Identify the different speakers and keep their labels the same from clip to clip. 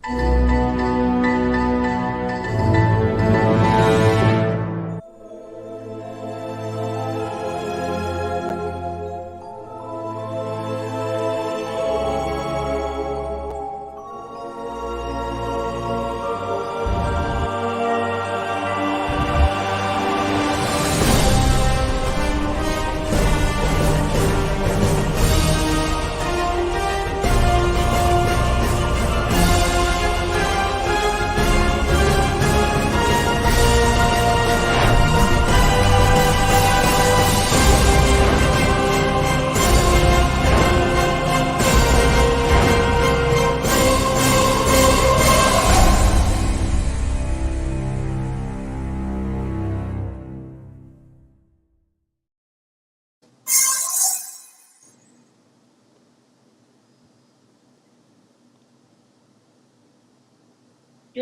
Speaker 1: Good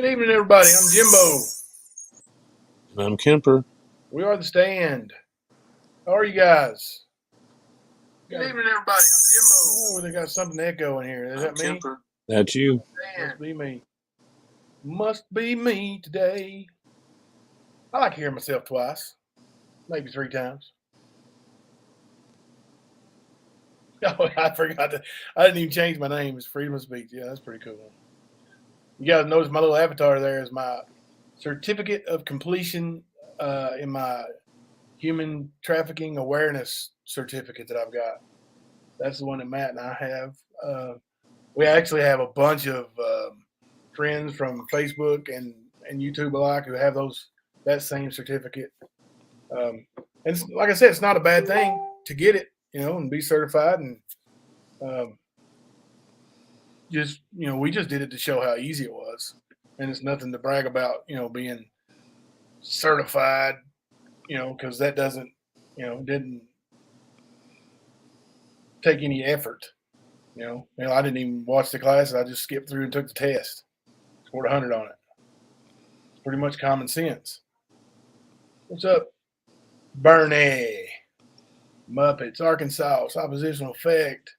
Speaker 1: evening, everybody. I'm Jimbo.
Speaker 2: And I'm Kemper.
Speaker 1: We are the Stand. How are you guys? Good evening, everybody. I'm Jimbo. Oh, they got something to echo in here. Is that me?
Speaker 2: Kemper. That's you.
Speaker 1: Must be me. Must be me today. I like hearing myself twice, maybe 3 times. Oh, I forgot that. I didn't even change my name. It's Freedom of Speech. Yeah, that's pretty cool. You guys notice my little avatar there is my certificate of completion in my human trafficking awareness certificate that I've got. That's the one that Matt and I have. We actually have a bunch of friends from Facebook and YouTube alike who have that same certificate. And like I said, it's not a bad thing to get it, and be certified. And we just did it to show how easy it was. And it's nothing to brag about, being certified, because that didn't take any effort. I didn't even watch the classes. I just skipped through and took the test. Scored 100 on it. It's pretty much common sense. What's up, Bernie? Muppets, Arkansas, oppositional effect.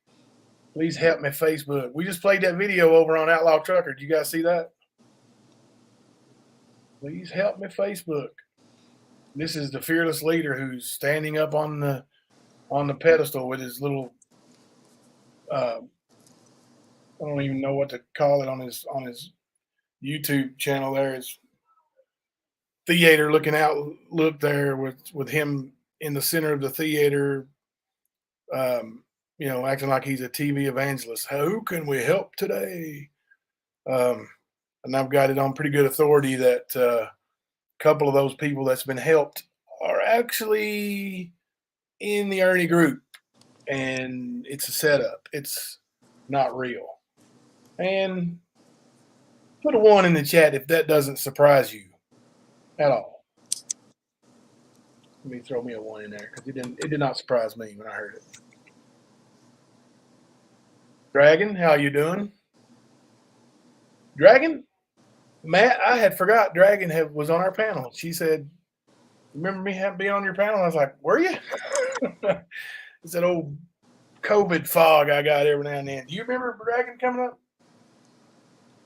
Speaker 1: Please help me, Facebook. We just played that video over on Outlaw Trucker. Did you guys see that? Please help me, Facebook. This is the fearless leader who's standing up on the pedestal with his little I don't even know what to call it on his YouTube channel. There is theater looking out. Look there with him in the center of the theater. Acting like he's a TV evangelist. Who can we help today? And I've got it on pretty good authority that a couple of those people that's been helped are actually in the Ernie group, and it's a setup. It's not real. And put a 1 in the chat if that doesn't surprise you at all. Let me throw me a 1 in there because it did not surprise me when I heard it. Dragon, how you doing? Dragon? Matt, I had forgot Dragon was on our panel. She said, remember me being on your panel? I was like, were you? It's that old COVID fog I got every now and then. Do you remember Dragon coming up?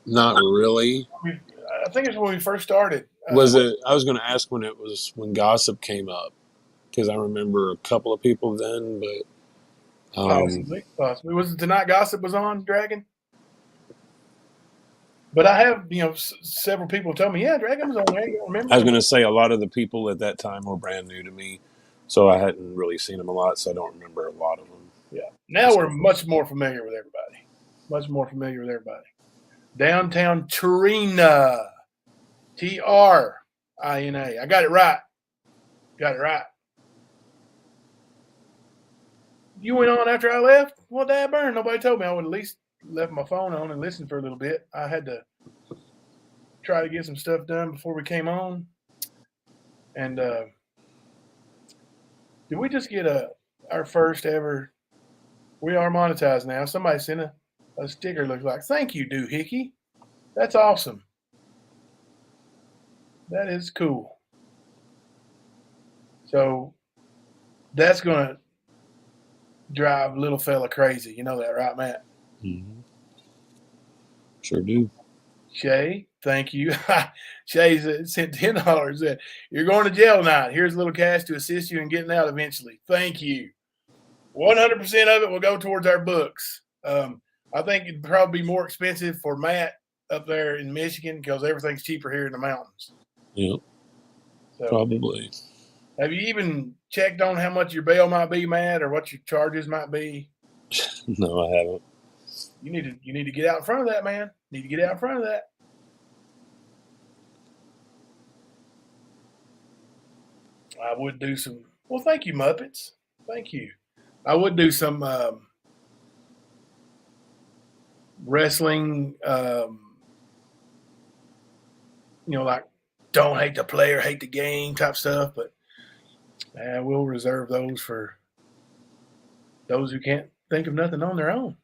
Speaker 2: Not really.
Speaker 1: I think it's when we first started.
Speaker 2: Was it? I was going to ask when Gossip came up, because I remember a couple of people then, but
Speaker 1: possibly. Was it Tonight Gossip was on Dragon? But I have, several people tell me, yeah, Dragon was on there. You don't remember?
Speaker 2: I was going to say a lot of the people at that time were brand new to me, so I hadn't really seen them a lot, so I don't remember a lot of them.
Speaker 1: Yeah. Now we're much more familiar with everybody. Downtown Trina. Trina. I got it right. You went on after I left? Well, Dad Burn. Nobody told me. I would at least left my phone on and listened for a little bit. I had to try to get some stuff done before we came on. And did we just get our first ever? We are monetized now. Somebody sent a sticker. Looks like. Thank you, Doohickey. That's awesome. That is cool. So that's gonna drive little fella crazy. You know that, right, Matt?
Speaker 2: Mm-hmm. Sure do.
Speaker 1: Shay, thank you. Shay sent $10. Said, "You're going to jail tonight. Here's a little cash to assist you in getting out eventually. Thank you. 100% of it will go towards our books. I think it'd probably be more expensive for Matt up there in Michigan because everything's cheaper here in the mountains.
Speaker 2: Yep,
Speaker 1: So,
Speaker 2: probably.
Speaker 1: have you even checked on how much your bail might be, Matt, or what your charges might be?
Speaker 2: No, I haven't.
Speaker 1: You need to get out in front of that, man. Need to get out in front of that. I would do some. Well, thank you, Muppets. Thank you. I would do some wrestling. Like don't hate the player, hate the game type stuff. But we'll reserve those for those who can't think of nothing on their own.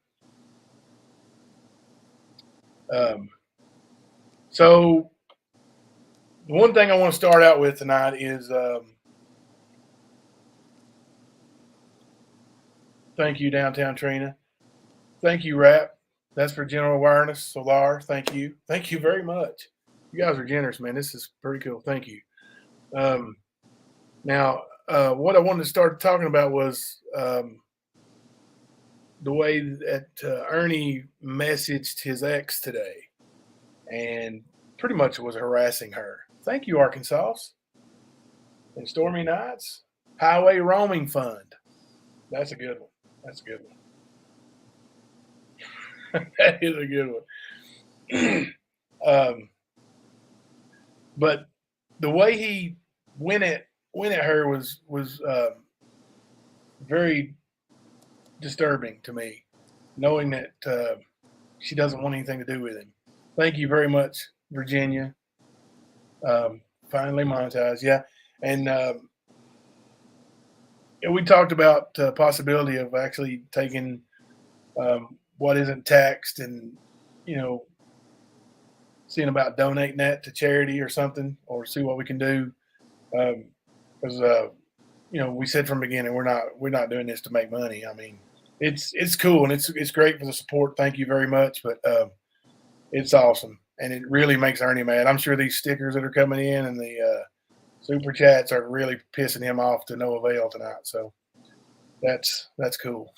Speaker 1: So the one thing I want to start out with tonight is thank you, Downtown Trina. Thank you, Rap. That's for general awareness. Solar, thank you. Thank you very much. You guys are generous, man. This is pretty cool. Thank you. Now, what I wanted to start talking about was the way that Ernie messaged his ex today and pretty much was harassing her. Thank you, Arkansas. And Stormy Nights, Highway Roaming Fund. That's a good one. That's a good one. That is a good one. But the way he went at her was very disturbing to me, knowing that she doesn't want anything to do with him. Thank you very much, Virginia. Finally monetized, yeah. And we talked about the possibility of actually taking what isn't taxed and, seeing about donating that to charity or something, or see what we can do. Because we said from the beginning we're not doing this to make money. I mean, it's cool and it's great for the support. Thank you very much, but it's awesome and it really makes Ernie mad. I'm sure these stickers that are coming in and the super chats are really pissing him off to no avail tonight. So that's cool.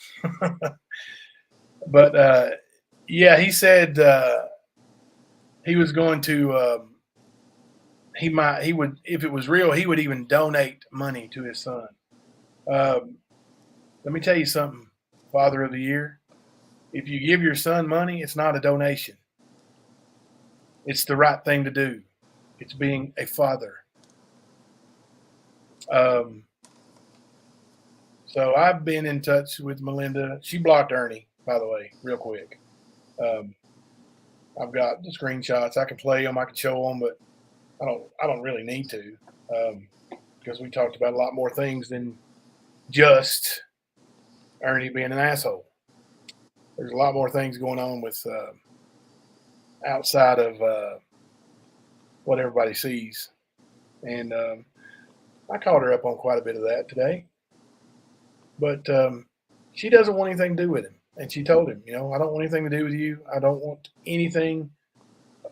Speaker 1: But yeah, he said he was going to. He would, if it was real, he would even donate money to his son. Let me tell you something, Father of the Year. If you give your son money, it's not a donation. It's the right thing to do. It's being a father. So I've been in touch with Melinda. She blocked Ernie, by the way, real quick. I've got the screenshots. I can play them. I can show them, but I don't really need to because we talked about a lot more things than just Ernie being an asshole. There's a lot more things going on with outside of what everybody sees, and I called her up on quite a bit of that today. But she doesn't want anything to do with him, and she told him, I don't want anything to do with you. I don't want anything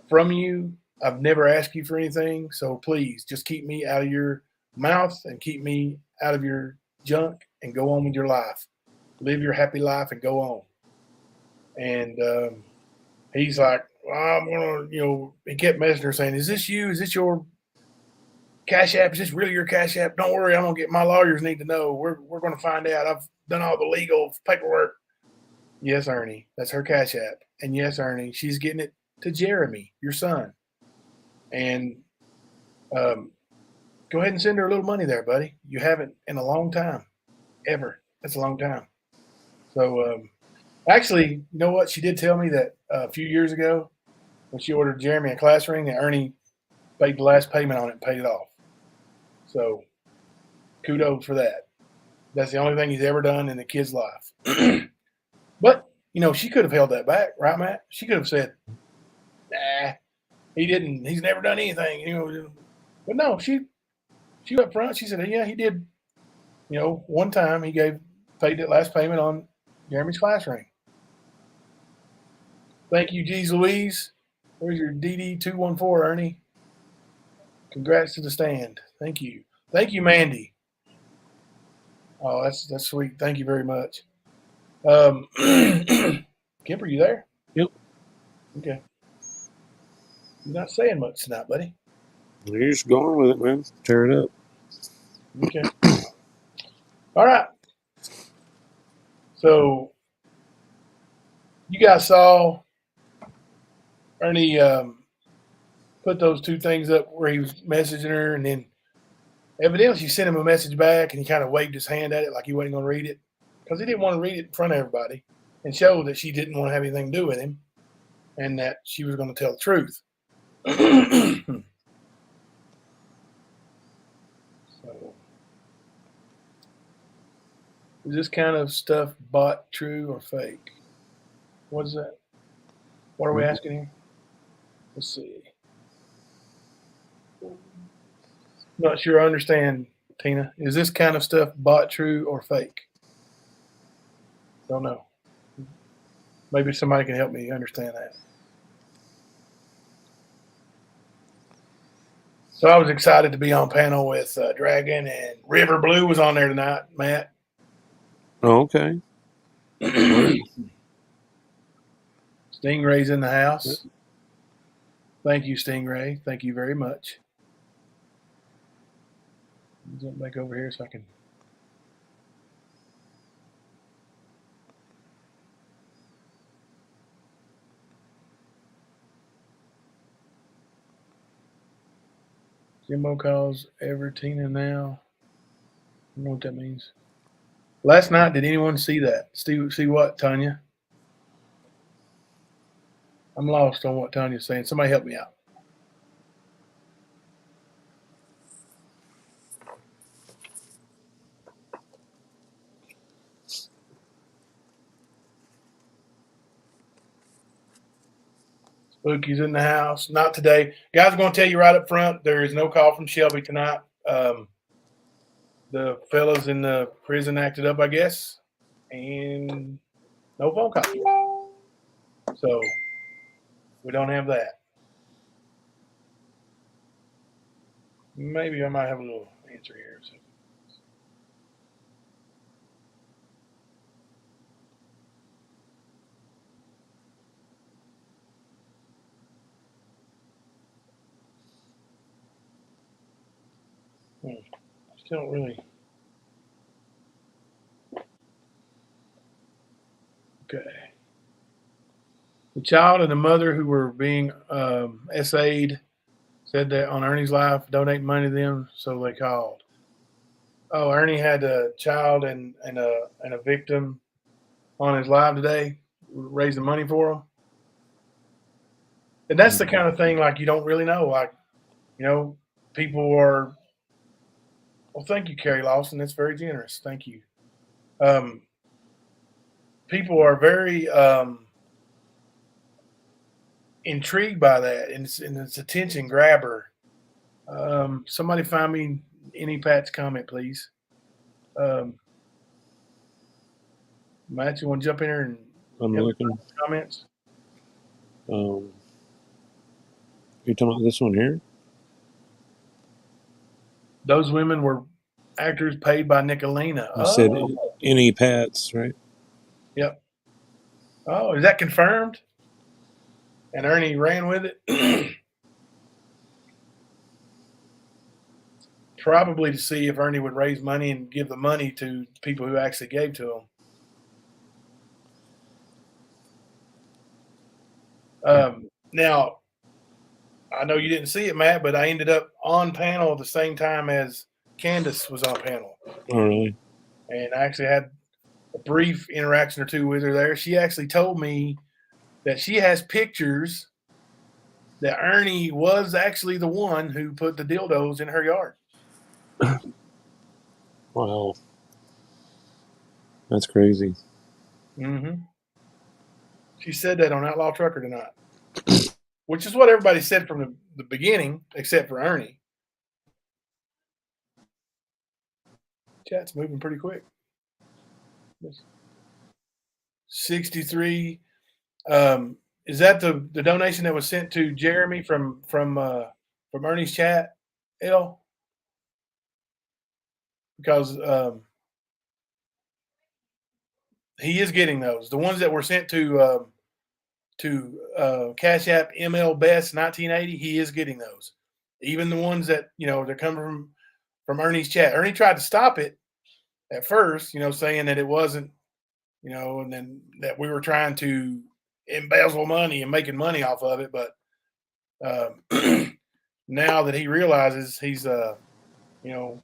Speaker 1: from you. I've never asked you for anything, so please just keep me out of your mouth and keep me out of your junk and go on with your life. Live your happy life and go on. And he's like, well, I'm going to, he kept messaging her saying, is this you? Is this your Cash App? Is this really your Cash App? Don't worry, I'm going to get my lawyers need to know. We're going to find out. I've done all the legal paperwork. Yes, Ernie, that's her Cash App. And yes, Ernie, she's getting it to Jeremy, your son. And go ahead and send her a little money there, buddy. You haven't in a long time, ever. That's a long time. So actually, you know what? She did tell me that a few years ago when she ordered Jeremy a class ring, that Ernie paid the last payment on it and paid it off. So kudos for that. That's the only thing he's ever done in the kid's life. But, she could have held that back, right, Matt? She could have said, nah, he didn't. He's never done anything. But no, she up front. She said, yeah, he did. One time he paid that last payment on Jeremy's class ring. Thank you, Geez Louise. There's your DD214, Ernie. Congrats to the stand. Thank you. Thank you, Mandy. Oh, that's sweet. Thank you very much. Kemp, are you there?
Speaker 2: Yep.
Speaker 1: Okay. You're not saying much tonight, buddy.
Speaker 2: You're just going with it, man. Tear it up.
Speaker 1: Okay. All right. So you guys saw Ernie put those two things up where he was messaging her, and then evidently she sent him a message back, and he kind of waved his hand at it like he wasn't going to read it because he didn't want to read it in front of everybody and show that she didn't want to have anything to do with him and that she was going to tell the truth. So, is this kind of stuff bot, true, or fake? What is that? What are we asking here? Let's see. Not sure I understand, Tina. Is this kind of stuff bot, true, or fake? Don't know. Maybe somebody can help me understand that. So I was excited to be on panel with Dragon, and River Blue was on there tonight, Matt.
Speaker 2: Oh, okay.
Speaker 1: Stingray's in the house. Thank you, Stingray. Thank you very much. Jump back over here so I can. Jimbo calls Evertina now. I don't know what that means. Last night, did anyone see that? See what, Tanya? I'm lost on what Tanya's saying. Somebody help me out. Spooky's in the house. Not today. Guys, I'm going to tell you right up front, there is no call from Shelby tonight. The fellas in the prison acted up, I guess, and no phone call. So we don't have that. Maybe I might have a little answer here. So. Still don't really. Okay. The child and the mother who were being SA'd said that on Ernie's life, donate money to them, so they called. Oh, Ernie had a child and a victim on his live today, raising money for them. And that's the kind of thing like you don't really know. Like, people are. Well, thank you, Carrie Lawson. That's very generous. Thank you. People are very intrigued by that, and it's attention grabber. Somebody find me any Pat's comment, please. Matt, you want to jump in here and
Speaker 2: I'm looking.
Speaker 1: Comments?
Speaker 2: You talking about this one here?
Speaker 1: Those women were actors paid by Nicolina.
Speaker 2: I said any Pats, right?
Speaker 1: Yep. Oh, is that confirmed? And Ernie ran with it? Probably to see if Ernie would raise money and give the money to people who actually gave to him. Now, I know you didn't see it, Matt, but I ended up on panel at the same time as Candace was on panel.
Speaker 2: Oh, really?
Speaker 1: And I actually had a brief interaction or two with her there. She actually told me that she has pictures that Ernie was actually the one who put the dildos in her yard.
Speaker 2: Wow. That's crazy.
Speaker 1: Mm-hmm. She said that on Outlaw Trucker tonight, which is what everybody said from the beginning, except for Ernie. Chat's moving pretty quick. 63. Is that the donation that was sent to Jeremy from Ernie's chat? L because he is getting those. The ones that were sent to Cash App ML Best 1980, he is getting those. Even the ones that they're coming from Ernie's chat. Ernie tried to stop it at first, saying that it wasn't, and then that we were trying to embezzle money and making money off of it. But now that he realizes he's you know,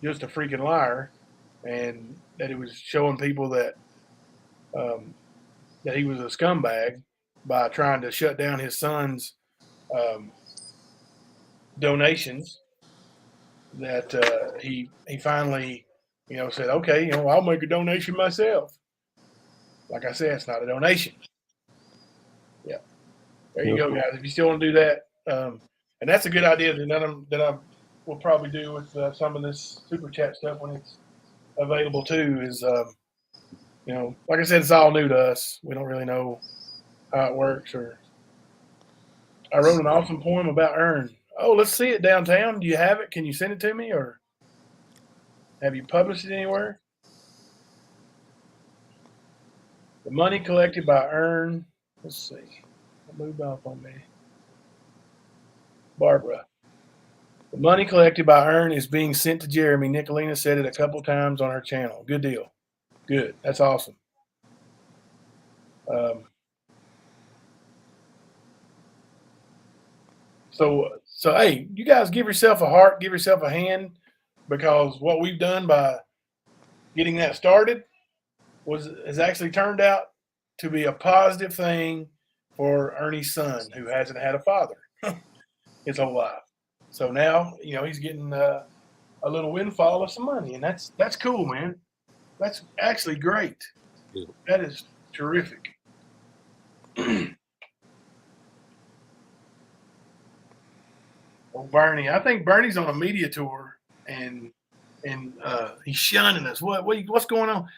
Speaker 1: just a freaking liar, and that he was showing people um, that he was a scumbag by trying to shut down his son's um, donations. That he finally said, okay, I'll make a donation myself. Like I said, it's not a donation. Yeah, there you
Speaker 2: Yep.
Speaker 1: go, guys. If you still want to do that, and that's a good idea that I will probably do with some of this super chat stuff when it's available too. Is like I said, it's all new to us. We don't really know how it works. Or I wrote an awesome poem about Earn. Oh, let's see it downtown. Do you have it? Can you send it to me, or have you published it anywhere? The money collected by Earn. Let's see. It moved off on me. Barbara. The money collected by Earn is being sent to Jeremy. Nicolina said it a couple times on her channel. Good deal. Good. That's awesome. Um, so hey, you guys give yourself a heart, give yourself a hand, because what we've done by getting that started has actually turned out to be a positive thing for Ernie's son, who hasn't had a father his whole life. So now he's getting a little windfall of some money, and that's cool, man. That's actually great.
Speaker 2: Yeah.
Speaker 1: That is terrific. Well, Bernie, I think Bernie's on a media tour, and he's shunning us. What's going on?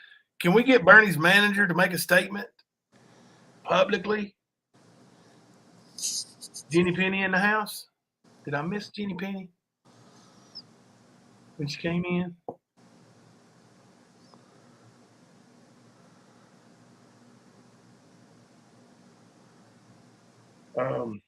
Speaker 1: Can we get Bernie's manager to make a statement publicly? Jenny Penny in the house? Did I miss Jenny Penny when she came in? Um,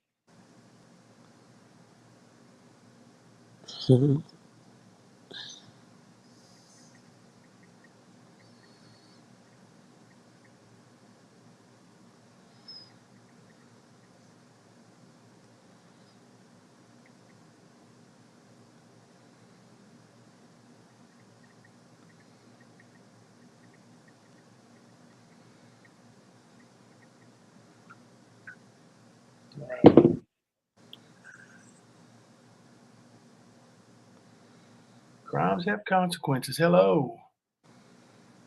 Speaker 1: Crimes have consequences. Hello.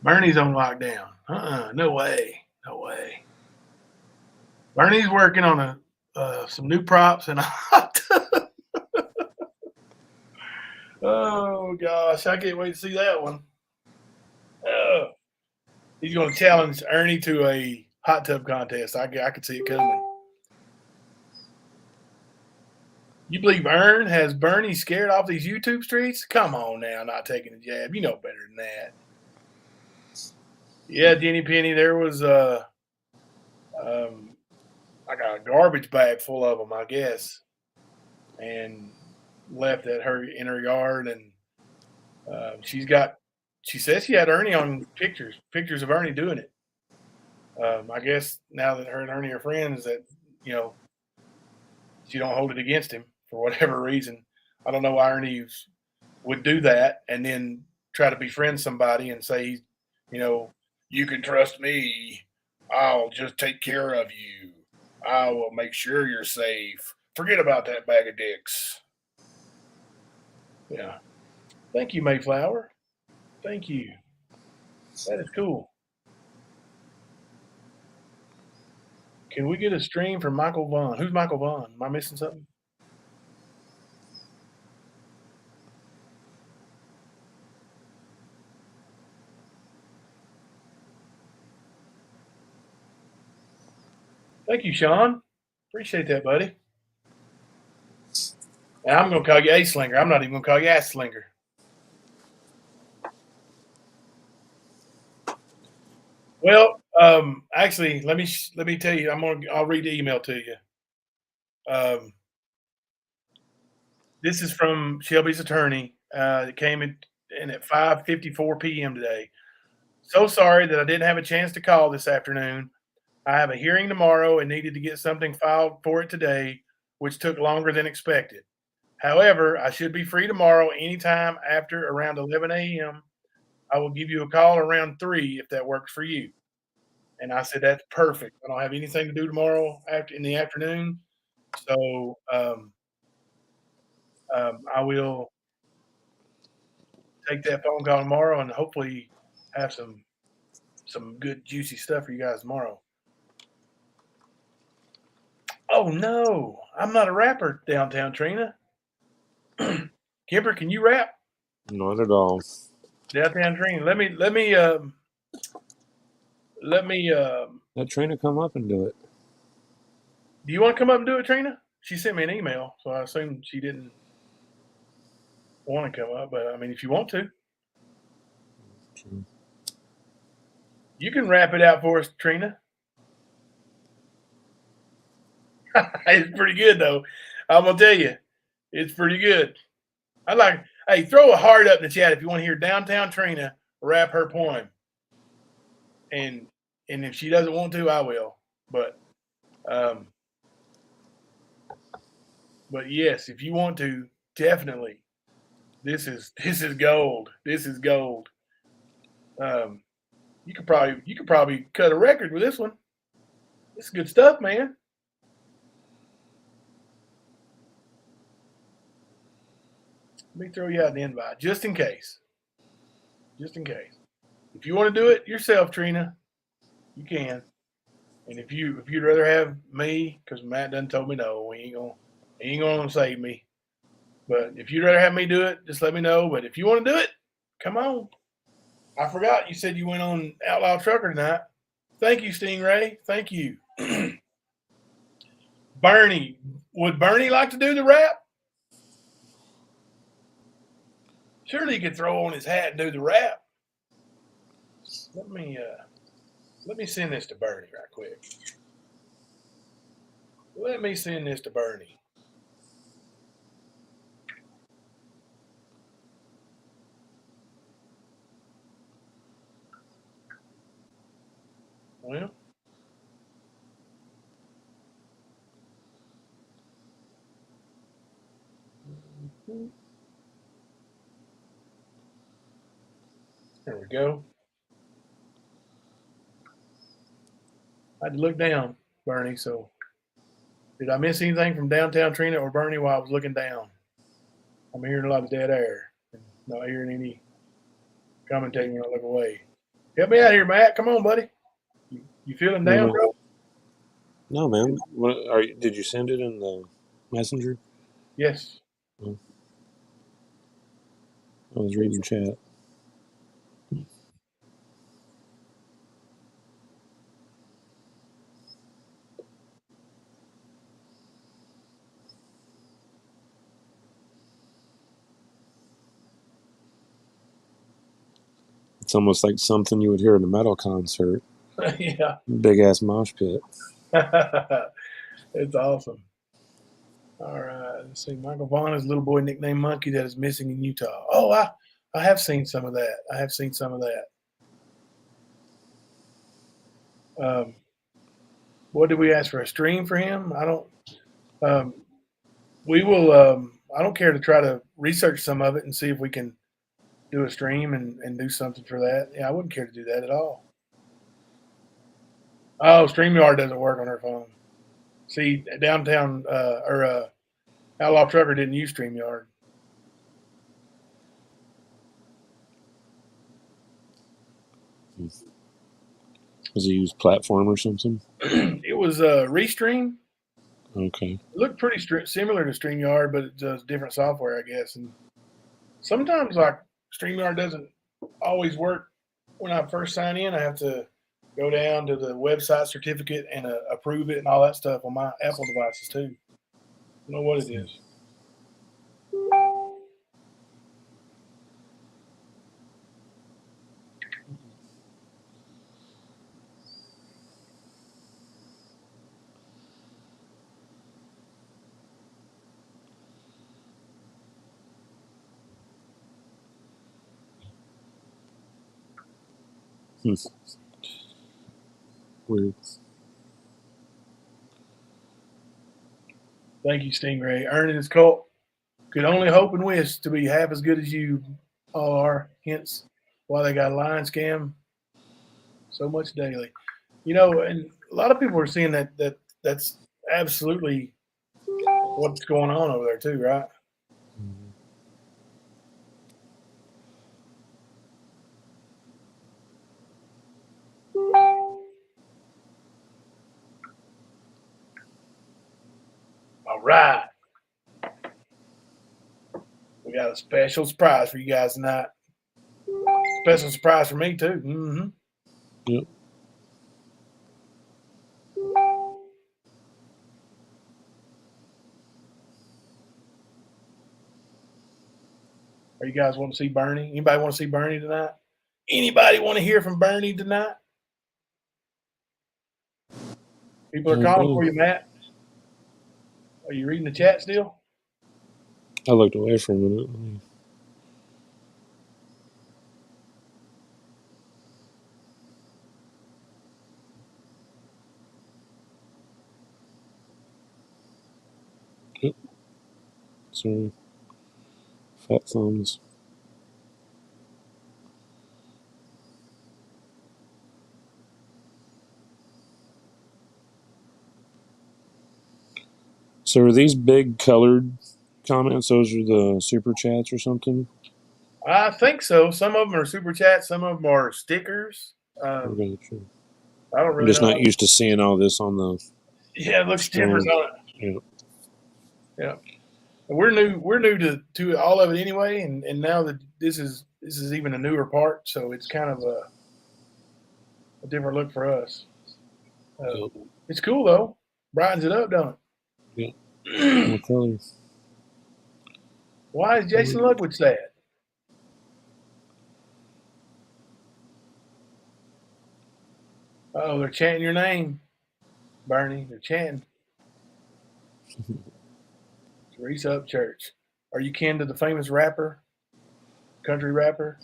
Speaker 1: Bernie's on lockdown. No way. No way. Bernie's working on some new props and a hot tub. Oh gosh, I can't wait to see that one. He's going to challenge Ernie to a hot tub contest. I could see it coming. You believe Ern has Bernie scared off these YouTube streets? Come on now, not taking a jab. You know better than that. Yeah, Jenny Penny, there was like a garbage bag full of them, I guess, and left at her in her yard. And she says she had Ernie on pictures of Ernie doing it. I guess now that her and Ernie are friends, that you know she don't hold it against him for whatever reason. I don't know why Ernie would do that and then try to befriend somebody and say, you know, you can trust me. I'll just take care of you. I will make sure you're safe. Forget about that bag of dicks. Yeah. Thank you, Mayflower. Thank you. That is cool. Can we get a stream from Michael Vaughn? Who's Michael Vaughn? Am I missing something? Thank you, Sean. Appreciate that, buddy. And I'm gonna call you A Slinger. I'm not even gonna call you Ass Slinger. Well, actually, let me tell you. I'll read the email to you. Um, this is from Shelby's attorney. It came in at 5:54 p.m. today. So sorry that I didn't have a chance to call this afternoon. I have a hearing tomorrow and needed to get something filed for it today, which took longer than expected. However, I should be free tomorrow anytime after around 11 a.m. I will give you a call around 3 if that works for you. And I said, that's perfect. I don't have anything to do tomorrow after in the afternoon. So I will take that phone call tomorrow and hopefully have some good juicy stuff for you guys tomorrow. Oh no, I'm not a rapper, downtown Trina. Kemper, can you rap?
Speaker 2: Not at all.
Speaker 1: Downtown Trina. Let me
Speaker 2: Let Trina come up and do it.
Speaker 1: do you want to come up and do it, Trina? She sent me an email, so I assume she didn't want to come up, but I mean if you want to.
Speaker 2: True.
Speaker 1: You can rap it out for us, Trina. It's pretty good though. I'm gonna tell you, it's pretty good. Hey, throw a heart up in the chat if you want to hear Downtown Trina rap her poem. And if she doesn't want to, I will. But yes, if you want to, definitely. This is gold. This is gold. You could probably cut a record with this one. This is good stuff, man. Let me throw you out the invite just in case. Just in case. If you want to do it yourself, Trina, you can. And if you'd rather have me, because Matt done told me no, he ain't gonna save me. But if you'd rather have me do it, just let me know. But if you want to do it, come on. I forgot you said you went on Outlaw Trucker tonight. Thank you, Stingray. Thank you. Bernie. Would Bernie like to do the rap? Surely he could throw on his hat and do the rap. Let me send this to Bernie right quick. Let me send this to Bernie. Well, there we go. I had to look down, Bernie. So, did I miss anything from Downtown Trina or Bernie while I was looking down? I'm hearing a lot of dead air. Not hearing any commentating when I look away. Help me out here, Matt. Come on, buddy. You feeling down, bro?
Speaker 2: No, man. Did you send it in the messenger?
Speaker 1: Yes.
Speaker 2: I was reading chat. It's almost like something you would hear at a metal concert.
Speaker 1: Yeah.
Speaker 2: Big ass mosh pit.
Speaker 1: It's awesome. All right. Let's see. Michael Vaughn is a little boy nicknamed Monkey that is missing in Utah. Oh, I have seen some of that. I have seen some of that. What did we ask for? A stream for him? I don't. We will. I don't care to try to research some of it and see if we can do a stream and do something for that. Yeah, I wouldn't care to do that at all. Oh, StreamYard doesn't work on her phone. See, Downtown Outlaw Trucker didn't use StreamYard.
Speaker 2: Was he use Platform or something?
Speaker 1: It was Restream.
Speaker 2: Okay.
Speaker 1: It looked pretty similar to StreamYard, but it does different software, I guess. And sometimes, like StreamYard doesn't always work when I first sign in. I have to go down to the website certificate and approve it and all that stuff on my Apple devices too. I don't know what it is.
Speaker 2: Weird.
Speaker 1: Thank you, Stingray. Earning his cult. Could only hope and wish to be half as good as you all are. Hence, why they got line scam so much daily. You know, and a lot of people are seeing that's absolutely what's going on over there too, right? All right. We got a special surprise for you guys tonight. Special surprise for me too. Mm-hmm.
Speaker 2: Yep.
Speaker 1: Are you guys want to see Bernie? Anybody want to see Bernie tonight? Anybody want to hear from Bernie tonight? People are calling for you, Matt. Are you reading the chat still?
Speaker 2: I looked away for a minute. Yep. Sorry. Fat thumbs. So are these big colored comments? Those are the super chats or something?
Speaker 1: I think so. Some of them are super chats. Some of them are stickers. I don't
Speaker 2: I'm
Speaker 1: really
Speaker 2: just
Speaker 1: know.
Speaker 2: not used to seeing all this on the.
Speaker 1: Yeah, it looks different on it. Yeah. We're new to all of it anyway, and now that this is even a newer part, so it's kind of a different look for us.
Speaker 2: Yep.
Speaker 1: It's cool though, brightens it up, don't
Speaker 2: Yeah.
Speaker 1: it?
Speaker 2: More colors.
Speaker 1: Why is Jason Ludwig sad? Oh, they're chanting your name, Bernie. They're chanting. Reese Up Church. Are you kin to the famous rapper, country rapper?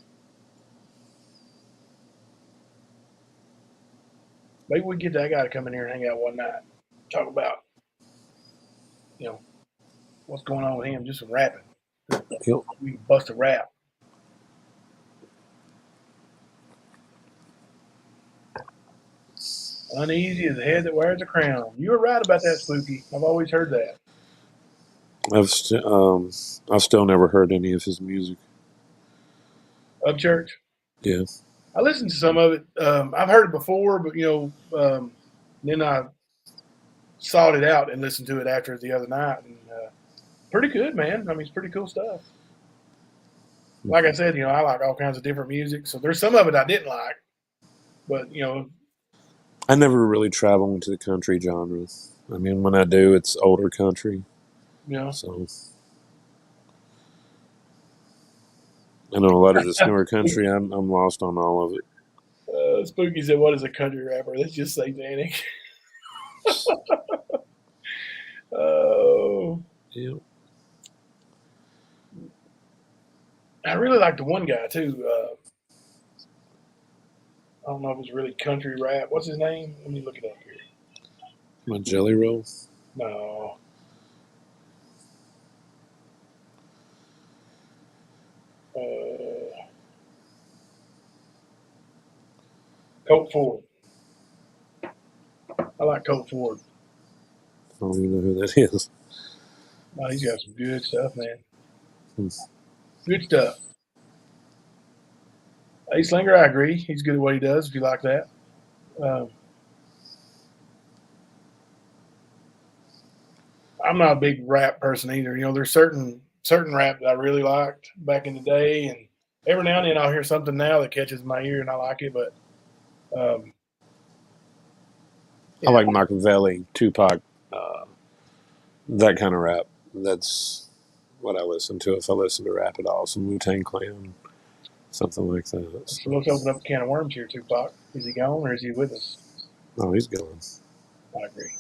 Speaker 1: Maybe we get that guy to come in here and hang out one night. Talk about, what's going on with him, just some rapping.
Speaker 2: Yep.
Speaker 1: We can bust a rap. Uneasy as the head that wears a crown. You were right about that, Spooky. I've always heard that.
Speaker 2: I've still never heard any of his music.
Speaker 1: Up Church?
Speaker 2: Yeah.
Speaker 1: I listened to some of it. I've heard it before, but then I sought it out and listened to it after the other night, and pretty good, man. I mean, it's pretty cool stuff. Like I said, I like all kinds of different music. So there's some of it I didn't like, but
Speaker 2: I never really travel into the country genre. I mean, when I do, it's older country. So I know a lot of this newer country. I'm lost on all of it.
Speaker 1: Spooky said, "What is a country rapper? That's just satanic." Oh,
Speaker 2: yeah.
Speaker 1: I really like the one guy too. I don't know if it's really country rap. What's his name? Let me look it up here.
Speaker 2: My Jelly Roll?
Speaker 1: No. Colt Ford. I like Colt Ford.
Speaker 2: I don't even know who that is.
Speaker 1: No, he's got some good stuff, man. Good stuff. Ace Slinger, I agree. He's good at what he does, if you like that. I'm not a big rap person either. There's certain rap that I really liked back in the day, and every now and then I'll hear something now that catches my ear and I like it. But
Speaker 2: I
Speaker 1: Yeah.
Speaker 2: like Machiavelli, Tupac, that kind of rap. That's what I listen to if I listen to rap at all. Some Wu-Tang Clan, something like that.
Speaker 1: So let's open up a can of worms here, Tupac. Is he gone or is he with us?
Speaker 2: Oh, he's gone.
Speaker 1: I agree.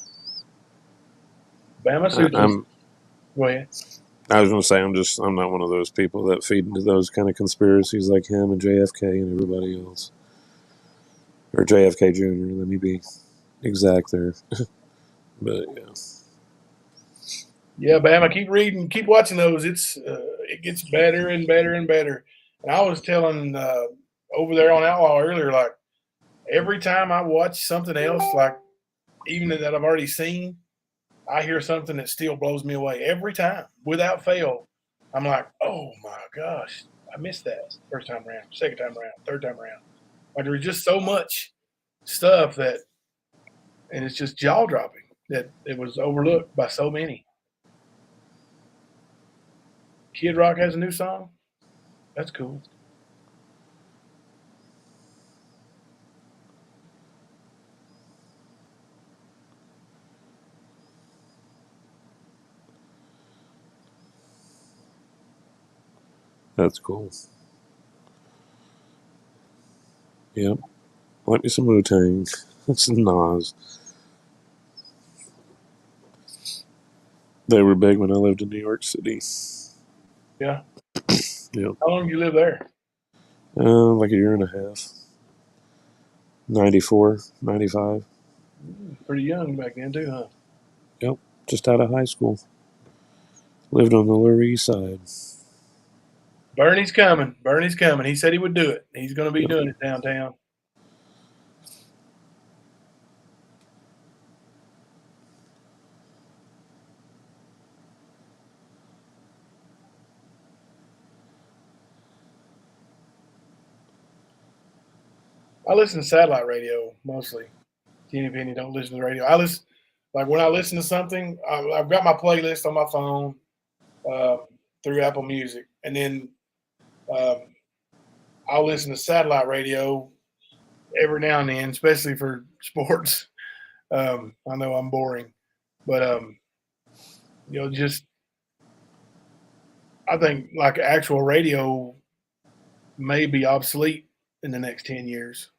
Speaker 1: Bama
Speaker 2: I,
Speaker 1: Sutrans.
Speaker 2: I'm.
Speaker 1: Go ahead.
Speaker 2: I was going to say I'm not one of those people that feed into those kind of conspiracies like him and JFK and everybody else, or JFK Jr. Let me be exact there, but yeah.
Speaker 1: Yeah, Bama, keep reading, keep watching those. It gets better and better and better. And I was telling over there on Outlaw earlier, like every time I watch something else, like even that I've already seen, I hear something that still blows me away every time, without fail. I'm like, oh my gosh, I missed that first time around, second time around, third time around. Like there's just so much stuff that, and it's just jaw dropping that it was overlooked by so many. Kid Rock has a new song. That's cool.
Speaker 2: That's cool. Yep. Like me some Wu-Tang. Some Nas. They were big when I lived in New York City.
Speaker 1: Yeah.
Speaker 2: Yep.
Speaker 1: How long did you live there?
Speaker 2: Like a year and a half. 94, 95.
Speaker 1: Pretty young back then too, huh?
Speaker 2: Yep. Just out of high school. Lived on the Lower East Side.
Speaker 1: Bernie's coming. Bernie's coming. He said he would do it. He's going to be
Speaker 2: Yep.
Speaker 1: doing it downtown. I listen to satellite radio mostly. Teeny Penny don't listen to the radio. I listen, like when I listen to something, I've got my playlist on my phone uh, through Apple Music, and then um, I'll listen to satellite radio every now and then, especially for sports. I know I'm boring, but just I think like actual radio may be obsolete in the next 10 years.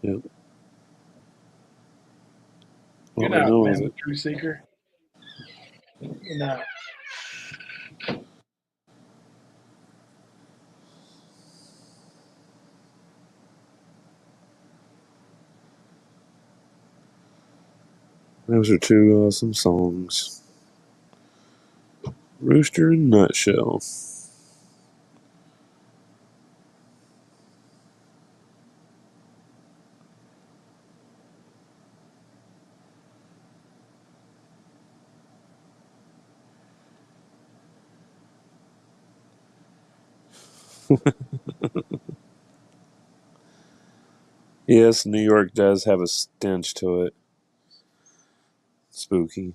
Speaker 2: Yep.
Speaker 1: Good
Speaker 2: What we
Speaker 1: night,
Speaker 2: know is
Speaker 1: man,
Speaker 2: it.
Speaker 1: True Seeker. Good night.
Speaker 2: Those are two awesome songs. Rooster and Nutshell. Yes, New York does have a stench to it. Spooky.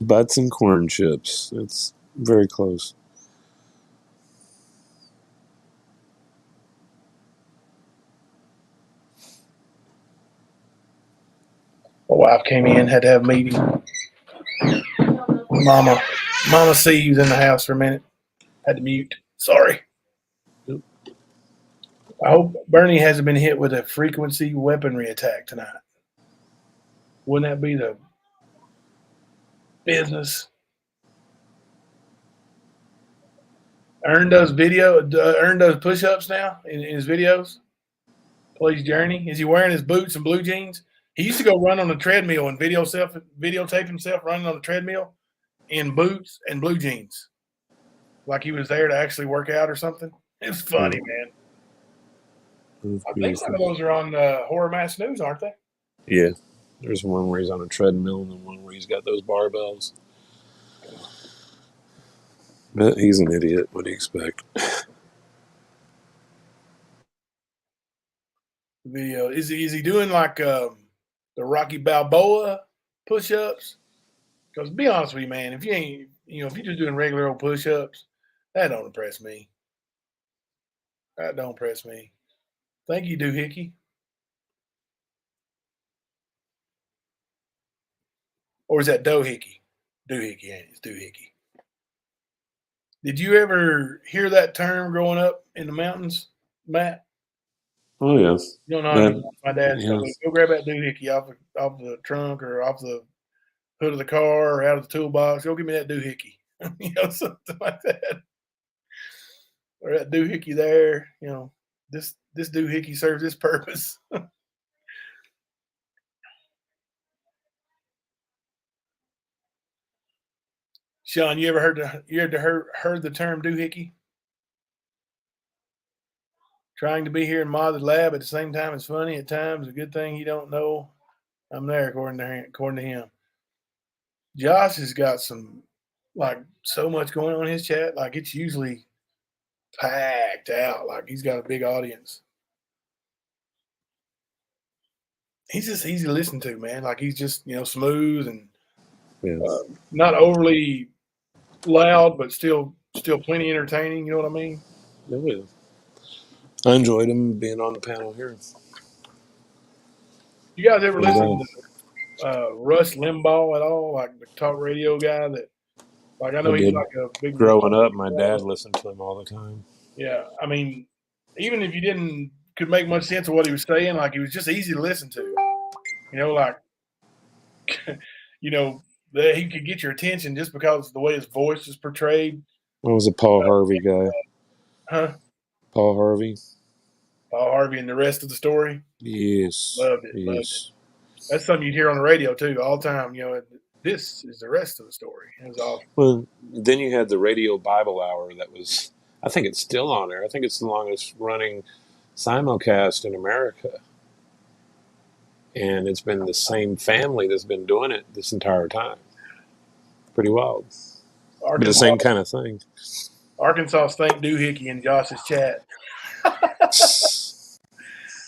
Speaker 2: Butts and corn chips. It's very close.
Speaker 1: My wife came in, had to have a meeting. Mama, Mama C's in the house for a minute. Had to mute. Sorry.
Speaker 2: Yep.
Speaker 1: I hope Bernie hasn't been hit with a frequency weaponry attack tonight. Wouldn't that be the business? Ern does Ern does push-ups now in his videos. Plays Journey. Is he wearing his boots and blue jeans? He used to go run on the treadmill and videotape himself running on the treadmill in boots and blue jeans, like he was there to actually work out or something. It was funny, man.
Speaker 2: That's
Speaker 1: I think some
Speaker 2: beautiful.
Speaker 1: of those are on Horror Mass News, aren't they?
Speaker 2: Yeah. There's one where he's on a treadmill and then one where he's got those barbells. But he's an idiot. What do you expect?
Speaker 1: Is he doing like the Rocky Balboa push-ups? Because be honest with you, man, if you ain't if you're just doing regular old push-ups, that don't impress me. That don't impress me. Thank you, Doohickey. Or is that doohickey? Doohickey, ain't it? It's doohickey. Did you ever hear that term growing up in the mountains, Matt?
Speaker 2: Oh yeah,
Speaker 1: You don't know how many
Speaker 2: that
Speaker 1: times my dad
Speaker 2: yeah.
Speaker 1: told me, go grab that doohickey off the trunk or off the hood of the car or out of the toolbox. Go give me that doohickey. Something like that. Or that doohickey there. This doohickey serves this purpose. Sean, you ever heard the term doohickey? Trying to be here in Mother's lab at the same time is funny at times. A good thing you don't know I'm there, according to him. Josh has got so much going on in his chat. Like it's usually packed out. Like he's got a big audience. He's just easy to listen to, man. Like he's just smooth and not overly loud, but still plenty entertaining. You know what I mean?
Speaker 2: Yeah. I enjoyed him being on the panel here.
Speaker 1: You guys ever listen to Rush Limbaugh at all? Like the talk radio guy that, like I know he's like a big
Speaker 2: growing up. My dad listened to him all the time.
Speaker 1: Yeah, I mean, even if you could make much sense of what he was saying, like he was just easy to listen to. Like that he could get your attention just because of the way his voice is portrayed.
Speaker 2: I was a Paul Harvey guy.
Speaker 1: Huh?
Speaker 2: Paul Harvey.
Speaker 1: Paul Harvey and the rest of the story.
Speaker 2: Yes.
Speaker 1: Loved it.
Speaker 2: Yes.
Speaker 1: Loved it. That's something you'd hear on the radio too all the time. This is the rest of the story. It was awesome.
Speaker 2: Well, then you had the Radio Bible Hour that was, I think it's still on there. I think it's the longest running simulcast in America. And it's been the same family that's been doing it this entire time. Pretty wild. But the same kind of thing.
Speaker 1: Arkansas thank doohickey in Josh's chat.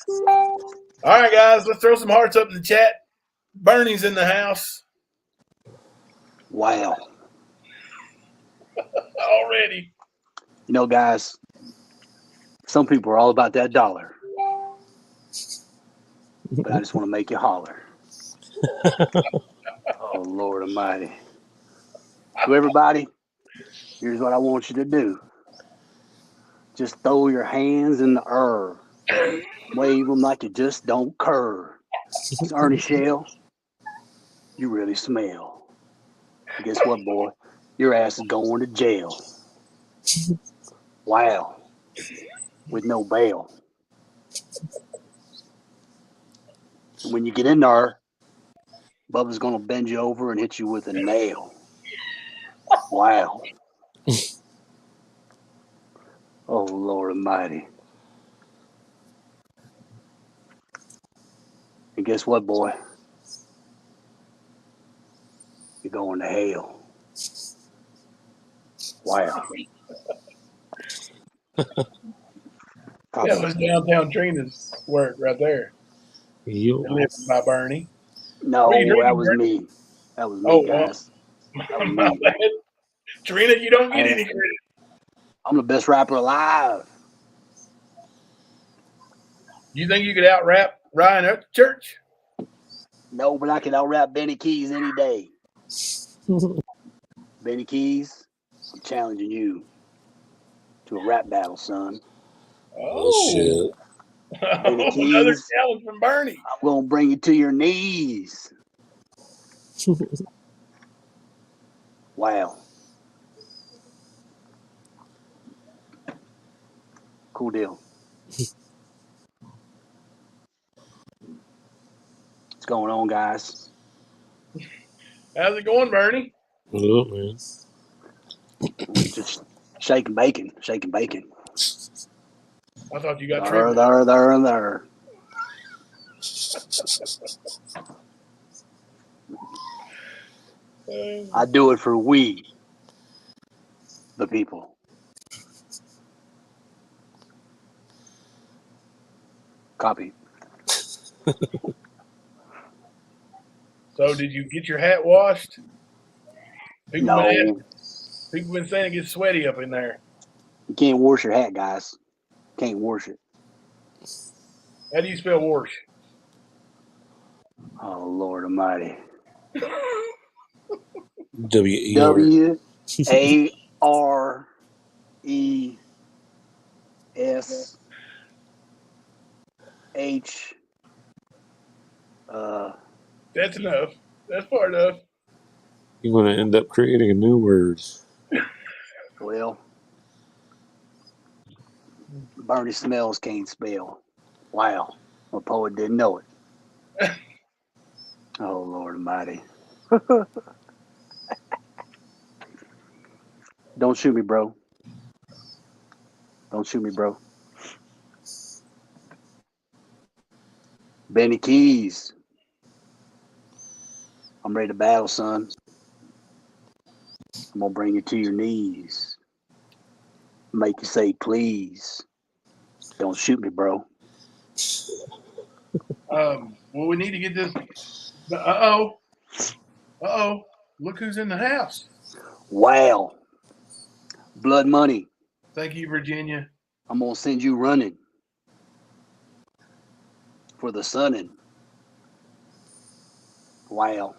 Speaker 1: All right, guys, let's throw some hearts up in the chat. Bernie's in the house.
Speaker 3: Wow.
Speaker 1: Already.
Speaker 3: Guys, some people are all about that dollar. But I just want to make you holler. Oh, Lord Almighty. So everybody, here's what I want you to do. Just throw your hands in the air. Wave them like you just don't care. It's Ernie Shell. You really smell. And guess what, boy? Your ass is going to jail. Wow. With no bail. And when you get in there, Bubba's going to bend you over and hit you with a nail. Wow. Oh, Lord Almighty. And guess what, boy? You're going to hell. Wow.
Speaker 1: That was downtown Trina's work right there. Lived by Bernie.
Speaker 3: No, that was
Speaker 1: Bernie?
Speaker 3: me. That was me, guys. That was me.
Speaker 1: Trina, you don't get any credit.
Speaker 3: I'm the best rapper alive.
Speaker 1: You think you could out-rap Ryan at the church?
Speaker 3: No, but I can out-rap Benny Keys any day. Benny Keys, I'm challenging you to a rap battle, son.
Speaker 2: Oh shit.
Speaker 1: Benny Keys, another challenge from Bernie.
Speaker 3: I'm going to bring you to your knees. Wow. Cool deal. What's going on, guys?
Speaker 1: How's it going, Bernie?
Speaker 2: Oh, man.
Speaker 3: Just shaking bacon. Shaking bacon.
Speaker 1: I thought you got
Speaker 3: there. I do it for we, the people. Copy.
Speaker 1: So, did you get your hat washed? People
Speaker 3: No.
Speaker 1: been saying it gets sweaty up in there.
Speaker 3: You can't wash your hat, guys. Can't wash it.
Speaker 1: How do you spell wash?
Speaker 3: Oh, Lord Almighty.
Speaker 2: W-E-R.
Speaker 3: WARESH.
Speaker 1: That's enough. That's far enough.
Speaker 2: You're going to end up creating a new word.
Speaker 3: Well, Bernie Smells can't spell. Wow, my poet didn't know it. Oh, Lord Almighty. Don't shoot me, bro. Don't shoot me, bro. Benny Keys. I'm ready to battle, son. I'm going to bring you to your knees. Make you say, please. Don't shoot me, bro.
Speaker 1: Well, we need to get this. Uh-oh. Uh-oh. Look who's in the house.
Speaker 3: Wow. Blood money.
Speaker 1: Thank you, Virginia.
Speaker 3: I'm going to send you running for the sunning. Wow.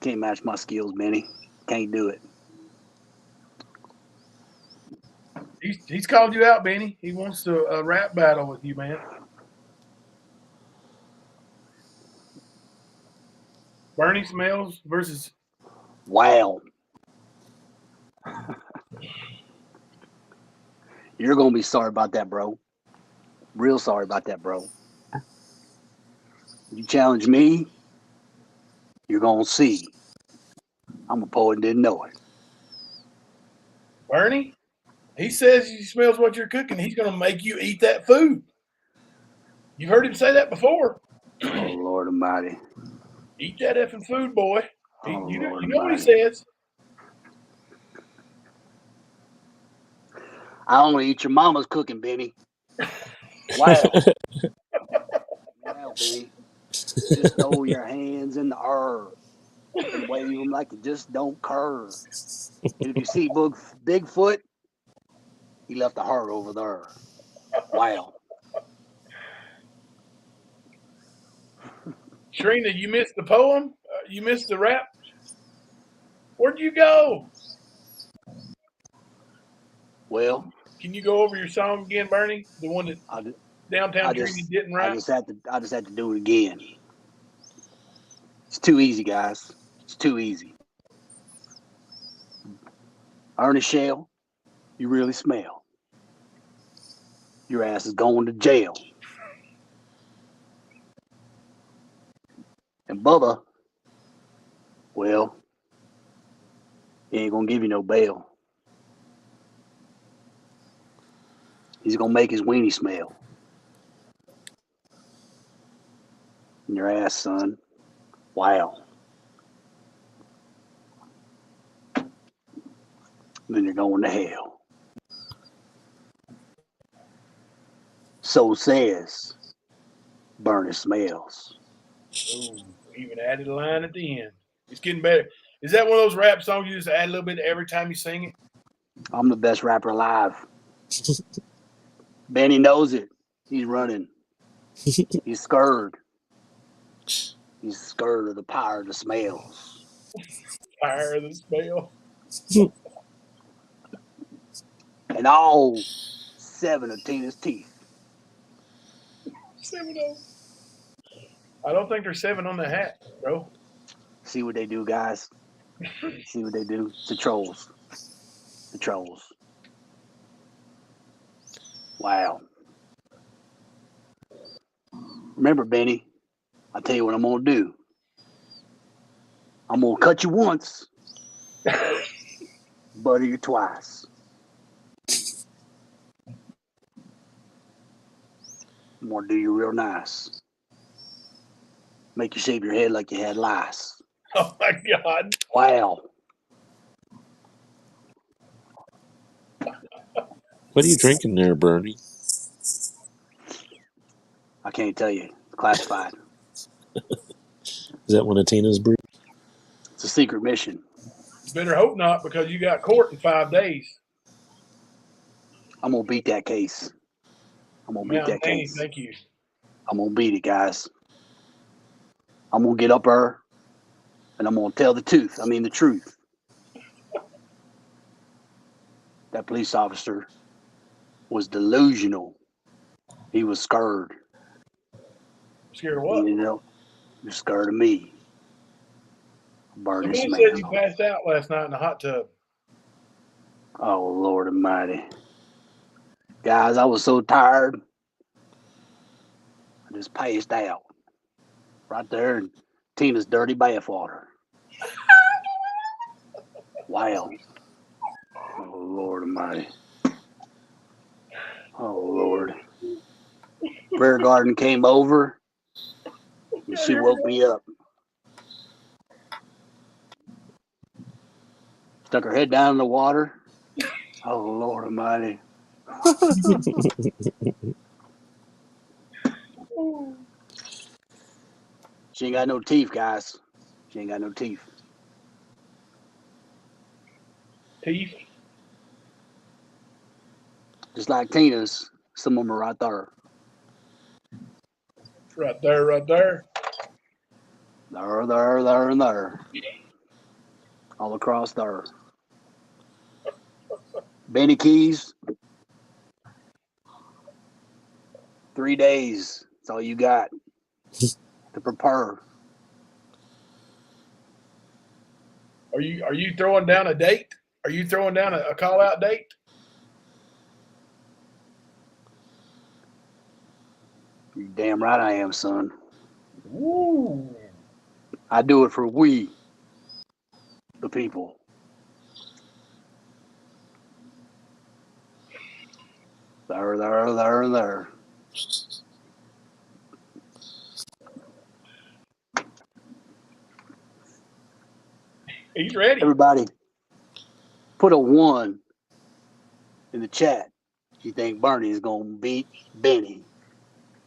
Speaker 3: Can't match my skills, Benny. Can't do it.
Speaker 1: He's called you out, Benny. He wants to rap battle with you, man. Bernie Smells versus.
Speaker 3: Wow. You're going to be sorry about that, bro. Real sorry about that, bro. You challenge me, you're going to see. I'm a poet and didn't know it.
Speaker 1: Bernie, he says he smells what you're cooking. He's going to make you eat that food. You've heard him say that before.
Speaker 3: Oh, Lord Almighty.
Speaker 1: Eat that effing food, boy.
Speaker 3: Oh,
Speaker 1: You
Speaker 3: Lord
Speaker 1: know what he
Speaker 3: Almighty.
Speaker 1: says.
Speaker 3: I only eat your mama's cooking, Benny. Wow. Wow, Benny. Just throw your hands in the air and wave them like you just don't care. And if you see Bigfoot, he left a heart over there. Wow.
Speaker 1: Sharina, you missed the poem? You missed the rap? Where'd you go?
Speaker 3: Well,
Speaker 1: Can you go over your song again, Bernie? The one that Downtown Trini didn't
Speaker 3: I
Speaker 1: write?
Speaker 3: just had to do it again. It's too easy, guys. It's too easy. Ernest Shell, you really smell. Your ass is going to jail. And Bubba, well, he ain't gonna give you no bail. He's gonna make his weenie smell. In your ass, son. Wow. Then you're going to hell. So says Bernie Smells.
Speaker 1: Ooh, even added a line at the end. It's getting better. Is that one of those rap songs you just add a little bit every time you sing it?
Speaker 3: I'm the best rapper alive. Benny knows it. He's running. He's scared. He's scared of the power of the smells.
Speaker 1: Fire of the smell.
Speaker 3: And all 7 of Tina's teeth.
Speaker 1: 7-0. I don't think there's 7 on the hat, bro.
Speaker 3: See what they do, guys. See what they do. It's the trolls. The trolls. Wow. Remember, Benny, I'll tell you what I'm going to do. I'm going to cut you once, butter you twice. I'm going to do you real nice. Make you shave your head like you had lice.
Speaker 1: Oh, my God.
Speaker 3: Wow.
Speaker 2: What are you drinking there, Bernie?
Speaker 3: I can't tell you. It's classified.
Speaker 2: Is that one of Tina's brews?
Speaker 3: It's a secret mission.
Speaker 1: You better hope not, because you got court in 5 days.
Speaker 3: I'm going to beat that case. I'm going to beat that
Speaker 1: Danny,
Speaker 3: case.
Speaker 1: thank you.
Speaker 3: I'm going to beat it, guys. I'm going to get up there. And I'm going to tell the truth. I mean, the truth. That police officer was delusional. He was scared.
Speaker 1: Scared of what?
Speaker 3: You know, he was scared of me. Burning
Speaker 1: Somebody
Speaker 3: smell.
Speaker 1: said you passed out last night in the hot tub.
Speaker 3: Oh, Lord Almighty. Guys, I was so tired. I just passed out. Right there in Tina's dirty bathwater. Wow. Oh, Lord Almighty. Oh, Lord. Prayer Garden came over and she woke me up. Stuck her head down in the water. Oh, Lord Almighty. She ain't got no teeth, guys. She ain't got no teeth.
Speaker 1: Teeth?
Speaker 3: Just like Tina's, some of them are right there.
Speaker 1: Right there, right there.
Speaker 3: There, and there. All across there. Benny Keys. 3 days. That's all you got to prepare.
Speaker 1: Are you throwing down a date? Are you throwing down a call out date?
Speaker 3: You're damn right I am, son.
Speaker 1: Woo.
Speaker 3: I do it for we, the people. There.
Speaker 1: He's ready.
Speaker 3: Everybody, put a 1 in the chat. You think Bernie's going to beat Benny?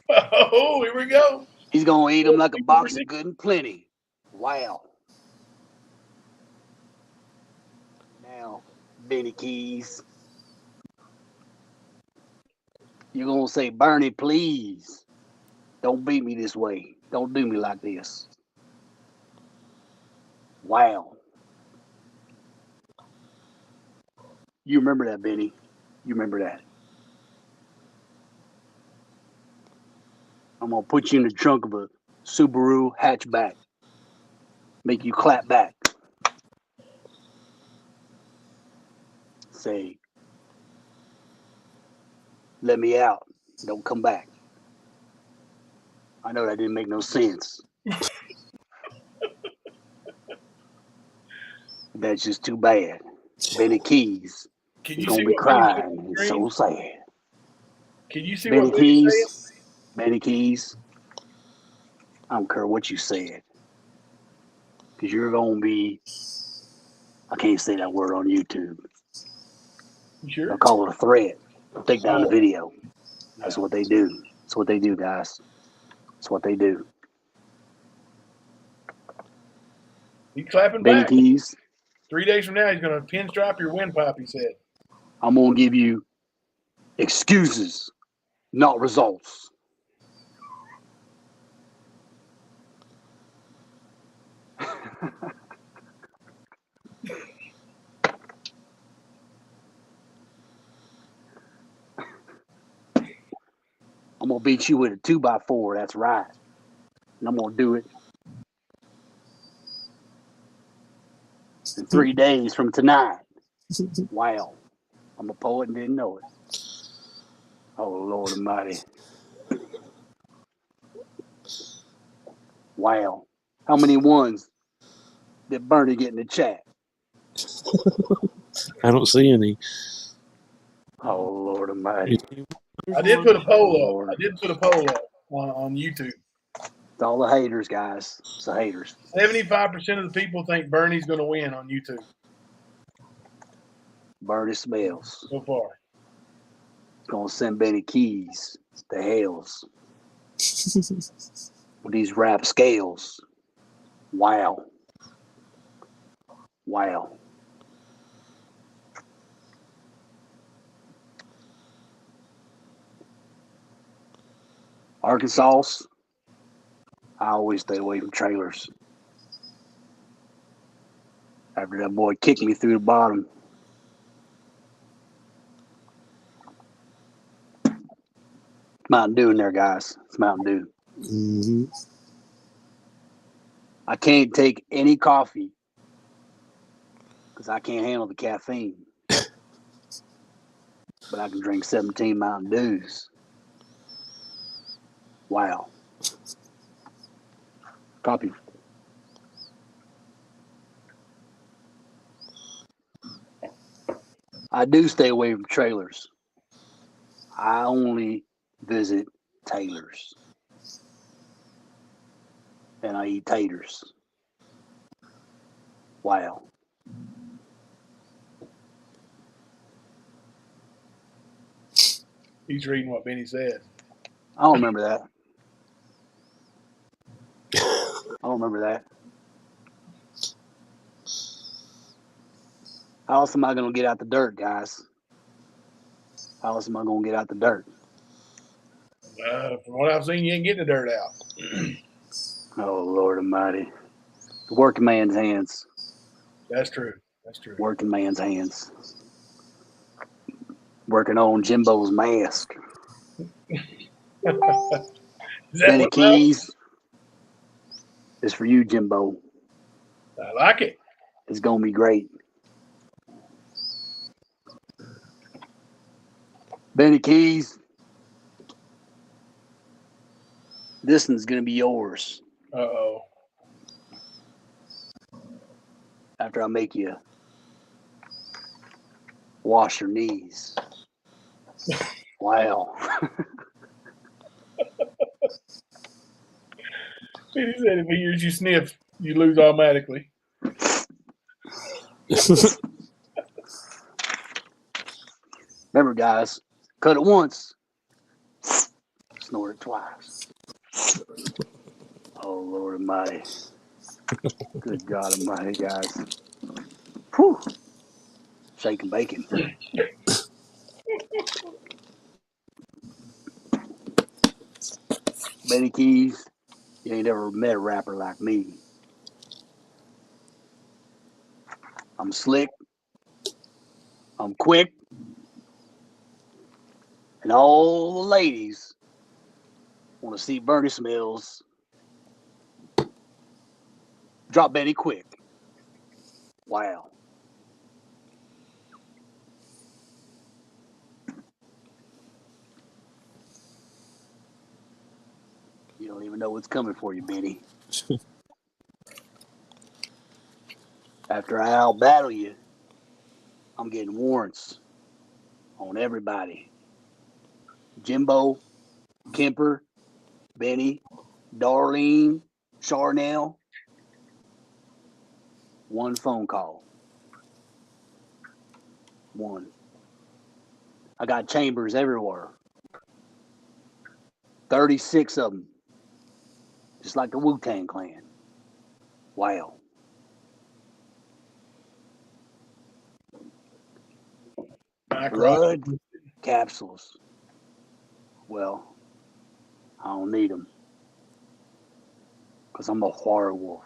Speaker 1: Oh, here we go.
Speaker 3: He's going to eat him like a box of good and plenty. Wow. Now, Benny Keys. You're going to say, Bernie, please. Don't beat me this way. Don't do me like this. Wow. You remember that, Benny. You remember that. I'm going to put you in the trunk of a Subaru hatchback. Make you clap back. Say, let me out. Don't come back. I know that didn't make no sense. That's just too bad. Benny Keys is going to be crying. It's so sad.
Speaker 1: Can you see
Speaker 3: Benny
Speaker 1: what Benny's saying?
Speaker 3: Benny Keys, I don't care what you said. Because you're going to be, I can't say that word on YouTube.
Speaker 1: You sure?
Speaker 3: They'll call it a threat. They'll take down the video. That's what they do. That's what they do, guys. That's what they do.
Speaker 1: He's clapping
Speaker 3: Benny
Speaker 1: back.
Speaker 3: Keys,
Speaker 1: 3 days from now, he's going to pinstripe your windpipe, he said.
Speaker 3: I'm going to give you excuses, not results. I'm going to beat you with a 2x4. That's right. And I'm going to do it in 3 days from tonight. Wow. I'm a poet and didn't know it. Oh, Lord Almighty. Wow. How many ones did Bernie get in the chat?
Speaker 2: I don't see any.
Speaker 3: Oh, Lord Almighty.
Speaker 1: I did put a poll
Speaker 3: Oh,
Speaker 1: up.
Speaker 3: Lord.
Speaker 1: I did put a poll up on YouTube.
Speaker 3: It's all the haters, guys. It's the haters.
Speaker 1: 75% of the people think Bernie's going to win on YouTube
Speaker 3: Bernie smells.
Speaker 1: so far.
Speaker 3: Gonna send Benny Keys to hells with these rap scales. Wow. Wow. Arkansas, I always stay away from trailers. After that boy kicked me through the bottom. Mountain Dew in there, guys. It's Mountain Dew.
Speaker 2: Mm-hmm.
Speaker 3: I can't take any coffee because I can't handle the caffeine. But I can drink 17 Mountain Dews. Wow. Copy. I do stay away from trailers. I only visit tailors. And I eat taters. Wow.
Speaker 1: He's reading what Benny says.
Speaker 3: I don't remember that. I don't remember that. How else am I going to get out the dirt, guys? How else am I going to get out the dirt?
Speaker 1: From what I've seen, you ain't getting the dirt out.
Speaker 3: Oh, Lord Almighty. The working man's hands.
Speaker 1: That's true. That's true.
Speaker 3: Working man's hands. Working on Jimbo's mask.
Speaker 1: Is that
Speaker 3: Benny
Speaker 1: what
Speaker 3: Keys is for you, Jimbo.
Speaker 1: I like it.
Speaker 3: It's going to be great. Benny Keys, this one's going to be yours.
Speaker 1: Uh-oh.
Speaker 3: After I make you wash your knees. Wow.
Speaker 1: He said if he hears you sniff, you lose automatically.
Speaker 3: Remember, guys, cut it once, snort it twice. Oh, Lord Almighty. Good God Almighty, guys. Whew. Shake and bacon. Benny Keys, you ain't ever met a rapper like me. I'm slick. I'm quick. And all the ladies want to see Bernie Smells drop Benny quick. Wow. You don't even know what's coming for you, Benny. After I out-battle you, I'm getting warrants on everybody. Jimbo, Kemper, Benny, Darlene, Charnel. One phone call. One. I got chambers everywhere. 36 of them. Just like the Wu-Tang Clan. Wow. Blood capsules. Well, I don't need them. Because I'm a werewolf.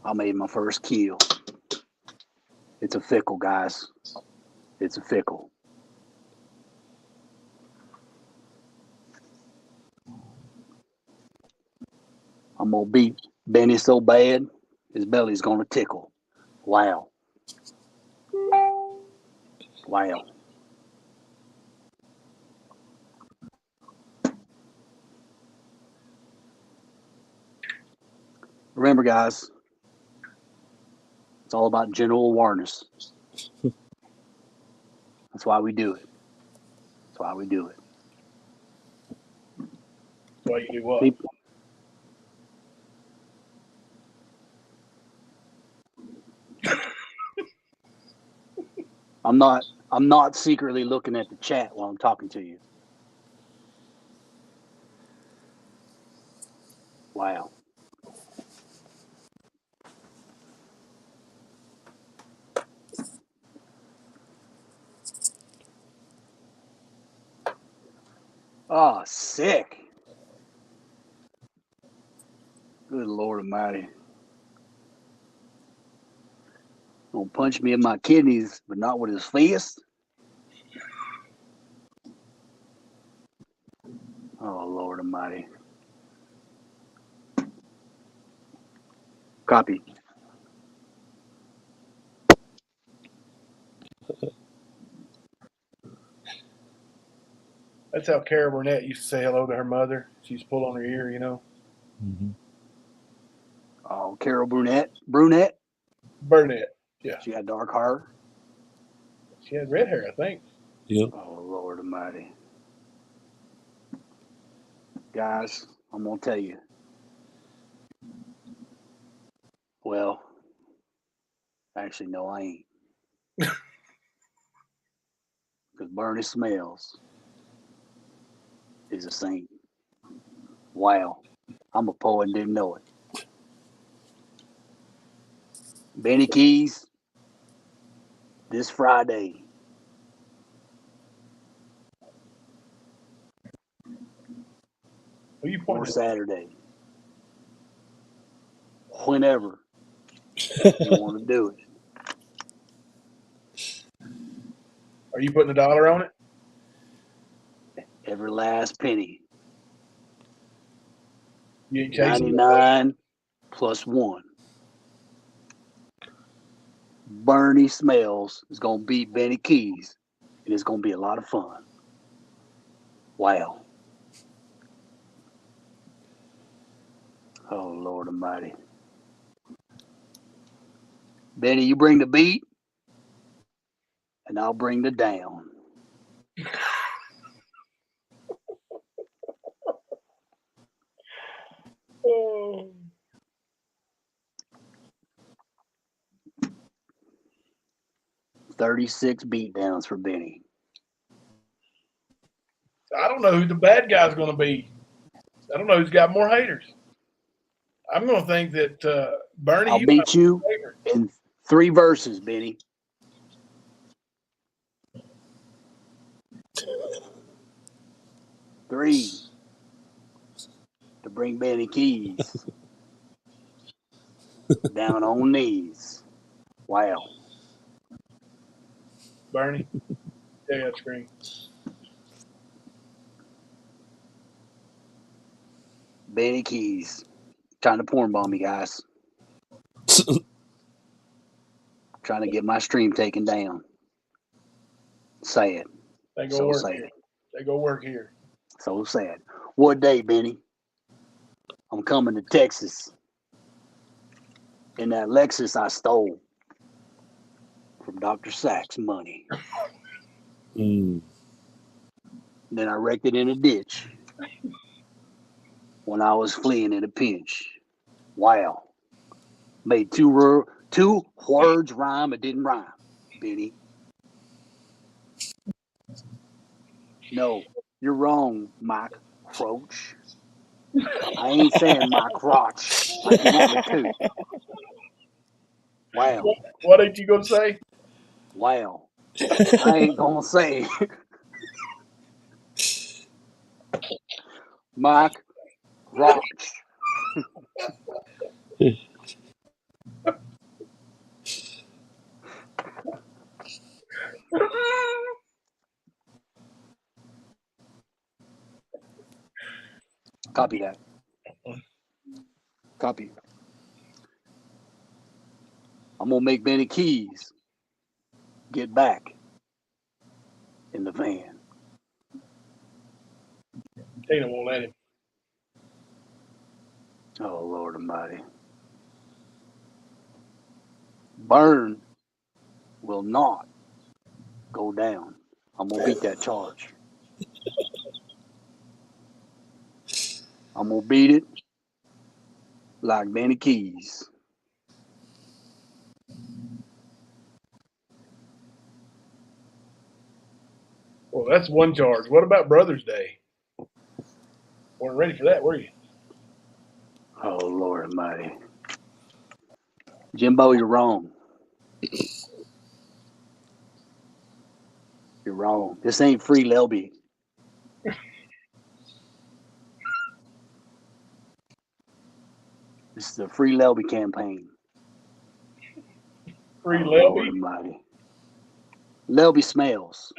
Speaker 3: I made my first kill. It's a fickle, guys. It's a fickle. I'm going to beat Benny so bad, his belly's going to tickle. Wow. Wow. Remember, guys, it's all about general awareness. That's why we do it. That's why we do it.
Speaker 1: Why you do what?
Speaker 3: People, I'm not secretly looking at the chat while I'm talking to you. Wow. Oh, sick. Good Lord Almighty. Gonna punch me in my kidneys, but not with his fist. Oh, Lord Almighty. Copy.
Speaker 1: That's how Carol Burnett used to say hello to her mother. She used to pull on her ear, you know.
Speaker 2: Mm-hmm.
Speaker 3: Oh, Carol Brunette. Brunette.
Speaker 1: Burnett. Yeah.
Speaker 3: She got dark hair.
Speaker 1: She had red hair, I think.
Speaker 2: Yep.
Speaker 3: Oh, Lord Almighty. Guys, I'm going to tell you. Well, actually, no, I ain't. Because Bernie Smells is a saint. Wow. I'm a poet and didn't know it. Benny Keys, this Friday.
Speaker 1: Who you
Speaker 3: Or
Speaker 1: pointing
Speaker 3: Saturday. Whenever you want to do it.
Speaker 1: Are you putting $1 on it?
Speaker 3: Every last penny.
Speaker 1: You ain't chasing
Speaker 3: 99 plus 1. Bernie Smells is going to beat Benny Keys, and it's going to be a lot of fun. Wow. Oh, Lord Almighty. Benny, you bring the beat, and I'll bring the down.
Speaker 1: Oh.
Speaker 3: 36 beatdowns for Benny.
Speaker 1: I don't know who the bad guy's going to be. I don't know who's got more haters. I'm going to think that Bernie,
Speaker 3: I'll
Speaker 1: you got
Speaker 3: beat you
Speaker 1: more haters.
Speaker 3: in 3 verses, Benny. Three to bring Benny Keys down on knees. Wow.
Speaker 1: Bernie, yeah, that screen.
Speaker 3: Benny Keys. Trying to porn bomb me, guys. Trying to get my stream taken down. Sad.
Speaker 1: They go
Speaker 3: So
Speaker 1: work
Speaker 3: sad.
Speaker 1: here. They go work here.
Speaker 3: So sad. What day, Benny? I'm coming to Texas. In that Lexus I stole from Dr. Sack's money.
Speaker 2: Mm.
Speaker 3: Then I wrecked it in a ditch when I was fleeing in a pinch. Wow. Made two words rhyme, it didn't rhyme, Benny. No, you're wrong, Mike Croach. I ain't saying my crotch like you want me to. Wow.
Speaker 1: What ain't you going to say?
Speaker 3: Wow. I ain't gonna say Mike Crotch. Copy that. Copy. I'm gonna make Benny Keys get back in the van.
Speaker 1: Tina won't let him.
Speaker 3: Oh, Lord Almighty. Burn will not go down. I'm gonna beat that charge. I'm gonna beat it like Benny Keys.
Speaker 1: Well, that's one charge. What about Brother's Day? Weren't ready for that, were you?
Speaker 3: Oh, Lord Almighty. Jimbo, you're wrong. You're wrong. This ain't Free Lelby. This is the Free Lelby campaign.
Speaker 1: Free
Speaker 3: Lord
Speaker 1: Lelby.
Speaker 3: Almighty. Lelby Smells.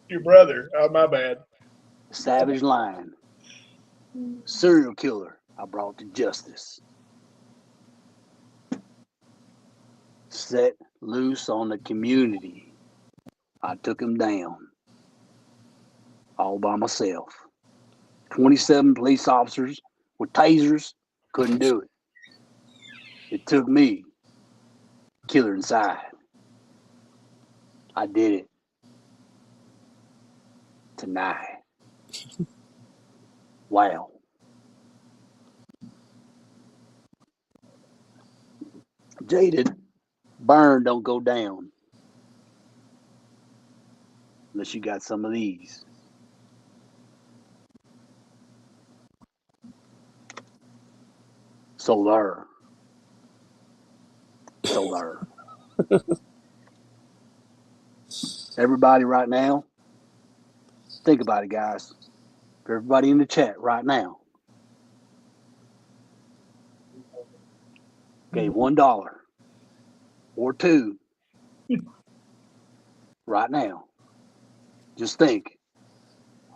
Speaker 1: Your brother. Oh, my bad.
Speaker 3: Savage Lion. Serial killer I brought to justice. Set loose on the community. I took him down. All by myself. 27 police officers with tasers couldn't do it. It took me, killer inside. I did it. Tonight. Wow. Jaded. Burn don't go down. Unless you got some of these. So there. So there. Everybody right now, think about it, guys. For everybody in the chat right now, okay, $1 or $2 right now. Just think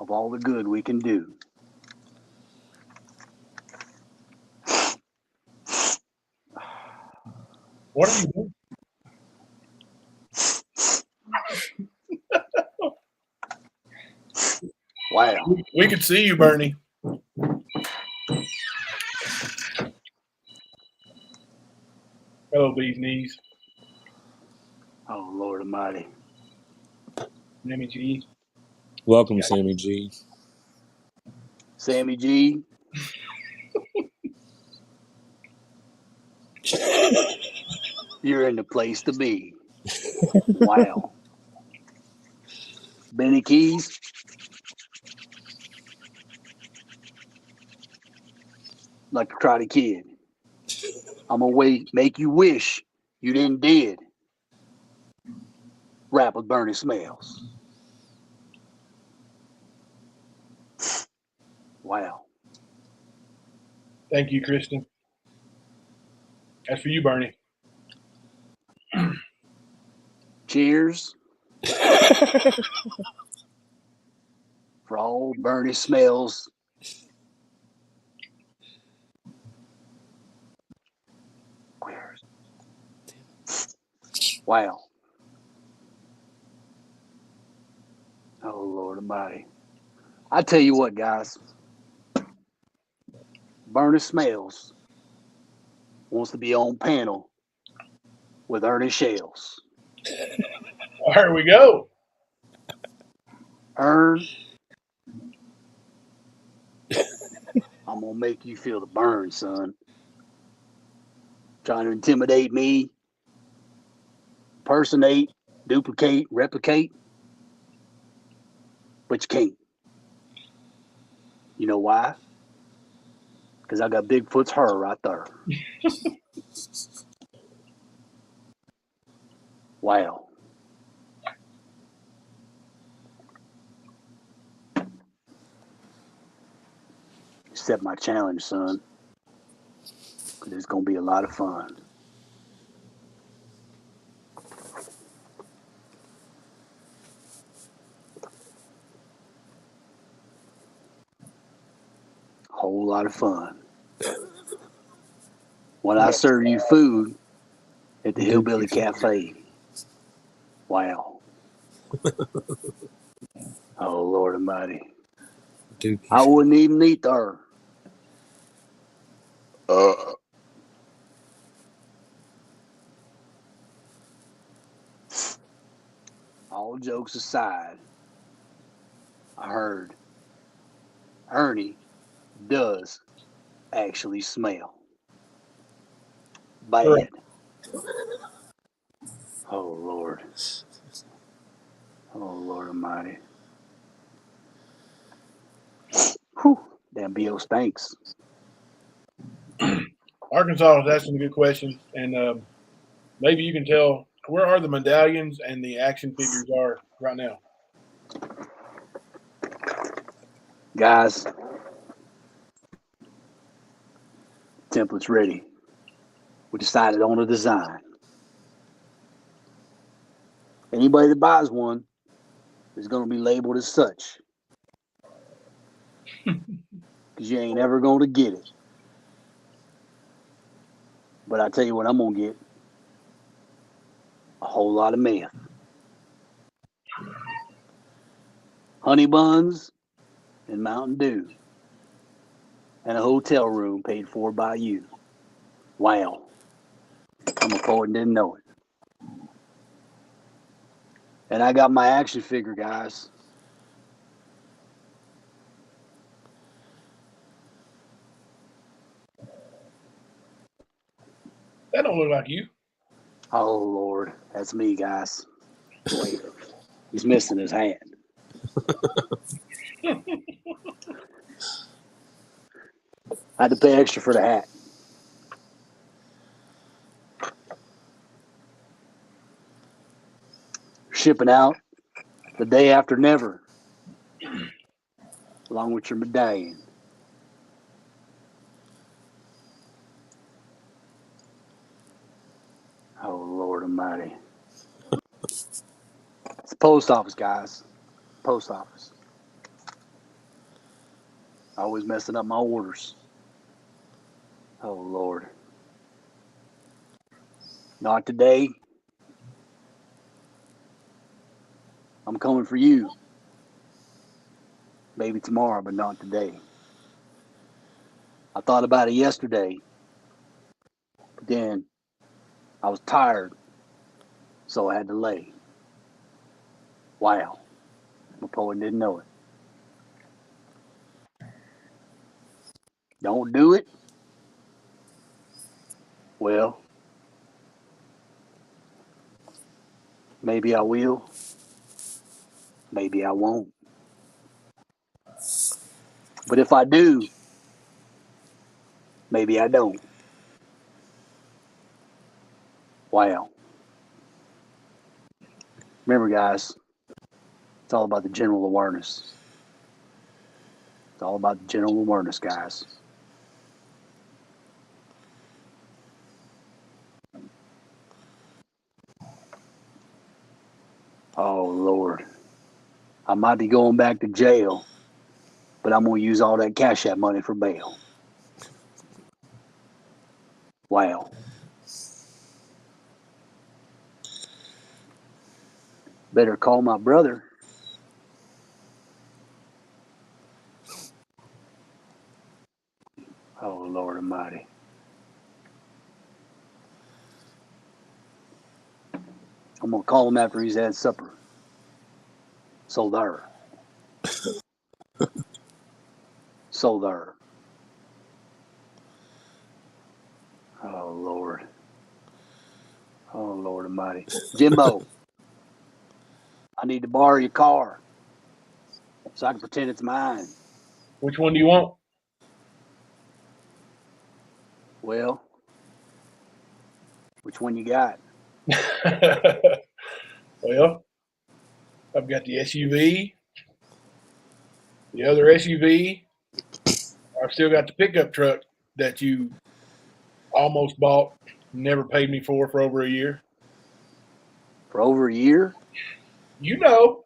Speaker 3: of all the good we can do.
Speaker 1: What are you doing?
Speaker 3: Wow.
Speaker 1: We could see you, Bernie. Hello, bee's knees.
Speaker 3: Oh, Lord Almighty.
Speaker 1: Sammy G.
Speaker 2: Welcome, Sammy G.
Speaker 3: Sammy G. You're in the place to be. Wow. Benny Keys. Like a Karate Kid. I'm gonna make you wish you didn't did. Rap with Bernie Smells. Wow.
Speaker 1: Thank you, Kristen. That's for you, Bernie.
Speaker 3: Cheers. For all Bernie Smells. Wow. Oh, Lord Almighty. I tell you what, guys. Bernie Smells wants to be on panel with Ernie Shales.
Speaker 1: There we go.
Speaker 3: Ern, I'm going to make you feel the burn, son. Trying to intimidate me, impersonate, duplicate, replicate. But you can't. You know why? Because I got Bigfoot's hair right there. Wow. Accept my challenge, son. Because it's going to be a lot of fun. Whole lot of fun. When I serve you food at the Hillbilly Cafe. Wow. Oh, Lord Almighty. I wouldn't even eat there. All jokes aside, I heard Ernie does actually smell bad. Oh, Lord. Oh, Lord Almighty. Whew. Damn BO stinks.
Speaker 1: Arkansas was asking a good question, and maybe you can tell where are the medallions and the action figures are right now.
Speaker 3: Guys, template's ready. we decided on a design. Anybody that buys one is going to be labeled as such. Because you ain't ever going to get it. But I tell you what I'm going to get. A whole lot of meth. Honey buns and Mountain Dew. And a hotel room paid for by you. Wow. I'm a poet and didn't know it. And I got my action figure, guys.
Speaker 1: That don't look like you.
Speaker 3: Oh, Lord. That's me, guys. Wait. He's missing his hand. I had to pay extra for the hat. Shipping out the day after never, along with your medallion. Oh, Lord Almighty. It's the post office, guys. Post office. Always messing up my orders. Oh, Lord. Not today. I'm coming for you. Maybe tomorrow, but not today. I thought about it yesterday. But then I was tired, so I had to lay. Wow. My poet didn't know it. Don't do it? Well, maybe I will. Maybe I won't. But if I do, maybe I don't. Wow. Remember, guys, it's all about the general awareness. It's all about the general awareness, guys. Oh, Lord. I might be going back to jail, but I'm going to use all that Cash App money for bail. Wow. Better call my brother. Oh, Lord Almighty. I'm going to call him after he's had supper. So there. So there. Oh, Lord. Oh, Lord Almighty. Jimbo, I need to borrow your car so I can pretend it's mine.
Speaker 1: Which one do you want?
Speaker 3: Well, which one you got?
Speaker 1: Well, I've got the SUV, the other SUV. I've still got the pickup truck that you almost bought, never paid me for over a year.
Speaker 3: For over a year?
Speaker 1: You know,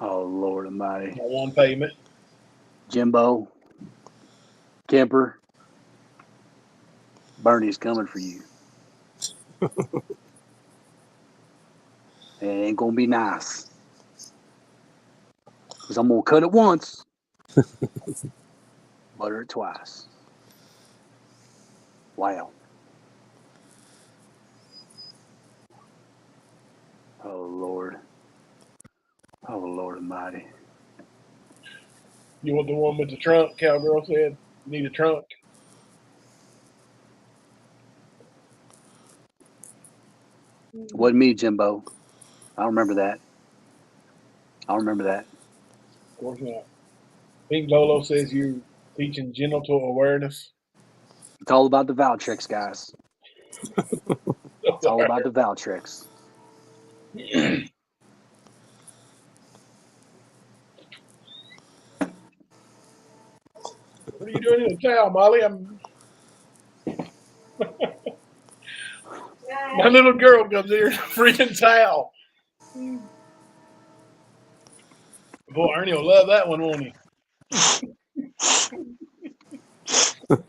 Speaker 3: Oh, Lord Almighty.
Speaker 1: my one payment.
Speaker 3: Jimbo, Kemper, Bernie's coming for you. And it ain't going to be nice. Because I'm going to cut it once, butter it twice. Wow. Oh, Lord. Oh, Lord Almighty.
Speaker 1: You want the one with the trunk? Cowgirl said, you need a trunk.
Speaker 3: Wasn't me, Jimbo. I don't remember that. I don't remember that.
Speaker 1: Of course not. Pink Lolo says you're teaching genital awareness.
Speaker 3: It's all about the Valtrex, guys. It's all about the Valtrex.
Speaker 1: What are you doing in the towel, Molly? My little girl comes in here in a freaking towel. Boy, Ernie will love that one, won't he?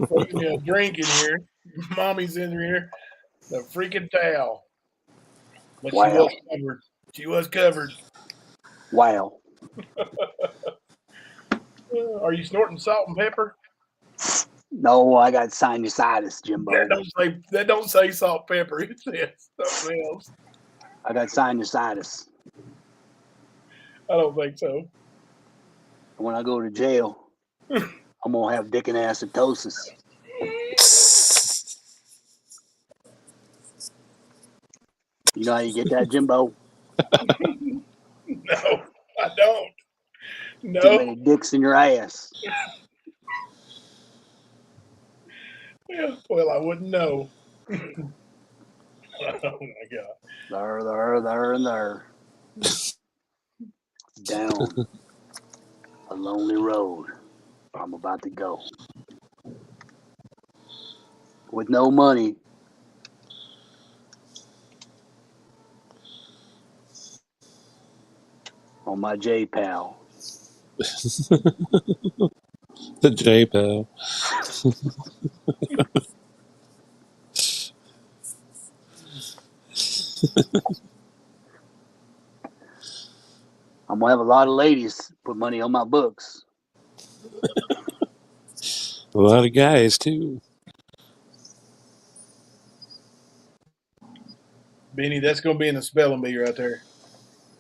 Speaker 1: Making me a drink in here. Mommy's in here. The freaking towel. But
Speaker 3: Wow.
Speaker 1: she was covered. She was covered.
Speaker 3: Wow.
Speaker 1: Are you snorting salt and pepper?
Speaker 3: No, I got sinusitis, Jimbo.
Speaker 1: That don't say salt pepper. It says something else.
Speaker 3: I got sinusitis.
Speaker 1: I don't think so.
Speaker 3: When I go to jail, I'm gonna have dick and acidosis. You know how you get that, Jimbo?
Speaker 1: No, I don't.
Speaker 3: Too
Speaker 1: No.
Speaker 3: many dicks in your ass.
Speaker 1: Well, I wouldn't know. Oh my God.
Speaker 3: There. Down a lonely road I'm about to go. With no money. On my J-Pal.
Speaker 2: The J Pal.
Speaker 3: I'm gonna have a lot of ladies put money on my books.
Speaker 2: A lot of guys too.
Speaker 1: Benny, that's going to be in the spelling bee right there.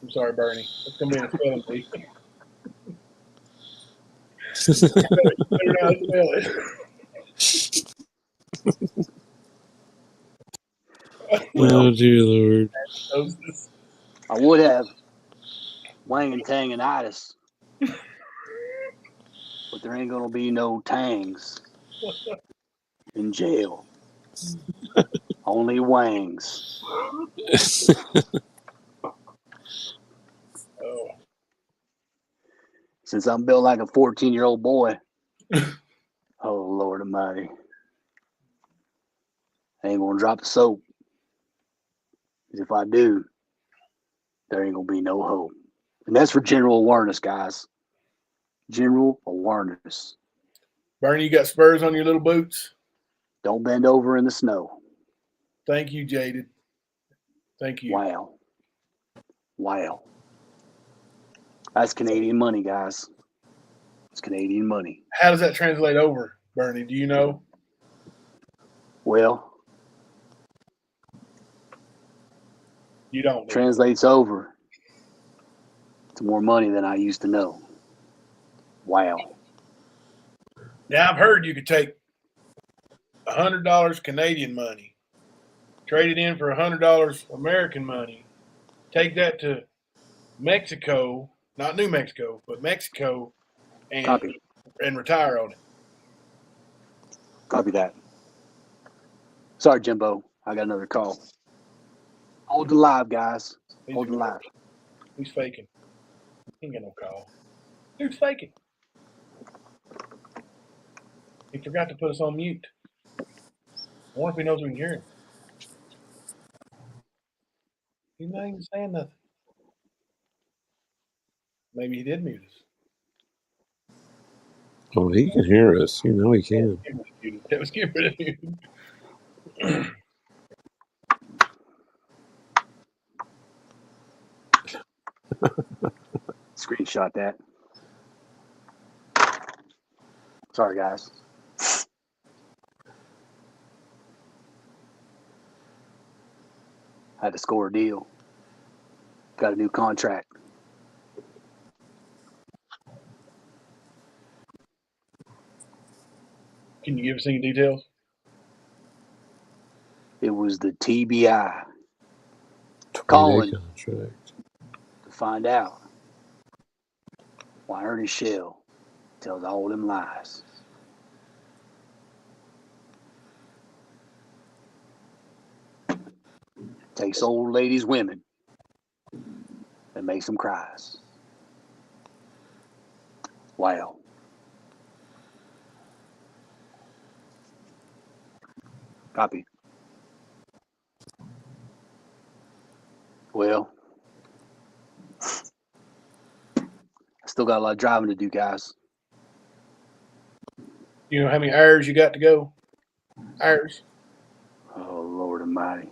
Speaker 1: I'm sorry, Bernie. That's going to be in the spelling bee. Better not spell it.
Speaker 2: Oh dear Lord.
Speaker 3: I would have wang and tanginitis, but there ain't gonna be no tangs in jail. Only wangs.
Speaker 1: Oh.
Speaker 3: Since I'm built like a 14-year-old boy. Oh Lord Almighty. I ain't gonna drop the soap. Because if I do, there ain't gonna be no hope. And that's for general awareness, guys. General awareness.
Speaker 1: Bernie, you got spurs on your little boots?
Speaker 3: Don't bend over in the snow.
Speaker 1: Thank you, Jaded. Thank you.
Speaker 3: Wow. That's Canadian money, guys. It's Canadian money.
Speaker 1: How does that translate over, Bernie? Do you know?
Speaker 3: Well,
Speaker 1: You don't.
Speaker 3: Translates over to more money than I used to know. Wow.
Speaker 1: Now, I've heard you could take $100 Canadian money, trade it in for $100 American money, take that to Mexico, not New Mexico, but Mexico, and
Speaker 3: Copy.
Speaker 1: And retire on it.
Speaker 3: Copy that. Sorry, Jimbo. I got another call. Hold the live, guys. Hold the live.
Speaker 1: He's faking. He ain't got no call. Dude's faking. He forgot to put us on mute. I wonder if he knows we can hear him. He's not even saying nothing. Maybe he did mute us.
Speaker 2: Oh, he can hear us. You know he can.
Speaker 1: That was getting rid of you.
Speaker 3: Screenshot that. Sorry, guys. Had to score a deal. Got a new contract.
Speaker 1: Can you give us any details?
Speaker 3: It was the TBI.
Speaker 2: 20-day
Speaker 3: Calling
Speaker 2: contract.
Speaker 3: to find out why Ernie Shell tells all them lies. Takes old ladies, women, and makes them cries. Wow. Copy. Well, I still got a lot of driving to do, guys.
Speaker 1: You know how many hours you got to go? Hours.
Speaker 3: Oh, Lord Almighty.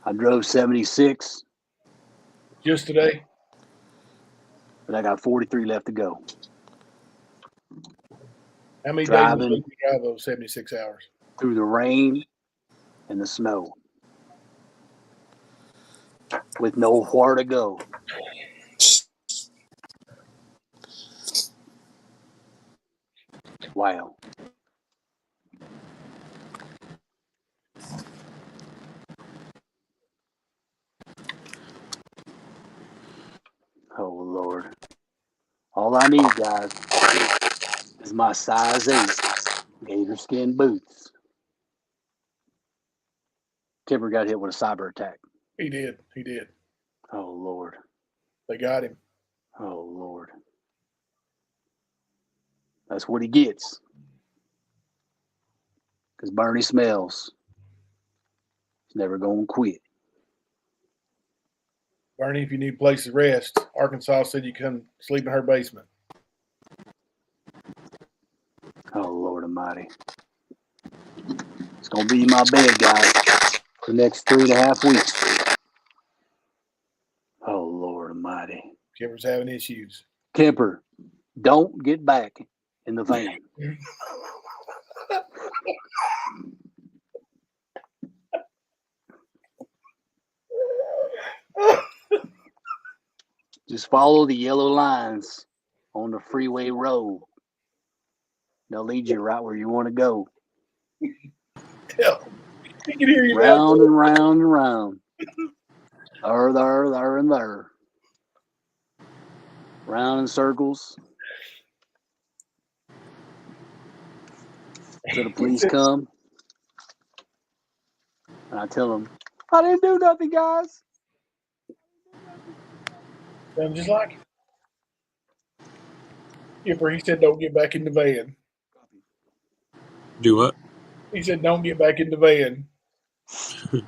Speaker 3: I drove 76,
Speaker 1: Just today.
Speaker 3: but I got 43 left to go.
Speaker 1: How many days
Speaker 3: Driving
Speaker 1: did you drive those 76 hours?
Speaker 3: through the rain and the snow with nowhere to go. Wow. Oh, Lord. All I need, guys, is my size 8 gator skin boots. Timber got hit with a cyber attack.
Speaker 1: He did. He did.
Speaker 3: Oh, Lord.
Speaker 1: They got him.
Speaker 3: Oh, Lord. That's what he gets. Because Bernie Smells is never going to quit.
Speaker 1: Bernie, if you need a place to rest, Arkansas said you come sleep in her basement.
Speaker 3: Oh, Lord Almighty. It's going to be my bed, guys, for the next 3.5 weeks. Oh, Lord Almighty.
Speaker 1: Kimber's having issues.
Speaker 3: Kemper, don't get back in the van. Just follow the yellow lines on the freeway road. They'll lead you right where you want to go.
Speaker 1: Tell him. He can hear you
Speaker 3: Round
Speaker 1: now.
Speaker 3: and round and round. There, and there. Round in circles. Till the police come. And I tell them, I didn't do nothing, guys.
Speaker 1: Sounds just like him. Kimber, he said don't get back in the van.
Speaker 2: Do what?
Speaker 1: He said don't get back in the van.
Speaker 3: I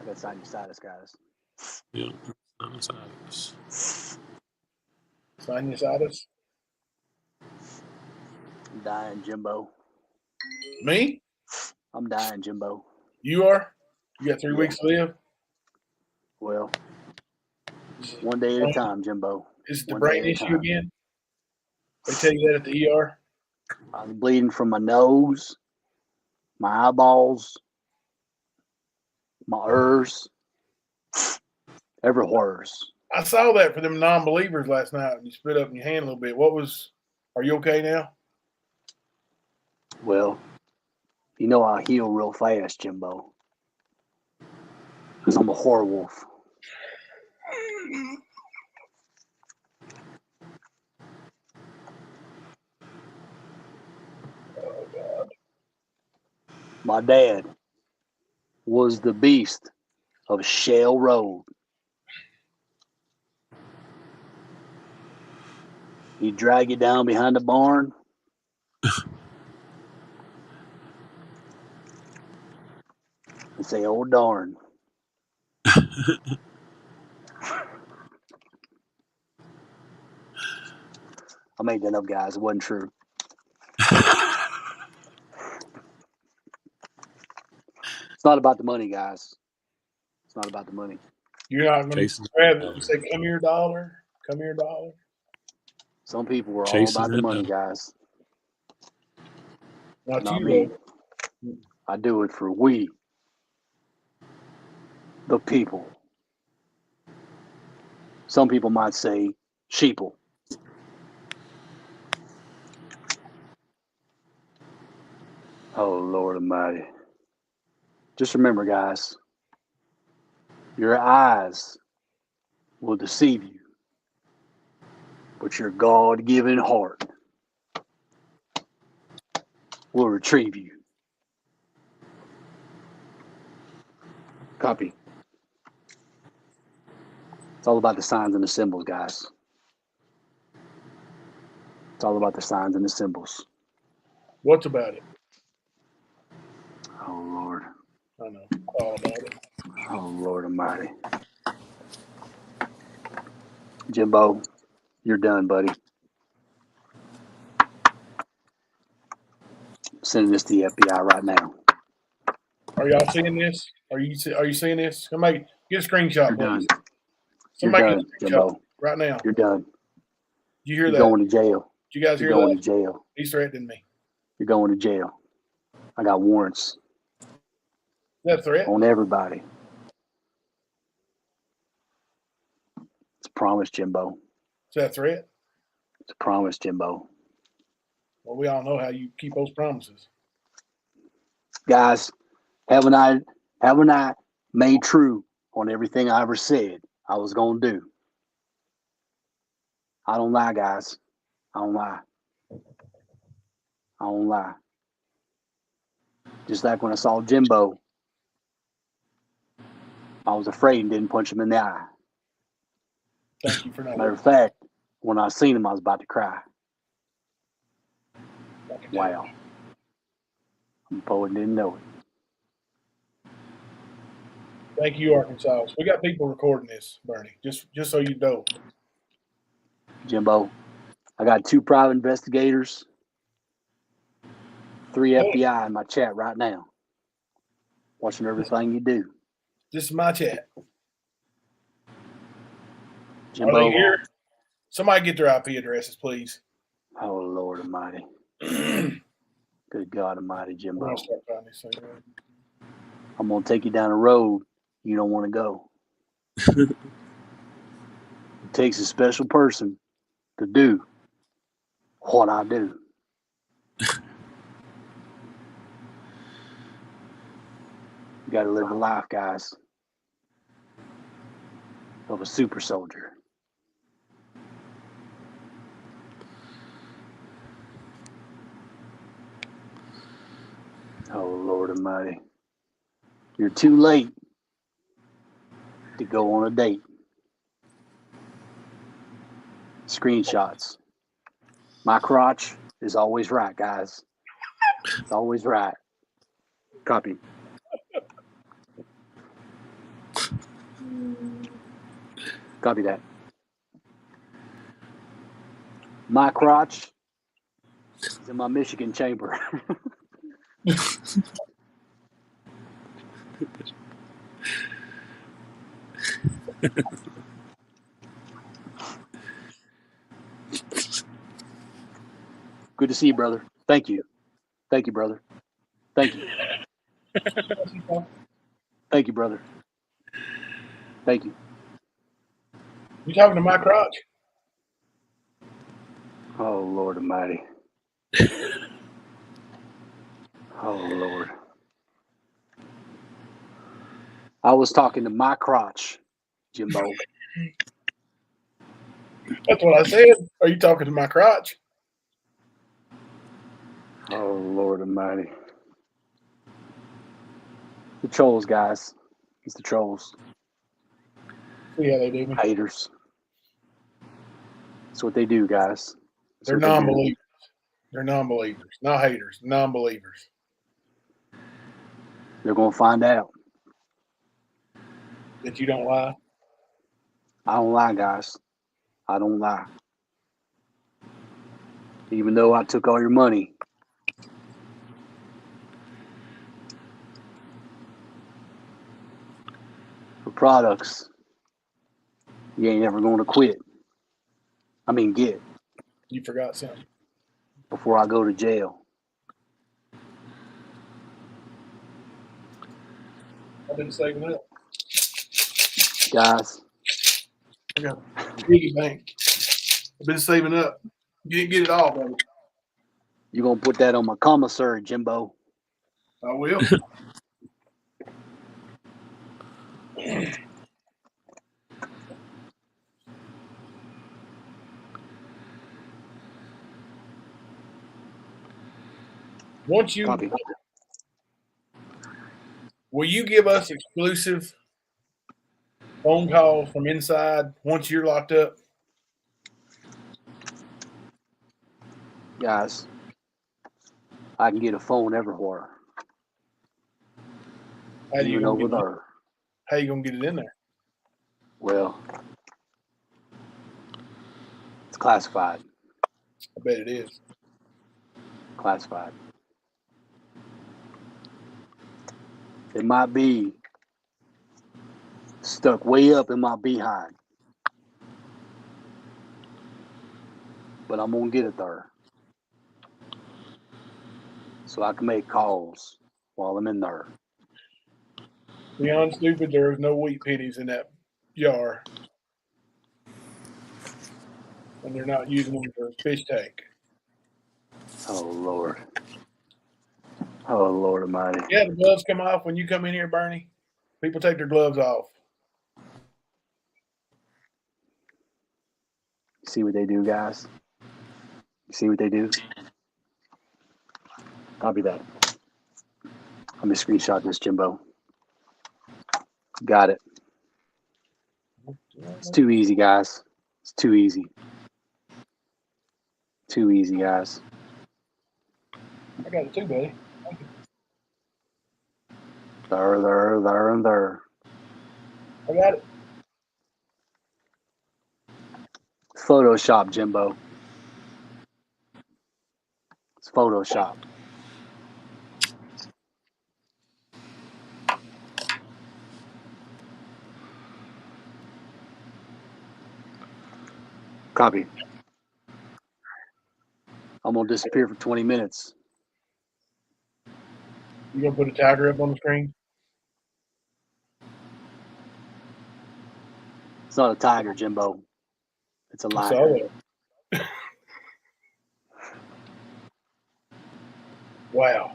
Speaker 3: got sinusitis, guys.
Speaker 2: Yeah. Sinusitis.
Speaker 1: Sinusitis.
Speaker 3: I'm dying, Jimbo.
Speaker 1: Me?
Speaker 3: I'm dying, Jimbo.
Speaker 1: You are? You got 3
Speaker 3: Yeah.
Speaker 1: weeks to live?
Speaker 3: Well, one day at a time, Jimbo.
Speaker 1: Is it the
Speaker 3: One
Speaker 1: brain
Speaker 3: day at a
Speaker 1: issue
Speaker 3: time.
Speaker 1: again? They tell you that at the ER?
Speaker 3: I'm bleeding from my nose, my eyeballs, my ears, everywhere's.
Speaker 1: I saw that for them non-believers last night when you spit up in your hand a little bit. Are you okay now?
Speaker 3: Well, you know I heal real fast, Jimbo. Because I'm a horror wolf.
Speaker 1: Oh, God.
Speaker 3: My dad was the beast of Shell Road. He'd drag you down behind the barn. And say, oh, darn. I made that up, guys. It wasn't true. It's not about the money, guys. It's not about the money.
Speaker 1: You're not going
Speaker 2: Chasing
Speaker 1: to grab it
Speaker 2: dollar.
Speaker 1: and say, come here, dollar. Come here, dollar.
Speaker 3: Some people are all
Speaker 2: Chasing
Speaker 3: about the
Speaker 2: that
Speaker 3: money,
Speaker 2: dollar.
Speaker 3: guys.
Speaker 1: Not
Speaker 3: Not
Speaker 1: you,
Speaker 3: me.
Speaker 1: though.
Speaker 3: I do it for we, the people. Some people might say sheeple. Oh, Lord Almighty. Just remember, guys, your eyes will deceive you, but your God-given heart will retrieve you. Copy. It's all about the signs and the symbols, guys. It's all about the signs and the symbols.
Speaker 1: What's about it?
Speaker 3: Oh, Lord.
Speaker 1: I know. All about it.
Speaker 3: Oh, Lord Almighty. Jimbo, you're done, buddy. Sending this to the FBI right now.
Speaker 1: Are y'all seeing this? Are you seeing this? Somebody get a screenshot,
Speaker 3: You're
Speaker 1: please.
Speaker 3: done. You're
Speaker 1: Somebody
Speaker 3: done,
Speaker 1: get a screenshot
Speaker 3: Jimbo.
Speaker 1: right now.
Speaker 3: You're done.
Speaker 1: Did you hear
Speaker 3: You're
Speaker 1: that?
Speaker 3: going to jail.
Speaker 1: Did you guys
Speaker 3: You're
Speaker 1: hear
Speaker 3: going
Speaker 1: that?
Speaker 3: to jail.
Speaker 1: He's threatening me.
Speaker 3: You're going to jail. I got warrants
Speaker 1: Is that a threat?
Speaker 3: on everybody. It's a promise, Jimbo.
Speaker 1: Is that a threat?
Speaker 3: It's a promise, Jimbo.
Speaker 1: Well, we all know how you keep those promises.
Speaker 3: Guys, haven't I made true on everything I ever said I was gonna do? I don't lie, guys. I don't lie. I don't lie. Just like when I saw Jimbo, I was afraid and didn't punch him in the eye.
Speaker 1: Thank you for not.
Speaker 3: Matter of fact, when I seen him, I was about to cry. Wow. The poet didn't know it.
Speaker 1: Thank you, Arkansas. We got people recording this, Bernie. Just so you know.
Speaker 3: Jimbo, I got 2 private investigators, 3 FBI in my chat right now, watching everything you do.
Speaker 1: This is my chat.
Speaker 3: Jimbo,
Speaker 1: Are they here? Somebody get their IP addresses, please.
Speaker 3: Oh, Lord Almighty. Good God Almighty,
Speaker 1: I'm
Speaker 3: Jimbo.
Speaker 1: gonna start finding this thing.
Speaker 3: I'm going to take you down a road you don't want to go. It takes a special person to do what I do. You got to live the life, guys, of a super soldier. Oh, Lord Almighty. You're too late to go on a date. Screenshots. My crotch is always right, guys. It's always right. Copy. Copy that. My crotch is in my Michigan chamber. Good to see you, brother. Thank you. Thank you, brother. Thank you. Thank you, brother. Thank you.
Speaker 1: You talking to my crotch?
Speaker 3: Oh, Lord Almighty. Oh, Lord. I was talking to my crotch, Jimbo.
Speaker 1: That's what I said. Are you talking to my crotch?
Speaker 3: Oh, Lord Almighty. The trolls, guys. It's the trolls.
Speaker 1: See how they do me.
Speaker 3: Haters. That's what they do, guys.
Speaker 1: They're non-believers. They're non-believers. Not haters. Non-believers.
Speaker 3: They're going to find out.
Speaker 1: That you don't lie.
Speaker 3: I don't lie, guys. I don't lie. Even though I took all your money. For products you ain't ever going to quit. I mean, get.
Speaker 1: You forgot something.
Speaker 3: Before I go to jail.
Speaker 1: I've been saving up.
Speaker 3: Guys.
Speaker 1: I got a piggy bank. I've been saving up. You didn't get it all, buddy.
Speaker 3: You're going to put that on my commissary, Jimbo.
Speaker 1: I will. Once you,
Speaker 3: Copy.
Speaker 1: will you give us exclusive phone calls from inside once you're locked up?
Speaker 3: Guys, I can get a phone everywhere.
Speaker 1: How do you
Speaker 3: even
Speaker 1: gonna
Speaker 3: over
Speaker 1: get it?
Speaker 3: there.
Speaker 1: How you gonna get it in there?
Speaker 3: Well, it's classified.
Speaker 1: I bet it is.
Speaker 3: Classified. It might be stuck way up in my behind, but I'm gonna get it there, so I can make calls while I'm in there.
Speaker 1: Beyond stupid, there was no wheat pennies in that jar, and they're not using them for a fish tank.
Speaker 3: Oh Lord. Oh Lord Almighty.
Speaker 1: Yeah, the gloves come off when you come in here, Bernie. People take their gloves off.
Speaker 3: You see what they do, guys? You see what they do? Copy that. Let me screenshot this, Jimbo. Got it. It's too easy, guys. It's too easy. Too easy, guys.
Speaker 1: I got it too, buddy.
Speaker 3: There, and there.
Speaker 1: I got it.
Speaker 3: It's Photoshop, Jimbo. It's Photoshop. Copy. I'm gonna disappear for 20 minutes.
Speaker 1: You gonna put a tiger up on the screen?
Speaker 3: It's not a tiger, Jimbo. It's a
Speaker 1: I saw
Speaker 3: lion.
Speaker 1: that. Wow.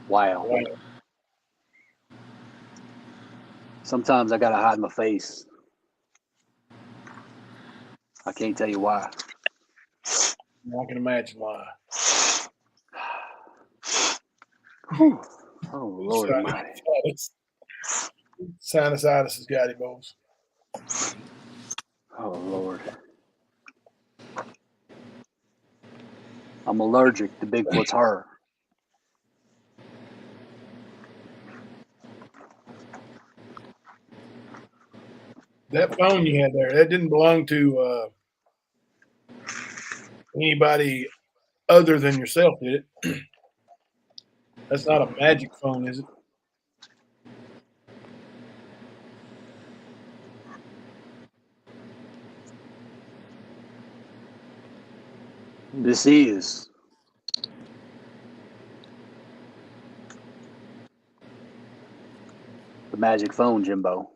Speaker 3: Wow.
Speaker 1: Wow.
Speaker 3: Sometimes I gotta hide my face. I can't tell you why.
Speaker 1: I can imagine why.
Speaker 3: Whew. Oh Lord Almighty.
Speaker 1: Sinusitis has got him, boys.
Speaker 3: Oh Lord. I'm allergic to Bigfoot's hair.
Speaker 1: That phone you had there, that didn't belong to anybody other than yourself, did it? That's not a magic phone, is it?
Speaker 3: This is the magic phone, Jimbo.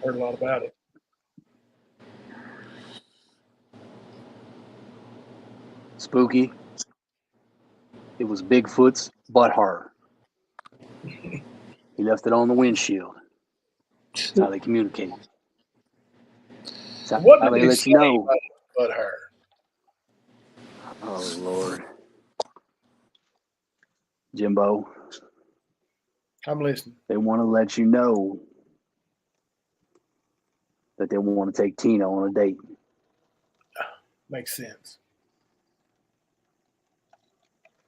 Speaker 1: Heard a lot about it.
Speaker 3: Spooky. It was Bigfoot's butt hair. He left it on the windshield. That's how they communicate. That's
Speaker 1: What
Speaker 3: how
Speaker 1: did
Speaker 3: they
Speaker 1: they
Speaker 3: let
Speaker 1: say
Speaker 3: you know.
Speaker 1: about her?
Speaker 3: Oh Lord. Jimbo,
Speaker 1: I'm listening.
Speaker 3: they want to let you know that they want to take Tina on a date.
Speaker 1: Makes sense.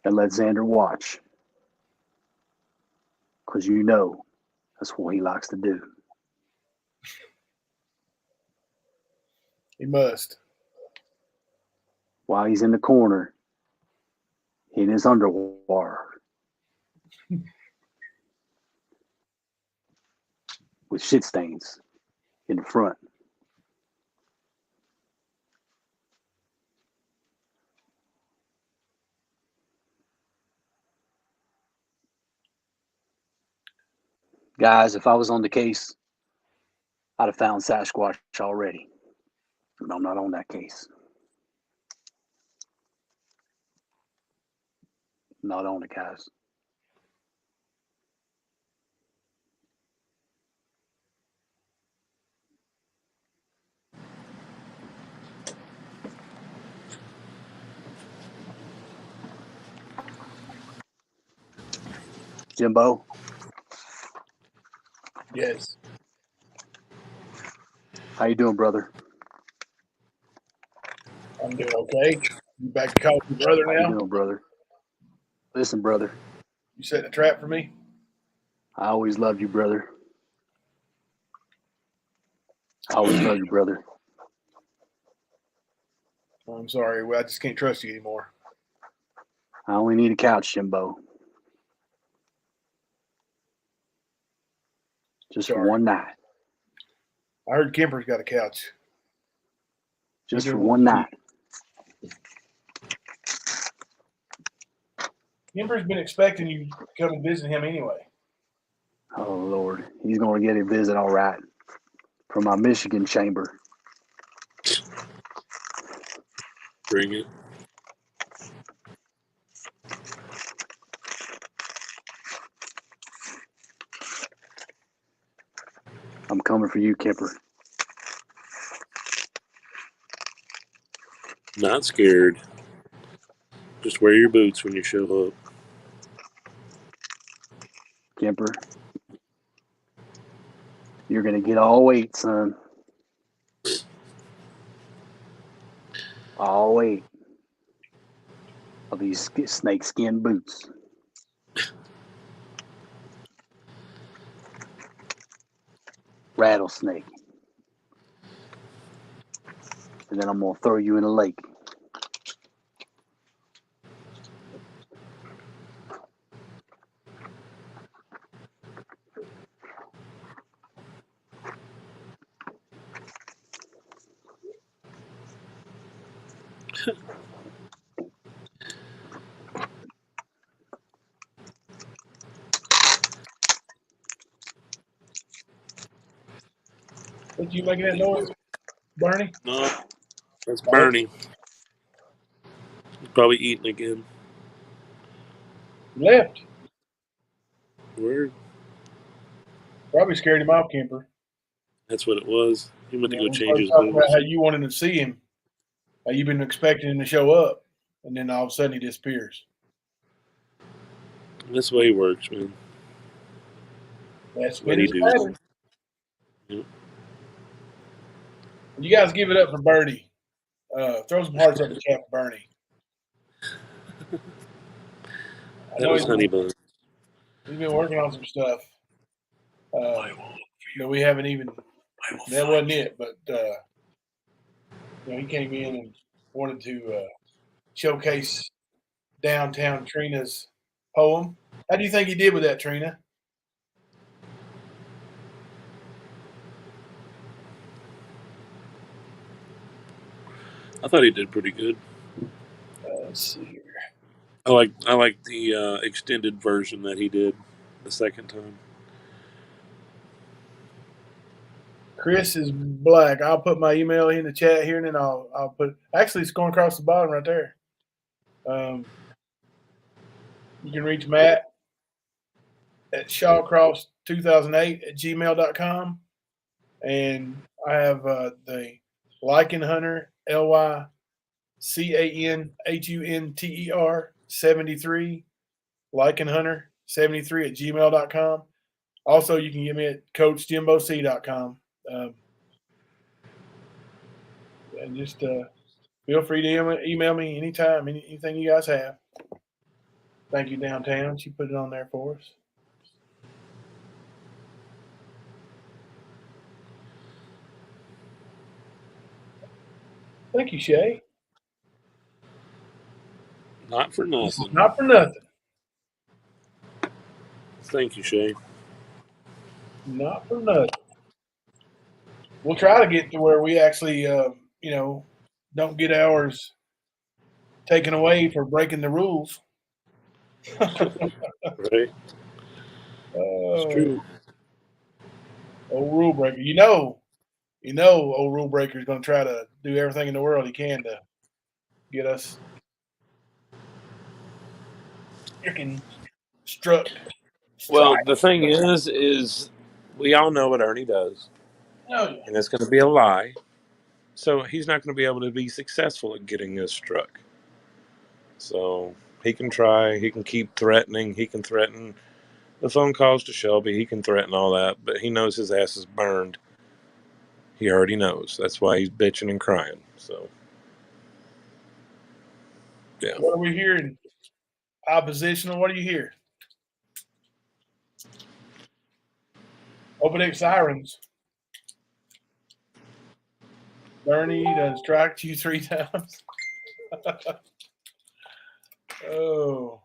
Speaker 3: And let Xander watch. Because you know that's what he likes to do.
Speaker 1: He must.
Speaker 3: While he's in the corner, in his underwear, with shit stains in the front. Guys, if I was on the case, I'd have found Sasquatch already. But I'm not on that case. Not on it, guys. Jimbo,
Speaker 1: Yes.
Speaker 3: how you doing, brother?
Speaker 1: I'm doing okay. You back to call your brother
Speaker 3: How you
Speaker 1: now?
Speaker 3: doing, brother? Listen, brother.
Speaker 1: You setting a trap for me?
Speaker 3: I always loved you, brother. I always loved you, brother.
Speaker 1: I'm sorry. Well, I just can't trust you anymore.
Speaker 3: I only need a couch, Jimbo. Just for
Speaker 1: Sorry.
Speaker 3: one night.
Speaker 1: I heard Kemper's got a couch.
Speaker 3: Just
Speaker 1: He
Speaker 3: for
Speaker 1: didn't
Speaker 3: one
Speaker 1: want
Speaker 3: night.
Speaker 1: Kemper's been expecting you to come and visit him anyway.
Speaker 3: Oh, Lord. He's going to get a visit, all right, from my Michigan chamber.
Speaker 2: Bring it.
Speaker 3: I'm coming for you, Kemper.
Speaker 2: Not scared. Just wear your boots when you show up.
Speaker 3: Kemper, you're going to get all 8, son. All 8 of these snake skin boots. Rattlesnake. And then I'm going to throw you in a lake.
Speaker 1: What you making that noise, Bernie?
Speaker 2: No, that's Bernie. He's probably eating again.
Speaker 1: You left.
Speaker 2: Word.
Speaker 1: Probably scared him off, Kemper.
Speaker 2: That's what it was. He went to go
Speaker 1: We
Speaker 2: change
Speaker 1: started
Speaker 2: his
Speaker 1: talking about
Speaker 2: boots.
Speaker 1: how you wanted to see him. How you've been expecting him to show up, and then all of a sudden he disappears.
Speaker 2: That's the way he works, man.
Speaker 1: That's
Speaker 2: What
Speaker 1: been
Speaker 2: he
Speaker 1: his
Speaker 2: do.
Speaker 1: pattern.
Speaker 2: Yep.
Speaker 1: You guys give it up for Bernie. Throw some hearts up the chat for Bernie. I
Speaker 2: That
Speaker 1: know
Speaker 2: was Honey Bun.
Speaker 1: he's been working on some stuff that we haven't even. That wasn't it, but he came in and wanted to showcase downtown Trina's poem. How do you think he did with that, Trina?
Speaker 2: I thought he did pretty good.
Speaker 1: Let's see here.
Speaker 2: I like the extended version that he did the second time.
Speaker 1: Chris is black. I'll put my email in the chat here, and then I'll put. Actually, it's going across the bottom right there. You can reach Matt at shawcross2008 at gmail.com. And I have the Lycan Hunter, LYCANHUNTER 73, Lycan Hunter 73 at gmail.com. Also, you can get me at coachjimboc.com. And just feel free to email me anytime, anything you guys have. Thank you, Downtown. She put it on there for us. Thank you, Shay.
Speaker 2: Not for nothing.
Speaker 1: Not for nothing.
Speaker 2: Thank you, Shay.
Speaker 1: Not for nothing. We'll try to get to where we actually, don't get ours taken away for breaking the rules.
Speaker 2: Right? It's true.
Speaker 1: Old rule breaker. Old rule breaker is going to try to do everything in the world he can to get us freaking struck.
Speaker 2: Well, the thing is we all know what Ernie does,
Speaker 1: Oh, yeah.
Speaker 2: and it's going to be a lie. So he's not going to be able to be successful at getting us struck. So he can try. He can keep threatening. He can threaten the phone calls to Shelby. He can threaten all that, but he knows his ass is burned. He already knows. That's why he's bitching and crying. So Yeah.
Speaker 1: What are we hearing? Oppositional. What do you hear? Open X sirens. Bernie done striked you 3 times. Oh.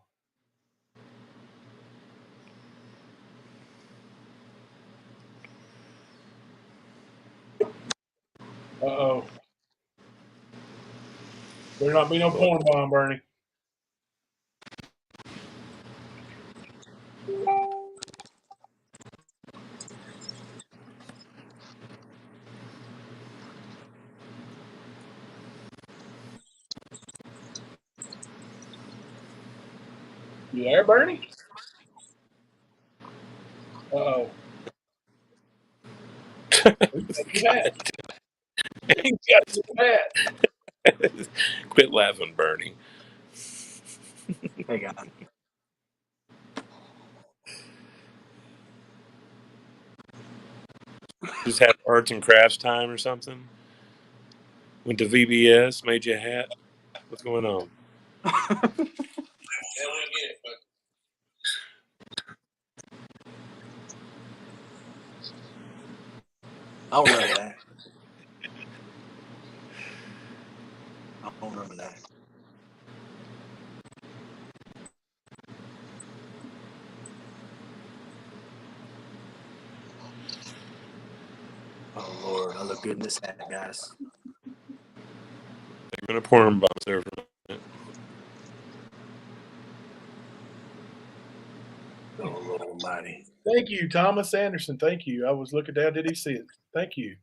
Speaker 1: Uh-oh. Better not be no porn bomb, Bernie. You there, Bernie? Uh-oh. He's hat. He's got his hat.
Speaker 2: Quit laughing, Bernie.
Speaker 3: Hey, guys.
Speaker 2: Just had arts and crafts time or something. Went to VBS, made you a hat. What's going on?
Speaker 3: I don't remember that. I don't remember that. Oh, Lord. I look good in this hat, guys.
Speaker 2: I'm gonna pour him bombs there for a minute.
Speaker 3: Oh, Lord Almighty.
Speaker 1: Thank you, Thomas Anderson. Thank you. I was looking down. Did he see it? Thank you.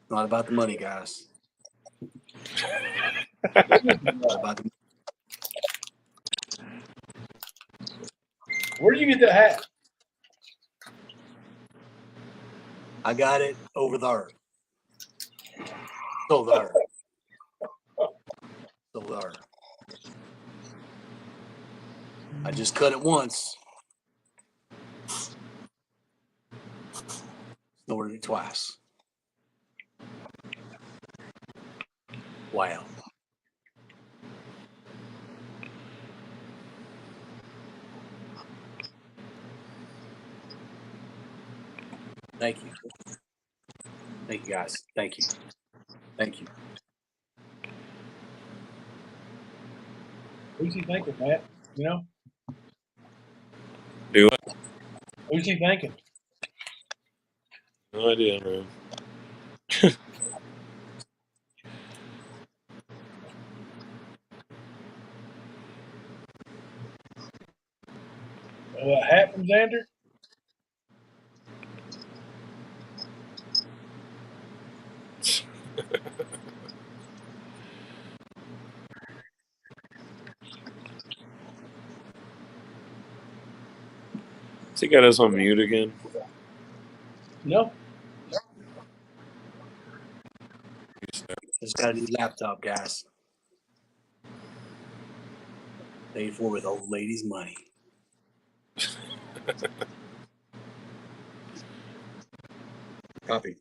Speaker 3: Not about the money, guys. Not about the
Speaker 1: Where did you get that hat?
Speaker 3: I got it over there. So there. So there. I just cut it once. Snorted it twice. Wow. Thank you. Thank you, guys. Thank you. Thank you.
Speaker 1: Who's he thinking, Matt? You know?
Speaker 2: Do it.
Speaker 1: Who's he thinking?
Speaker 2: No idea, man.
Speaker 1: A hat from Xander?
Speaker 2: Has he got us on mute again?
Speaker 1: No.
Speaker 3: Just got a new laptop, guys. Paid for with old lady's money. Copy.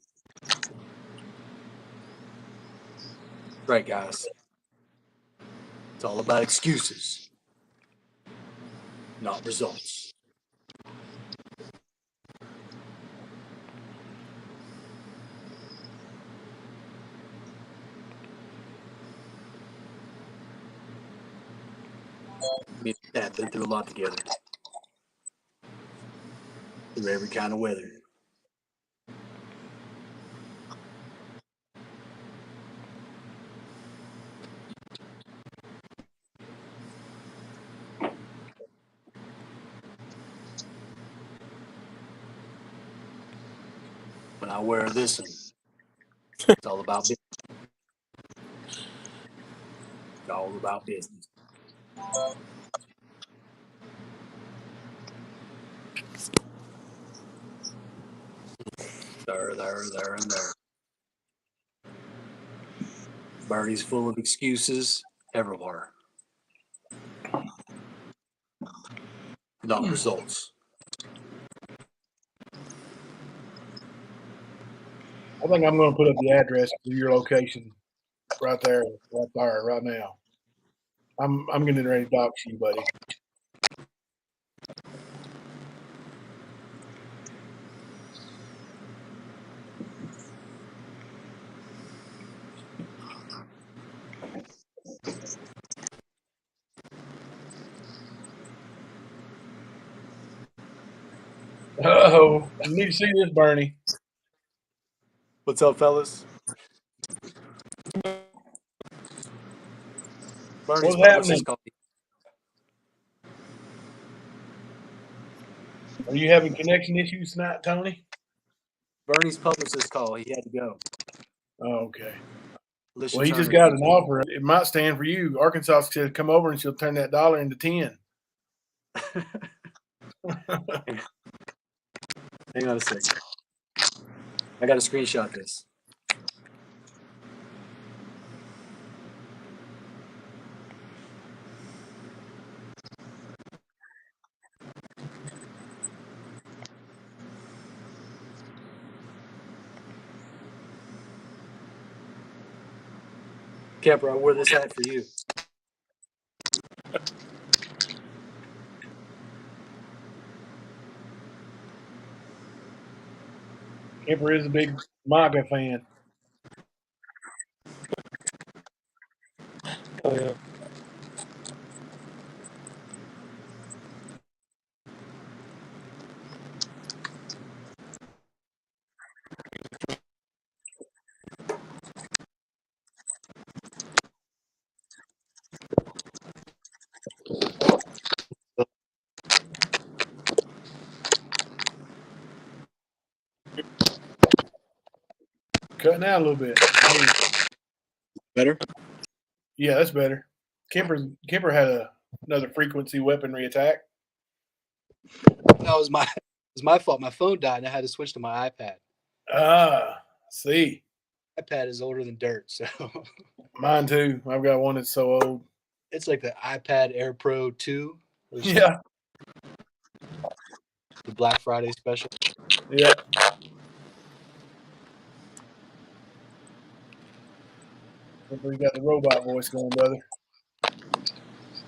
Speaker 3: Right, guys. It's all about excuses, not results. Me and Dad been through a lot together. Through every kind of weather. When I wear this one, it's all about business. It's all about business. There, and there. Bernie's full of excuses everywhere. Not results.
Speaker 1: I think I'm going to put up the address for your location right there, right now. I'm getting ready to dox you, buddy. Oh, you need to see this, Bernie.
Speaker 4: What's up, fellas? Bernie's
Speaker 1: What's happening?
Speaker 4: publicist called me.
Speaker 1: Are you having connection issues tonight, Tony?
Speaker 4: Bernie's publicist called. He had to go.
Speaker 1: Oh, okay.
Speaker 4: Alicia
Speaker 1: Well, he just
Speaker 4: Turner
Speaker 1: got an offer. It might stand for you. Arkansas said come over and she'll turn that dollar into 10.
Speaker 4: Hang on a second. I got to screenshot this. Kemper, I wore this hat for you.
Speaker 1: Kemper is a big MAGA fan.
Speaker 2: Oh yeah.
Speaker 1: Cutting out a little bit.
Speaker 4: Better?
Speaker 1: Yeah, that's better. Kemper had another frequency weaponry attack.
Speaker 4: No, it was my fault. My phone died and I had to switch to my iPad.
Speaker 1: Ah, see.
Speaker 4: iPad is older than dirt, so
Speaker 1: Mine too. I've got one that's so old.
Speaker 4: it's like the iPad Air Pro 2. Or something.
Speaker 1: Yeah.
Speaker 4: The Black Friday special.
Speaker 1: Yeah. Kemper, you got the robot voice going, brother.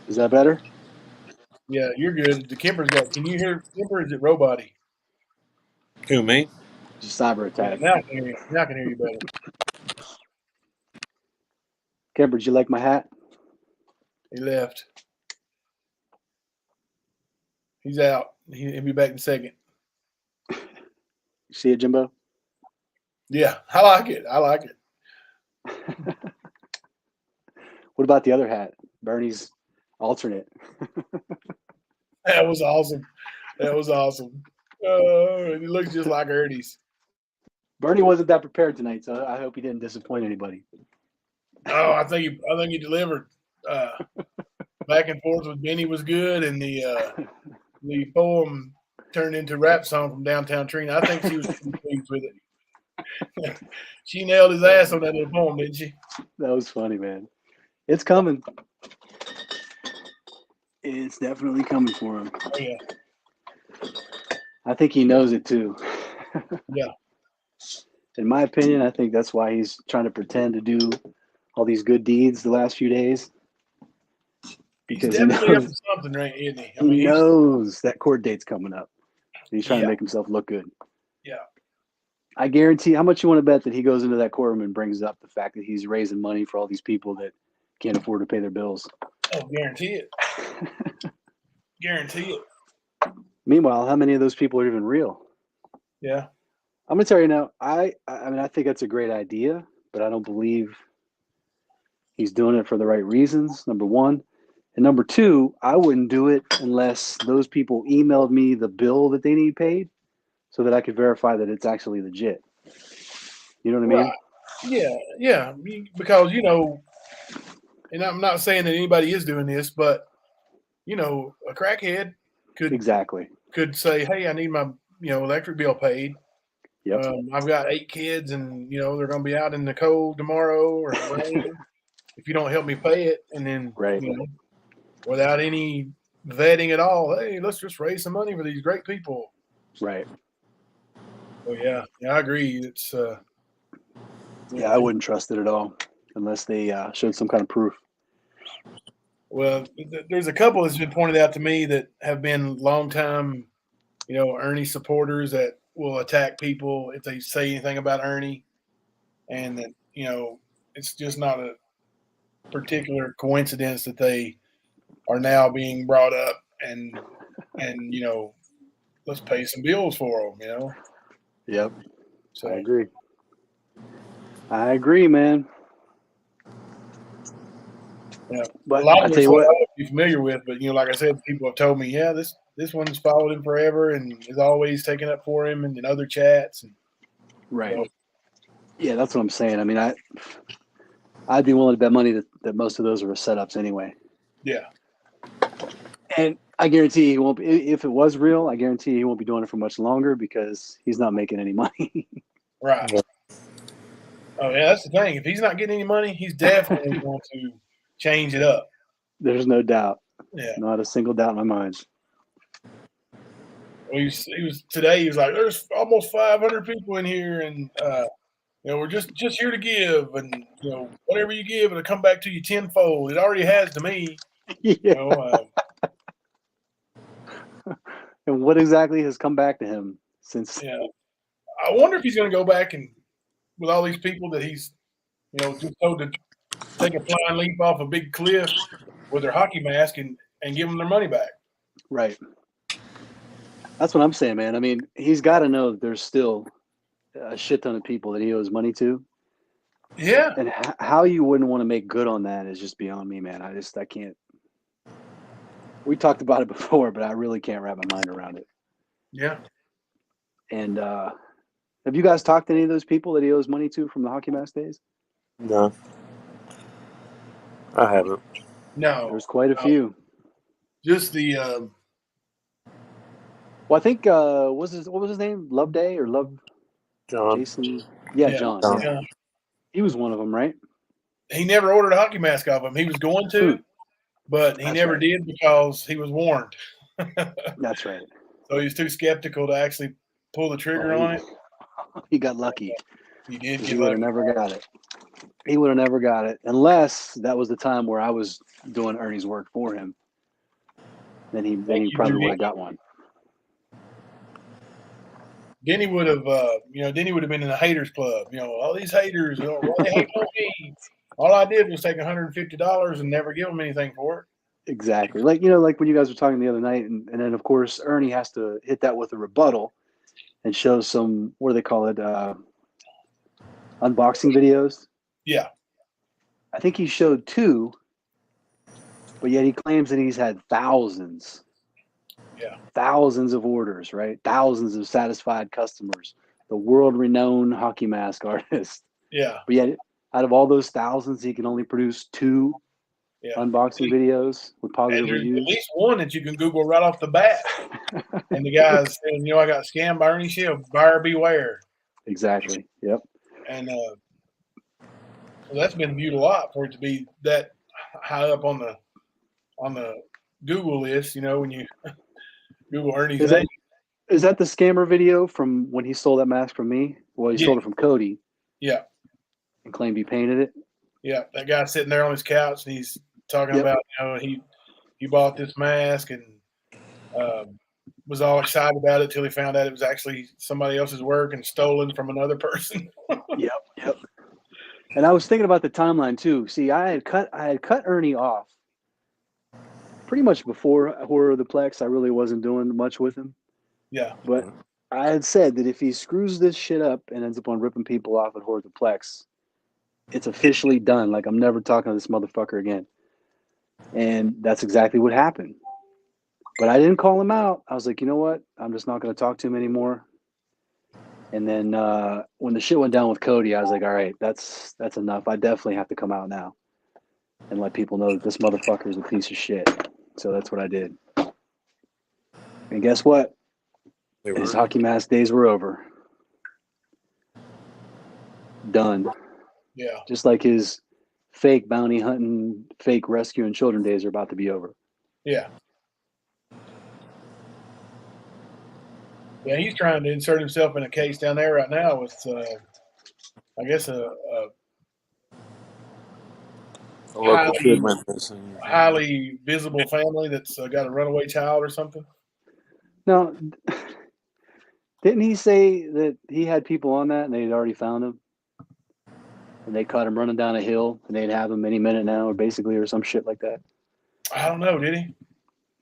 Speaker 3: Is that better?
Speaker 1: Yeah, you're good. The Kemper's got. Can you hear Kemper? Or is it robot-y?
Speaker 2: Who, me?
Speaker 3: Just cyber
Speaker 1: Yeah,
Speaker 3: attack.
Speaker 1: now I can hear you. Now I can hear you better.
Speaker 3: Kemper, did you like my hat?
Speaker 1: He left. He's out. He'll be back in a second.
Speaker 3: You see it, Jimbo?
Speaker 1: Yeah, I like it. I like it.
Speaker 3: What about the other hat? Bernie's alternate.
Speaker 1: That was awesome. That was awesome. It looks just like Ernie's.
Speaker 3: Bernie wasn't that prepared tonight, so I hope he didn't disappoint anybody.
Speaker 1: Oh, I think he delivered. Back and forth with Benny was good, and the poem turned into a rap song from Downtown Trina. I think she was pretty pleased with it. She nailed his ass on that little poem, didn't she?
Speaker 3: That was funny, man. It's coming. It's definitely coming for him.
Speaker 1: Oh, yeah.
Speaker 3: I think he knows it too.
Speaker 1: Yeah.
Speaker 3: In my opinion, I think that's why he's trying to pretend to do all these good deeds the last few days.
Speaker 1: He's
Speaker 3: Because
Speaker 1: definitely up to something, right, isn't he? I mean,
Speaker 3: he knows that court date's coming up. He's trying to
Speaker 1: Yeah.
Speaker 3: make himself look good.
Speaker 1: Yeah.
Speaker 3: I guarantee. How much you want to bet that he goes into that courtroom and brings up the fact that he's raising money for all these people that can't afford to pay their bills?
Speaker 1: Oh, guarantee it. Guarantee it.
Speaker 3: Meanwhile, how many of those people are even real?
Speaker 1: Yeah.
Speaker 3: I'm gonna tell you now. I mean, I think that's a great idea, but I don't believe he's doing it for the right reasons. Number one, and number two, I wouldn't do it unless those people emailed me the bill that they need paid, so that I could verify that it's actually legit. You know what I mean?
Speaker 1: Right. Yeah. Yeah. Because, and I'm not saying that anybody is doing this, but, a crackhead
Speaker 3: Exactly.
Speaker 1: could say, hey, I need my, electric bill paid.
Speaker 3: Yep.
Speaker 1: I've got 8 kids and, they're going to be out in the cold tomorrow or rain. If you don't help me pay it, and then,
Speaker 3: Right.
Speaker 1: Without any vetting at all, hey, let's just raise some money for these great people.
Speaker 3: Right.
Speaker 1: Oh, yeah. Yeah, I agree. It's
Speaker 3: Yeah, I wouldn't trust it at all unless they showed some kind of proof.
Speaker 1: Well, there's a couple that's been pointed out to me that have been longtime, Ernie supporters that will attack people if they say anything about Ernie, and that it's just not a particular coincidence that they are now being brought up and let's pay some bills for them.
Speaker 3: Yep,
Speaker 1: So
Speaker 3: I agree. I agree, man.
Speaker 1: yeah,
Speaker 3: But
Speaker 1: a lot
Speaker 3: I
Speaker 1: of
Speaker 3: tell
Speaker 1: it's
Speaker 3: you
Speaker 1: what
Speaker 3: what,
Speaker 1: I would be familiar with, but like I said, people have told me, yeah, this one's followed him forever and is always taking up for him and in other chats. And
Speaker 3: right? Yeah, that's what I'm saying. I mean, I'd be willing to bet money that most of those are setups anyway.
Speaker 1: yeah,
Speaker 3: And I guarantee he won't be. If it was real, I guarantee he won't be doing it for much longer because he's not making any money.
Speaker 1: right.
Speaker 2: Yeah.
Speaker 1: Oh yeah, that's the thing. If he's not getting any money, he's definitely going to change it up.
Speaker 3: There's no doubt.
Speaker 1: Yeah.
Speaker 3: Not a single doubt in my mind.
Speaker 1: Well, he was today. He was like, "There's almost 500 people in here, and we're just here to give, and whatever you give, it'll come back to you tenfold. It already has to me."
Speaker 3: Yeah. And what exactly has come back to him since?
Speaker 1: Yeah. I wonder if he's going to go back and with all these people that he's just told to take a flying leap off a big cliff with their hockey mask and give them their money back.
Speaker 3: Right. That's what I'm saying, man. I mean, he's got to know that there's still a shit ton of people that he owes money to.
Speaker 1: Yeah.
Speaker 3: And how you wouldn't want to make good on that is just beyond me, man. I can't. We talked about it before, but I really can't wrap my mind around it.
Speaker 1: Yeah.
Speaker 3: And have you guys talked to any of those people that he owes money to from the hockey mask days?
Speaker 2: No, I haven't.
Speaker 1: No.
Speaker 3: There's quite a few.
Speaker 1: Just the
Speaker 3: Well, I think what was his name? Love Day or Love
Speaker 2: John.
Speaker 3: Jason? Yeah, John.
Speaker 2: John.
Speaker 3: Yeah. He was one of them, right?
Speaker 1: he never ordered a hockey mask off him. He was going to, but he
Speaker 3: That's
Speaker 1: never
Speaker 3: right.
Speaker 1: did because he was warned.
Speaker 3: That's right.
Speaker 1: So he was too skeptical to actually pull the trigger on it.
Speaker 3: He got lucky.
Speaker 1: He did
Speaker 3: He
Speaker 1: get
Speaker 3: would have
Speaker 1: lucky.
Speaker 3: never got it. He would have never got it unless that was the time where I was doing Ernie's work for him. Then he probably would have got one.
Speaker 1: Then he would have, then he would have been in the haters club. All these haters, why they hate on me? All I did was take $150 and never give them anything for it.
Speaker 3: Exactly. Like when you guys were talking the other night, and then of course Ernie has to hit that with a rebuttal and show some, what do they call it, unboxing videos.
Speaker 1: Yeah.
Speaker 3: I think he showed 2, but yet he claims that he's had thousands.
Speaker 1: Yeah.
Speaker 3: Thousands of orders, right? Thousands of satisfied customers. The world-renowned hockey mask artist.
Speaker 1: Yeah.
Speaker 3: But yet, out of all those thousands, he can only produce 2 unboxing videos with positive
Speaker 1: and there's
Speaker 3: reviews.
Speaker 1: at least one that you can Google right off the bat. And the guy's saying, I got scammed by Ernie Shield. Buyer beware.
Speaker 3: Exactly. Yep.
Speaker 1: And that's been viewed a lot for it to be that high up on the Google list. When you Google Ernie's name.
Speaker 3: Is that the scammer video from when he stole that mask from me? Well, he stole it from Cody.
Speaker 1: Yeah.
Speaker 3: And claimed he painted it.
Speaker 1: Yeah, that guy sitting there on his couch and he's talking about he bought this mask and was all excited about it till he found out it was actually somebody else's work and stolen from another person.
Speaker 3: Yep. And I was thinking about the timeline too. See, I had cut Ernie off pretty much before Horror of the Plex. I really wasn't doing much with him.
Speaker 1: Yeah.
Speaker 3: But I had said that if he screws this shit up and ends up on ripping people off at Horror of the Plex, it's officially done. Like, I'm never talking to this motherfucker again. And that's exactly what happened. But I didn't call him out. I was like, you know what? I'm just not going to talk to him anymore. And then when the shit went down with Cody, I was like, all right, that's enough. I definitely have to come out now and let people know that this motherfucker is a piece of shit. So that's what I did. And guess what? His hockey mask days were over. Done.
Speaker 1: Yeah.
Speaker 3: Just like his fake bounty hunting, fake rescuing children days are about to be over.
Speaker 1: Yeah. Yeah, he's trying to insert himself in a case down there right now with I guess
Speaker 2: A local kid
Speaker 1: highly
Speaker 2: went missing.
Speaker 1: highly visible family that's got a runaway child or something.
Speaker 3: Now, didn't he say that he had people on that and they'd already found him? And they caught him running down a hill and they'd have him any minute now, or basically, or some shit like that.
Speaker 1: I don't know. Did he?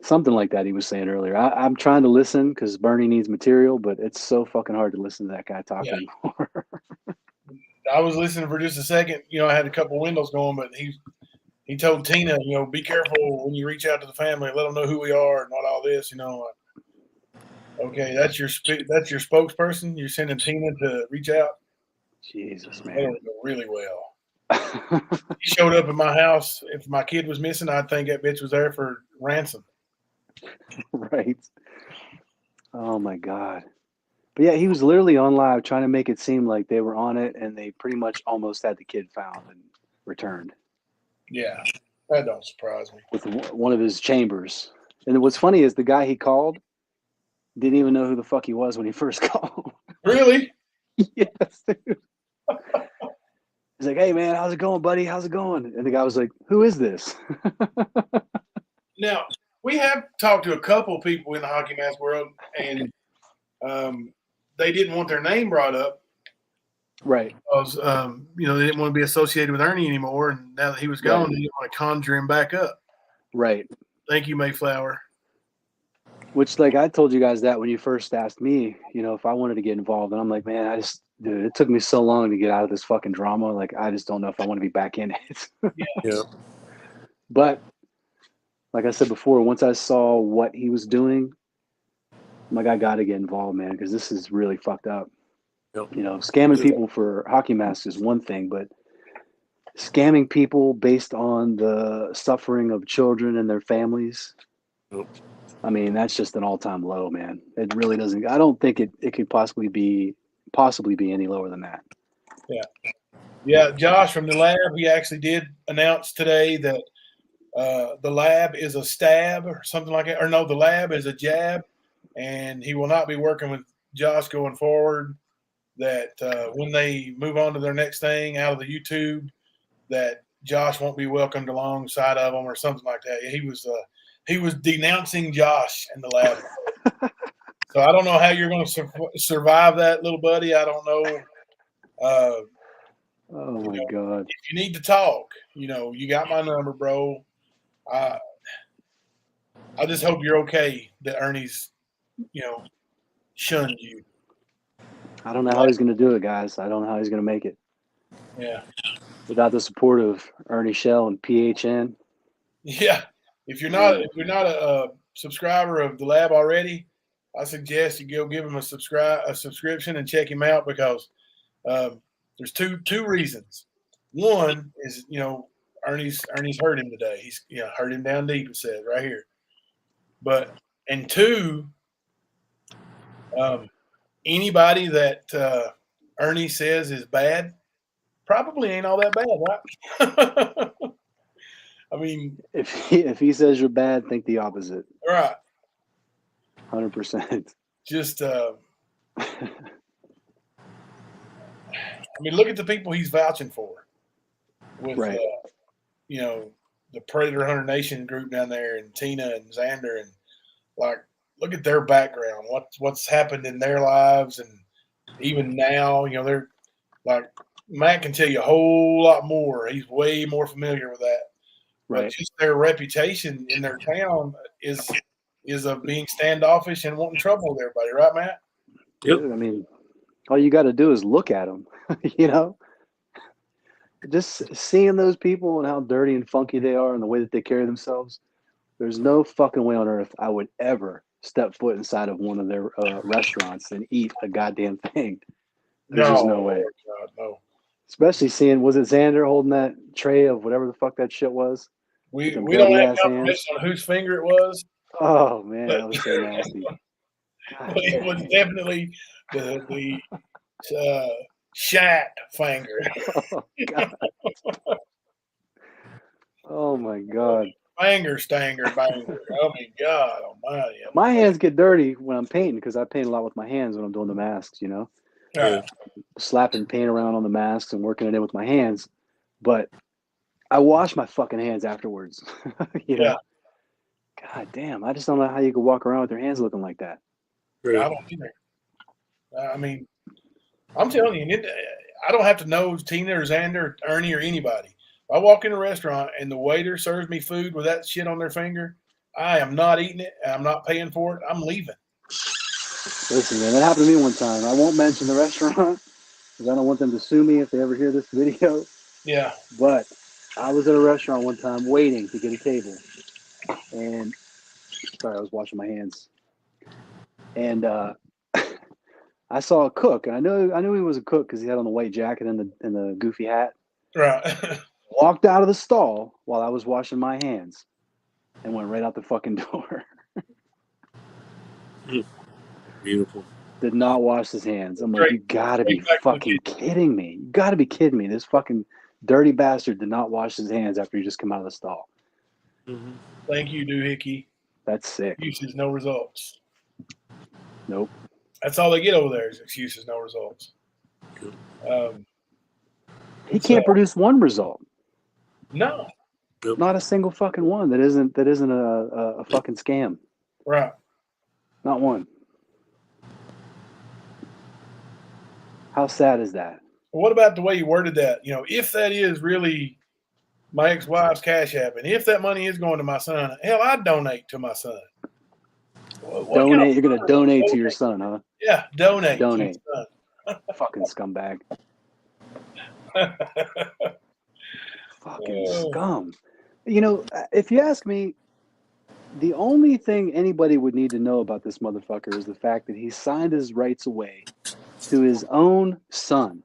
Speaker 3: Something like that he was saying earlier. I'm trying to listen because Bernie needs material, but it's so fucking hard to listen to that guy talk
Speaker 1: Yeah.
Speaker 3: anymore.
Speaker 1: I was listening for just a second. I had a couple windows going, but he told Tina, be careful when you reach out to the family. Let them know who we are and not all this. Okay, that's your spokesperson. You're sending Tina to reach out.
Speaker 3: Jesus,
Speaker 1: That
Speaker 3: man.
Speaker 1: would go really well. He showed up at my house. If my kid was missing, I'd think that bitch was there for ransom.
Speaker 3: Right. Oh my God. But yeah, he was literally on live trying to make it seem like they were on it and they pretty much almost had the kid found and returned
Speaker 1: Yeah, that don't surprise me.
Speaker 3: with one of his chambers. And what's funny is the guy he called didn't even know who the fuck he was when he first called.
Speaker 1: Really?
Speaker 3: Yes, dude. He's like, "Hey man, how's it going, buddy? How's it going?" And the guy was like, "Who is this?"
Speaker 1: Now, we have talked to a couple people in the hockey mask world, and they didn't want their name brought up
Speaker 3: Right.
Speaker 1: because they didn't want to be associated with Ernie anymore. And now that he was gone, they didn't want to conjure him back up.
Speaker 3: Right.
Speaker 1: Thank you, Mayflower.
Speaker 3: Which, like, I told you guys that when you first asked me, if I wanted to get involved, and I'm like, man, dude, it took me so long to get out of this fucking drama. Like, I just don't know if I want to be back in it.
Speaker 2: Yeah.
Speaker 3: But like I said before, once I saw what he was doing, I'm like, I got to get involved, man, because this is really fucked up.
Speaker 2: Yep.
Speaker 3: Scamming people for hockey masks is one thing, but scamming people based on the suffering of children and their families,
Speaker 2: Yep.
Speaker 3: I mean, that's just an all-time low, man. It really doesn't. I don't think it could possibly be any lower than that.
Speaker 1: Yeah, Josh from the lab, he actually did announce today that the lab is a stab or something like that. Or no, the lab is a jab, and he will not be working with Josh going forward. That when they move on to their next thing out of the YouTube, that Josh won't be welcomed alongside of them or something like that. He was denouncing Josh in the lab. So I don't know how you're going to survive that, little buddy. I don't know.
Speaker 3: Oh my God.
Speaker 1: If you need to talk, you got my number, bro. I just hope you're okay that Ernie's, shunned you.
Speaker 3: I don't know how he's going to do it, guys. I don't know how he's going to make it
Speaker 1: Yeah.
Speaker 3: without the support of Ernie Shell and PHN.
Speaker 1: Yeah. If you're not a subscriber of the lab already, I suggest you go give him a subscription and check him out because there's two reasons. One is Ernie's hurt him today. He's hurt him down deep. It says right here. And two, anybody that Ernie says is bad probably ain't all that bad, right? I mean,
Speaker 3: If he says you're bad, think the opposite.
Speaker 1: right.
Speaker 3: 100%.
Speaker 1: Just look at the people he's vouching for with
Speaker 3: Right.
Speaker 1: The Predator Hunter Nation group down there and Tina and Xander, and look at their background, what's happened in their lives, and even now, they're like Matt can tell you a whole lot more. He's way more familiar with that.
Speaker 3: Right.
Speaker 1: But just their reputation in their town is of being standoffish and wanting trouble with everybody, right, Matt?
Speaker 2: Yep.
Speaker 3: Dude, I mean, all you got to do is look at them, Just seeing those people and how dirty and funky they are and the way that they carry themselves, there's no fucking way on earth I would ever step foot inside of one of their restaurants and eat a goddamn thing. There's just no way.
Speaker 1: God, no.
Speaker 3: Especially seeing, was it Xander holding that tray of whatever the fuck that shit was?
Speaker 1: We
Speaker 3: Them
Speaker 1: don't have
Speaker 3: bloody-ass
Speaker 1: confirmation on whose finger it was.
Speaker 3: Oh man, that was so nasty. God
Speaker 1: But it was definitely the shat finger.
Speaker 3: Oh God. Oh my God.
Speaker 1: Finger stanger banger. Oh my God almighty.
Speaker 3: My hands get dirty when I'm painting because I paint a lot with my hands when I'm doing the masks,
Speaker 1: Yeah.
Speaker 3: slapping paint around on the masks and working it in with my hands. But I wash my fucking hands afterwards. You know?
Speaker 1: Yeah.
Speaker 3: God damn, I just don't know how you could walk around with your hands looking like that.
Speaker 1: I don't either. I mean, I'm telling you, I don't have to know Tina or Xander or Ernie or anybody. If I walk in a restaurant and the waiter serves me food with that shit on their finger, I am not eating it and I'm not paying for it. I'm leaving.
Speaker 3: Listen, man, that happened to me one time. I won't mention the restaurant because I don't want them to sue me if they ever hear this video.
Speaker 1: Yeah.
Speaker 3: But I was at a restaurant one time waiting to get a table. And sorry, I was washing my hands. And I saw a cook, and I knew he was a cook because he had on the white jacket and the goofy hat.
Speaker 1: Right.
Speaker 3: Walked out of the stall while I was washing my hands, and went right out the fucking door.
Speaker 2: Beautiful.
Speaker 3: Did not wash his hands. I'm like,
Speaker 1: Straight-
Speaker 3: you gotta be
Speaker 1: straight back to the
Speaker 3: fucking kidding me. You gotta be kidding me. This fucking dirty bastard did not wash his hands after he just come out of the stall.
Speaker 2: Mm-hmm.
Speaker 1: Thank you, Doohickey.
Speaker 3: That's sick.
Speaker 1: Excuses, no results.
Speaker 3: Nope.
Speaker 1: That's all they get over there is excuses, no results.
Speaker 3: He can't produce one result.
Speaker 1: No.
Speaker 3: Not a single fucking one that isn't a fucking scam.
Speaker 1: Right.
Speaker 3: Not one. How sad is that?
Speaker 1: What about the way you worded that? You know, if that is really my ex-wife's cash app, and if that money is going to my son, hell, I'd donate to my son.
Speaker 3: Donate. You're gonna donate to your son, huh?
Speaker 1: Yeah, donate.
Speaker 3: Donate.
Speaker 1: To your son.
Speaker 3: Fucking scumbag. Fucking
Speaker 1: Oh.
Speaker 3: scum. You know, if you ask me, the only thing anybody would need to know about this motherfucker is the fact that he signed his rights away to his own son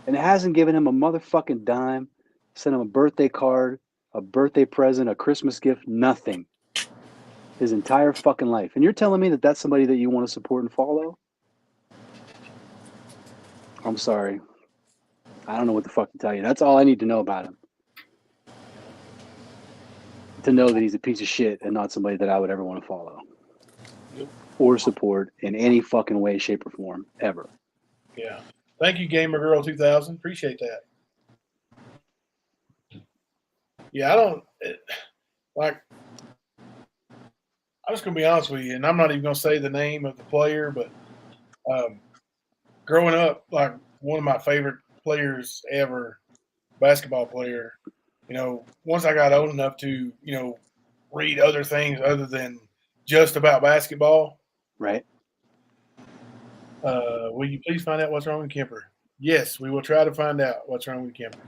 Speaker 3: and hasn't given him a motherfucking dime, sent him a birthday card, a birthday present, a Christmas gift, nothing. His entire fucking life. And you're telling me that that's somebody that you want to support and follow? I'm sorry. I don't know what the fuck to tell you. That's all I need to know about him. To know that he's a piece of shit and not somebody that I would ever want to follow or support in any fucking way, shape, or form, ever.
Speaker 1: Yeah. Thank you, Gamer Girl 2000. Appreciate that. Yeah, I'm just going to be honest with you, and I'm not even going to say the name of the player, but growing up, like one of my favorite players ever, basketball player, you know, once I got old enough to, you know, read other things other than just about basketball.
Speaker 3: Right.
Speaker 1: Will you please find out what's wrong with Kemper? Yes, we will try to find out what's wrong with Kemper.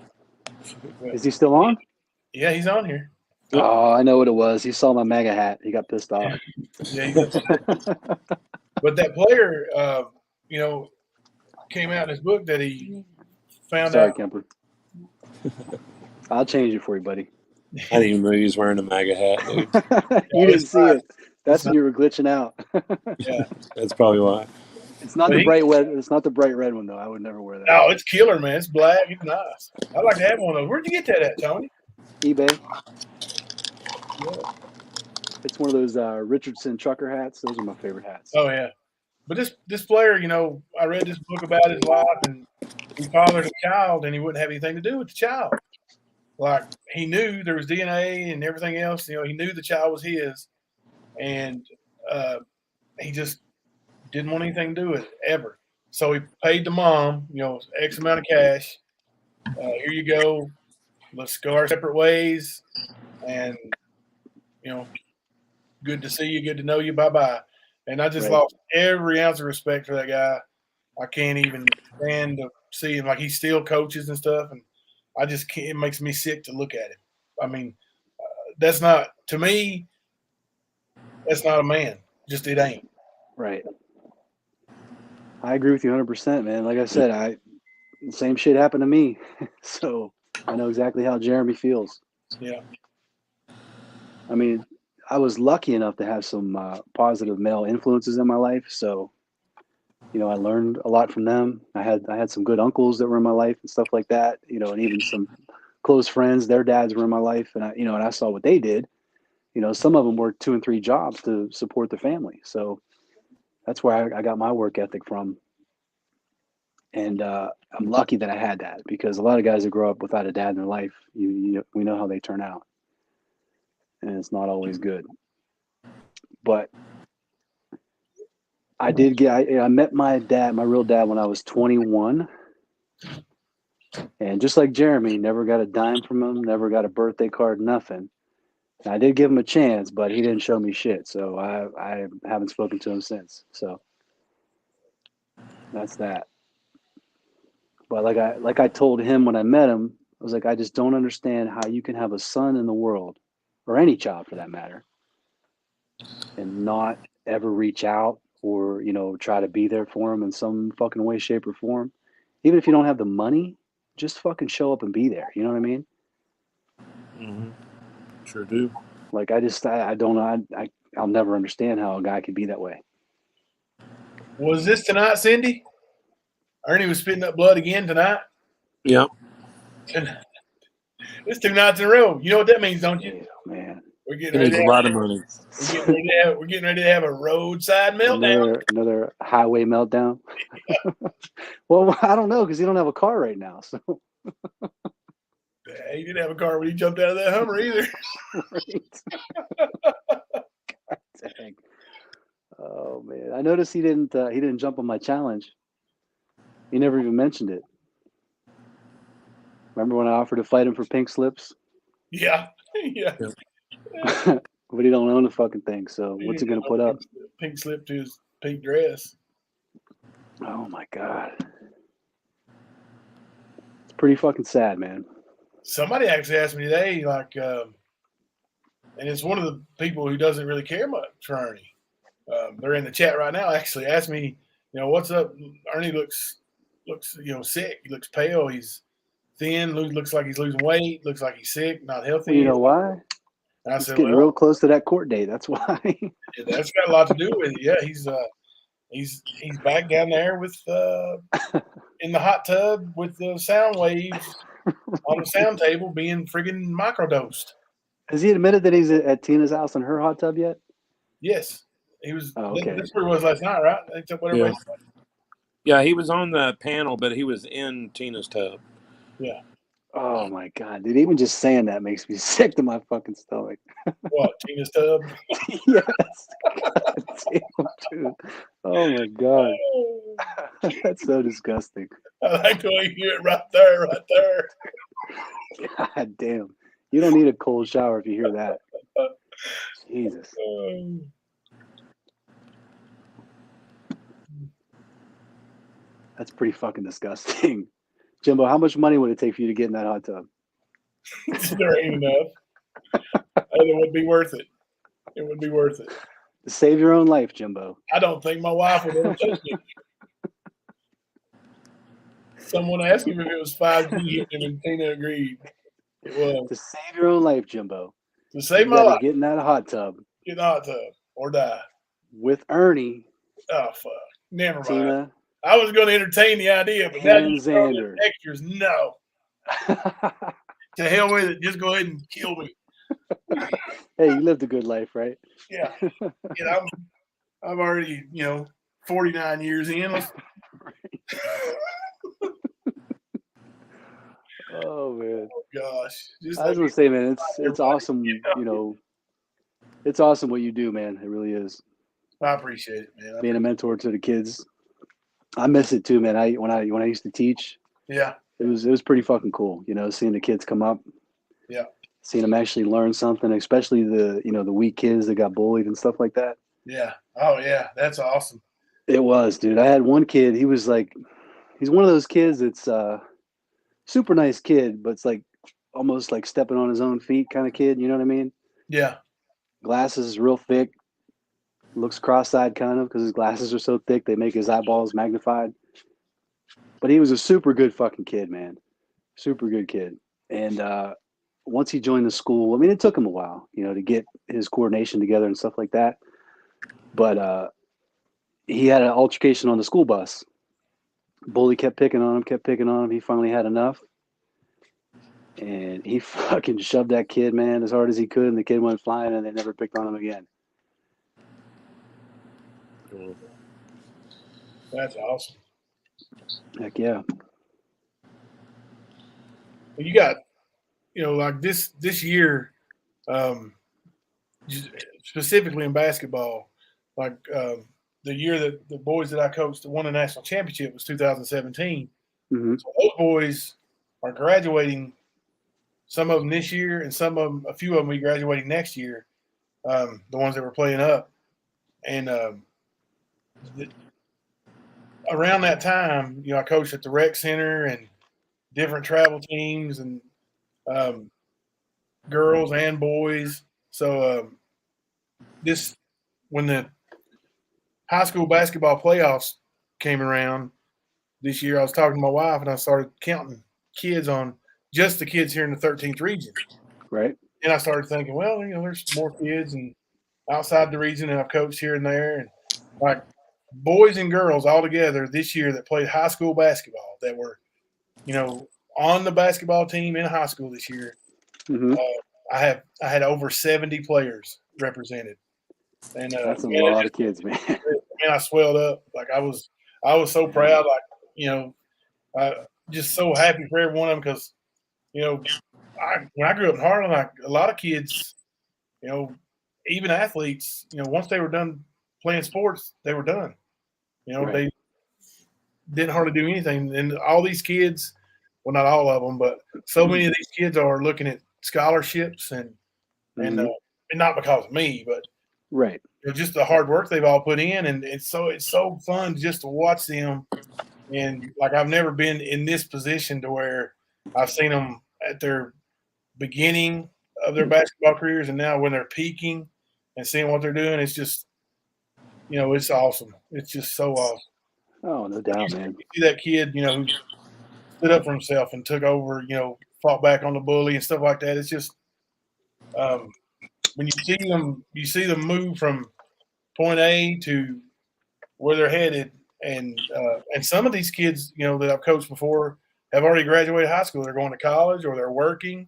Speaker 3: Is he still on?
Speaker 1: Yeah, he's on here.
Speaker 3: Oh, I know what it was. He saw my MAGA hat. He got pissed off.
Speaker 1: Yeah, he's upset. But that player, you know, came out in his book that he found
Speaker 3: Sorry,
Speaker 1: out.
Speaker 3: Kemper. I'll change it for you, buddy.
Speaker 2: I didn't even know he was wearing a MAGA hat, dude.
Speaker 3: You didn't
Speaker 1: it's
Speaker 3: see
Speaker 1: not.
Speaker 3: it. That's
Speaker 1: It's
Speaker 3: when you were glitching out.
Speaker 1: Yeah.
Speaker 2: That's probably why.
Speaker 3: It's not
Speaker 1: But
Speaker 3: the
Speaker 1: he-
Speaker 3: bright red. It's not the bright red one though. I would never wear that.
Speaker 1: Oh, it's killer, man. It's black. It's nice. I'd like to have one of those. Where'd you get that at, Tony?
Speaker 3: eBay. It's one of those Richardson trucker hats. Those are my favorite hats.
Speaker 1: Oh, yeah. But this player, you know, I read this book about his life, and he fathered a child, and he wouldn't have anything to do with the child. Like, he knew there was DNA and everything else. You know, he knew the child was his, and he just didn't want anything to do with it, ever. So he paid the mom, you know, X amount of cash. Here you go. Let's go our separate ways. And, you know, good to see you. Good to know you. Bye-bye. And I just
Speaker 3: Right.
Speaker 1: lost every ounce of respect for that guy. I can't even stand to see him. Like, he still coaches and stuff. And I just can't. It makes me sick to look at him. I mean, that's not, to me, that's not a man. Just it ain't.
Speaker 3: Right. I agree with you 100%, man. Like I said, the same shit happened to me. So I know exactly how Jeremy feels.
Speaker 1: Yeah.
Speaker 3: I mean, I was lucky enough to have some positive male influences in my life. So, you know, I learned a lot from them. I had some good uncles that were in my life and stuff like that, you know, and even some close friends, their dads were in my life. And I saw what they did. You know, some of them worked 2 and 3 jobs to support their family. So, That's where I got my work ethic from. And I'm lucky that I had that, because a lot of guys that grow up without a dad in their life, we know how they turn out, and it's not always good. But I met my dad, my real dad, when I was 21, and just like Jeremy, never got a dime from him, never got a birthday card, nothing. And I did give him a chance, but he didn't show me shit, so I haven't spoken to him since. So that's that. But like I told him when I met him, I was like, I just don't understand how you can have a son in the world, or any child for that matter, and not ever reach out or, try to be there for him in some fucking way, shape, or form. Even if you don't have the money, just fucking show up and be there. You know what I mean?
Speaker 2: Mm-hmm. Sure do.
Speaker 3: Like, I don't know. I'll never understand how a guy could be that way.
Speaker 1: Was this tonight, Cindy? Ernie was spitting up blood again tonight.
Speaker 2: Yeah.
Speaker 1: It's 2 nights in a row. You know what that means, don't you?
Speaker 3: Yeah, man.
Speaker 1: We're
Speaker 2: He
Speaker 1: getting ready
Speaker 2: needs
Speaker 1: to
Speaker 2: a lot of money.
Speaker 1: we're getting ready to have a roadside meltdown.
Speaker 3: Another highway meltdown. Well, I don't know, because he don't have a car right now. So
Speaker 1: He didn't have a car when he jumped out of that Hummer either.
Speaker 3: right. God dang. Oh man, I noticed he didn't jump on my challenge. He never even mentioned it. Remember when I offered to fight him for pink slips?
Speaker 1: Yeah.
Speaker 3: But he don't own the fucking thing. So what's he gonna put up?
Speaker 1: Pink slip to his pink dress.
Speaker 3: Oh my god, it's pretty fucking sad, man.
Speaker 1: Somebody actually asked me today, like, and it's one of the people who doesn't really care much for Ernie. They're in the chat right now. Actually, asked me, what's up? Ernie looks, sick. He looks pale. He's thin. Looks like he's losing weight. Looks like he's sick, not healthy.
Speaker 3: Well, you know why?
Speaker 1: I
Speaker 3: It's
Speaker 1: said,
Speaker 3: getting real close to that court date. That's why.
Speaker 1: That's got a lot to do with it. Yeah, he's back down there with in the hot tub with the sound waves on the sound table being friggin' microdosed.
Speaker 3: Has he admitted that he's at Tina's house in her hot tub yet?
Speaker 1: Yes, he was.
Speaker 3: Oh, okay.
Speaker 1: That's where he was last night, right? Except what everybody said.
Speaker 2: Yeah, he was on the panel, but he was in Tina's tub.
Speaker 1: Yeah.
Speaker 3: Oh my god, dude! Even just saying that makes me sick to my fucking stomach.
Speaker 1: What, Tina's tub?
Speaker 3: Yes. God damn, dude. Oh my god. That's so disgusting.
Speaker 1: I like the way you do it right there.
Speaker 3: God damn. You don't need a cold shower if you hear that. Jesus. That's pretty fucking disgusting. Jimbo, how much money would it take for you to get in that hot tub?
Speaker 1: There ain't enough. It would be worth it. It would be worth it.
Speaker 3: To save your own life, Jimbo.
Speaker 1: I don't think my wife would ever touch me. Someone asked him if it was 5G, and Tina agreed. It was.
Speaker 3: To save your own life, Jimbo.
Speaker 1: To save
Speaker 3: you
Speaker 1: my life.
Speaker 3: Get in that hot tub.
Speaker 1: Get in the hot tub or die.
Speaker 3: With Ernie.
Speaker 1: Oh, fuck. Never mind.
Speaker 3: Tina.
Speaker 1: I was going to entertain the idea, but now you throw in extras. No. To hell with it. Just go ahead and kill me.
Speaker 3: Hey, you lived a good life, right?
Speaker 1: Yeah. I'm already, 49 years in.
Speaker 3: Oh man.
Speaker 1: Oh gosh.
Speaker 3: I was gonna say, man, it's awesome, it's awesome what you do, man. It really is.
Speaker 1: I appreciate it, man.
Speaker 3: Being a mentor to the kids. I miss it too, man. When I used to teach,
Speaker 1: yeah,
Speaker 3: it was pretty fucking cool, seeing the kids come up.
Speaker 1: Yeah.
Speaker 3: Seeing them actually learn something, especially the weak kids that got bullied and stuff like that.
Speaker 1: Yeah. Oh yeah, that's awesome.
Speaker 3: It was, dude. I had one kid, he's one of those kids that's super nice kid, but it's like almost like stepping on his own feet kind of kid, you know what I mean?
Speaker 1: Yeah.
Speaker 3: Glasses real thick, looks cross-eyed kind of because his glasses are so thick they make his eyeballs magnified. But he was a super good fucking kid, man. Super good kid. And once he joined the school, I mean, it took him a while, to get his coordination together and stuff like that. But he had an altercation on the school bus. Bully kept picking on him. He finally had enough. And he fucking shoved that kid, man, as hard as he could. And the kid went flying and they never picked on him again.
Speaker 1: That's awesome.
Speaker 3: Heck yeah.
Speaker 1: Well, you got, like this year, just specifically in basketball, like the year that the boys that I coached that won the national championship was 2017.
Speaker 3: Hmm.
Speaker 1: So those boys are graduating. Some of them this year, and a few of them, will be graduating next year. The ones that were playing up, and around that time, I coached at the rec center and different travel teams and um, girls and boys. So this when the high school basketball playoffs came around this year, I was talking to my wife and I started counting kids on just the kids here in the 13th region.
Speaker 3: Right.
Speaker 1: And I started thinking, well, there's more kids and outside the region that I've coached here and there, and like boys and girls all together this year that played high school basketball that were, on the basketball team in high school this year.
Speaker 3: Hmm.
Speaker 1: I had over 70 players represented, and
Speaker 3: That's a
Speaker 1: man,
Speaker 3: lot of kids, man.
Speaker 1: I swelled up. Like I was so proud. Like just so happy for every one of them because when I grew up in Harlan, like a lot of kids, even athletes, once they were done playing sports, they were done.
Speaker 3: Right.
Speaker 1: They didn't hardly do anything. And all these kids, well, not all of them, but so many of these kids are looking at scholarships and not because of me, but
Speaker 3: Right.
Speaker 1: just the hard work they've all put in, and it's so fun just to watch them. And like I've never been in this position to where I've seen them at their beginning of their basketball careers, and now when they're peaking and seeing what they're doing, it's just it's awesome. It's just so awesome.
Speaker 3: Oh, no doubt, man.
Speaker 1: You see that kid, who stood up for himself and took over, fought back on the bully and stuff like that. It's just when you see them move from point A to where they're headed, and some of these kids, that I've coached before have already graduated high school. They're going to college or they're working,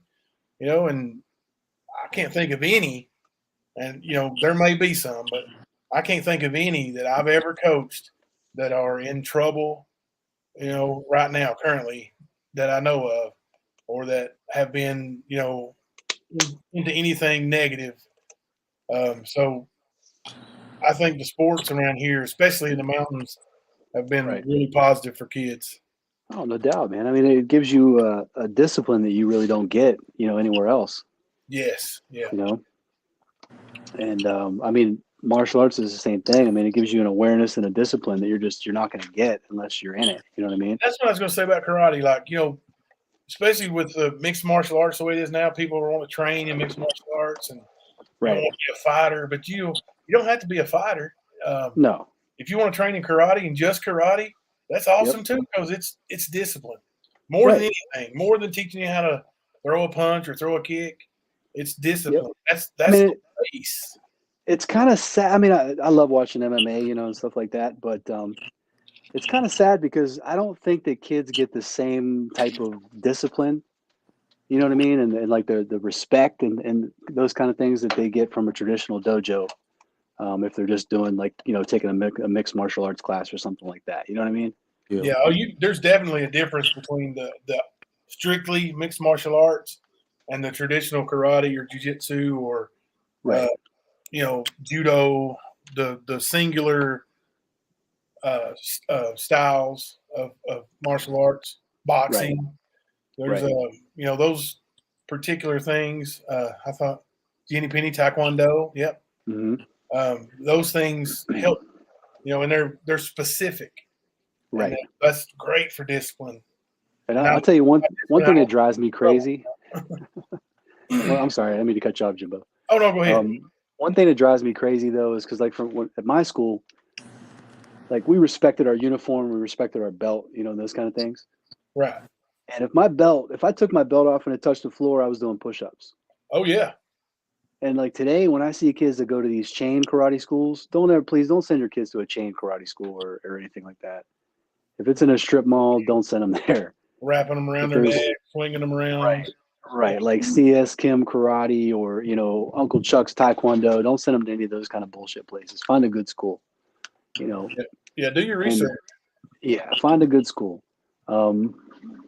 Speaker 1: and I can't think of any, and there may be some, but I can't think of any that I've ever coached that are in trouble, right now currently that I know of, or that have been, into anything negative. So I think the sports around here, especially in the mountains, have been
Speaker 3: Right.
Speaker 1: really positive for kids.
Speaker 3: Oh, no doubt, man. I mean, it gives you a discipline that you really don't get, anywhere else.
Speaker 1: Yes. Yeah.
Speaker 3: And I mean, martial arts is the same thing. I mean, it gives you an awareness and a discipline that you're not going to get unless you're in it. You know what I mean?
Speaker 1: That's what I was going to say about karate. Like, especially with the mixed martial arts the way it is now, people want to train in mixed martial arts and
Speaker 3: Right.
Speaker 1: want to be a fighter, but you don't have to be a fighter.
Speaker 3: No.
Speaker 1: If you want to train in karate and just karate, that's awesome too, because it's discipline more than anything, more than teaching you how to throw a punch or throw a kick. It's discipline. That's the base.
Speaker 3: It's kind of sad. I mean, I love watching MMA, and stuff like that, but it's kind of sad because I don't think that kids get the same type of discipline. You know what I mean? And like the respect and those kind of things that they get from a traditional dojo. If they're just doing like, taking a mixed martial arts class or something like that. You know what I mean?
Speaker 1: Yeah. There's definitely a difference between the strictly mixed martial arts and the traditional karate or jiu-jitsu or,
Speaker 3: Right.
Speaker 1: judo, the singular styles of martial arts, boxing. There's those particular things. I thought Jenny Penny Taekwondo. Yep.
Speaker 3: Mm-hmm.
Speaker 1: Those things help, and they're specific.
Speaker 3: Right.
Speaker 1: And that's great for discipline.
Speaker 3: And I'll tell you one thing that drives me crazy. Well, I'm sorry, I didn't mean to cut you off, Jimbo.
Speaker 1: Oh no, go ahead.
Speaker 3: One thing that drives me crazy though is because at my school, like we respected our uniform, we respected our belt, those kind of things.
Speaker 1: Right.
Speaker 3: And if I took my belt off and it touched the floor, I was doing push-ups.
Speaker 1: Oh yeah.
Speaker 3: And like today, when I see kids that go to these chain karate schools, please don't send your kids to a chain karate school or anything like that. If it's in a strip mall, don't send them there.
Speaker 1: Wrapping them around their neck, swinging them around.
Speaker 3: Right. Like CS Kim Karate or, Uncle Chuck's Taekwondo. Don't send them to any of those kind of bullshit places. Find a good school,
Speaker 1: Yeah, do your research.
Speaker 3: Yeah, find a good school. And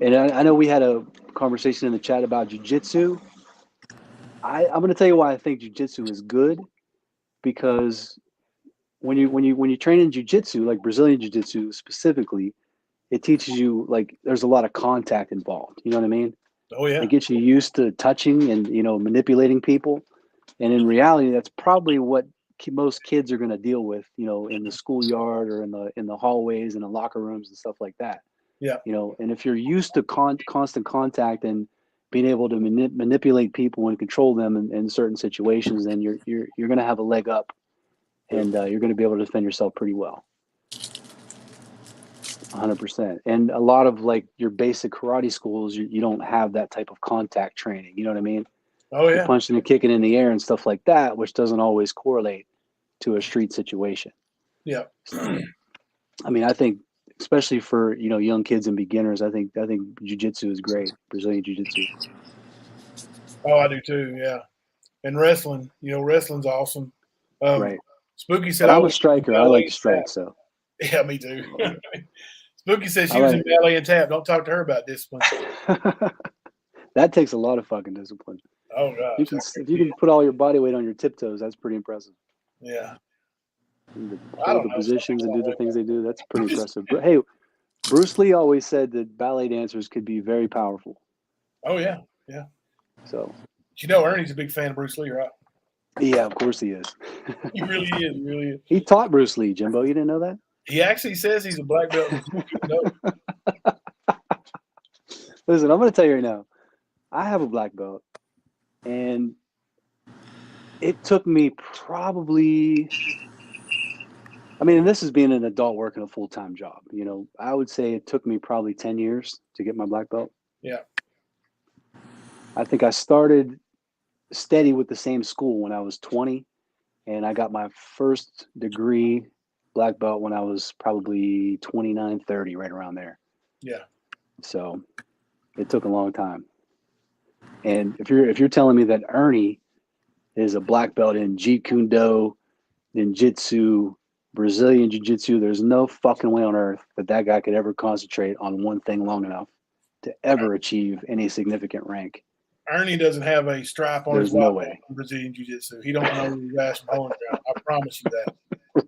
Speaker 3: I know we had a conversation in the chat about jujitsu. I'm going to tell you why I think jujitsu is good, because when you train in jujitsu, like Brazilian jiu-jitsu specifically, it teaches you, like, there's a lot of contact involved. You know what I mean?
Speaker 1: Oh yeah,
Speaker 3: It gets you used to touching and manipulating people. And in reality, that's probably what most kids are going to deal with, in the schoolyard or in the hallways and the locker rooms and stuff like that.
Speaker 1: yeah.
Speaker 3: And if you're used to constant contact and being able to manipulate people and control them in certain situations, then you're going to have a leg up, and you're going to be able to defend yourself pretty well. 100%. And a lot of, like, your basic karate schools, you don't have that type of contact training. You know what I mean?
Speaker 1: Oh
Speaker 3: You're
Speaker 1: yeah,
Speaker 3: punching and kicking in the air and stuff like that, which doesn't always correlate to a street situation.
Speaker 1: yeah.
Speaker 3: So, I mean, I think, especially for young kids and beginners, I think jiu-jitsu is great. Brazilian jiu-jitsu.
Speaker 1: Oh, I do too. Yeah. And wrestling, wrestling's awesome.
Speaker 3: Right.
Speaker 1: Spooky said
Speaker 3: But
Speaker 1: I
Speaker 3: I'm a
Speaker 1: was
Speaker 3: striker. I
Speaker 1: ballet
Speaker 3: like to
Speaker 1: and
Speaker 3: strike.
Speaker 1: tap.
Speaker 3: So
Speaker 1: Yeah, me too. Spooky said
Speaker 3: I
Speaker 1: she was in
Speaker 3: like
Speaker 1: ballet and tap. Don't talk to her about discipline.
Speaker 3: that takes a lot of fucking discipline.
Speaker 1: Oh
Speaker 3: You
Speaker 1: gosh,
Speaker 3: can
Speaker 1: I
Speaker 3: if you
Speaker 1: guarantee
Speaker 3: can put all your body weight on your tiptoes, that's pretty impressive.
Speaker 1: it. Yeah.
Speaker 3: And to
Speaker 1: I
Speaker 3: hold
Speaker 1: don't
Speaker 3: the
Speaker 1: know. Some
Speaker 3: positions
Speaker 1: people
Speaker 3: and do
Speaker 1: don't
Speaker 3: the
Speaker 1: like
Speaker 3: things they do, that's pretty
Speaker 1: that.
Speaker 3: impressive. But hey, Bruce Lee always said that ballet dancers could be very powerful.
Speaker 1: Oh yeah, yeah.
Speaker 3: So
Speaker 1: Ernie's a big fan of Bruce Lee, right?
Speaker 3: yeah, of course he is.
Speaker 1: He really is. He really is.
Speaker 3: He taught Bruce Lee, Jimbo. You didn't know that?
Speaker 1: He actually says he's a black belt in Jiu-Jitsu.
Speaker 3: Listen, I'm going to tell you right now. I have a black belt, and it took me probably. I mean, and this is being an adult working a full-time job. I would say it took me probably 10 years to get my black belt.
Speaker 1: Yeah.
Speaker 3: I think I started steady with the same school when I was 20, and I got my first degree black belt when I was probably 29, 30, right around there.
Speaker 1: Yeah.
Speaker 3: So it took a long time. And if you're telling me that Ernie is a black belt in Jeet Kune Do, ninjutsu, Brazilian jiu-jitsu, there's no fucking way on earth that guy could ever concentrate on one thing long enough to ever achieve any significant rank.
Speaker 1: Ernie doesn't have a stripe on his
Speaker 3: There's no
Speaker 1: white belt
Speaker 3: way.
Speaker 1: in Brazilian Jiu-Jitsu. He don't know his ass from pulling ground. I promise you that.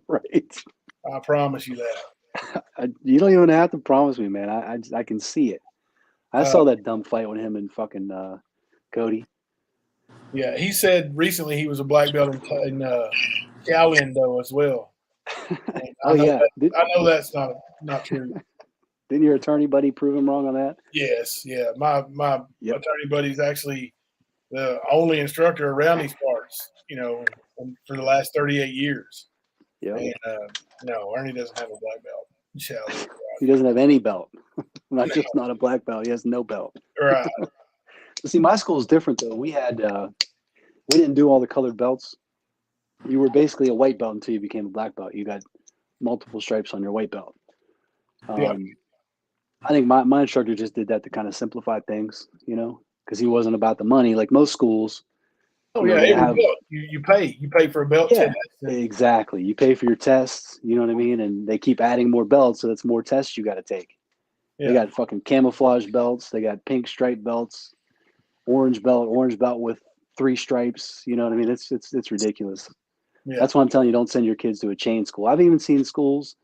Speaker 3: Right.
Speaker 1: I promise you that.
Speaker 3: You don't even have to promise me, man. I can see it. I
Speaker 1: Uh,
Speaker 3: saw that dumb fight with him and fucking Cody.
Speaker 1: Yeah, he said recently he was a black belt in Shaolin though as well. And
Speaker 3: Oh yeah.
Speaker 1: I know that's not true.
Speaker 3: Didn't your attorney buddy prove him wrong on that?
Speaker 1: Yes, yeah. My
Speaker 3: Yep.
Speaker 1: attorney buddy's actually the only instructor around these parts, for the last 38 years.
Speaker 3: Yep.
Speaker 1: And no, Ernie doesn't have a black belt. Shaolin.
Speaker 3: He doesn't have any belt. Not a black belt. He has no belt.
Speaker 1: Right.
Speaker 3: See, my school is different though. We didn't do all the colored belts. You were basically a white belt until you became a black belt. You got multiple stripes on your white belt.
Speaker 1: Yeah.
Speaker 3: I think my instructor just did that to kind of simplify things, because he wasn't about the money like most schools.
Speaker 1: Oh
Speaker 3: You know,
Speaker 1: yeah,
Speaker 3: they
Speaker 1: every
Speaker 3: have-
Speaker 1: belt you pay for a belt
Speaker 3: Yeah,
Speaker 1: test. And
Speaker 3: exactly. You pay for your tests, you know what I mean? And they keep adding more belts, so that's more tests you got to take. They
Speaker 1: yeah,
Speaker 3: got fucking camouflage belts. They got pink stripe belts, orange belt with 3 stripes. You know what I mean? It's ridiculous.
Speaker 1: yeah.
Speaker 3: That's why I'm telling you, don't send your kids to a chain school. I've even seen schools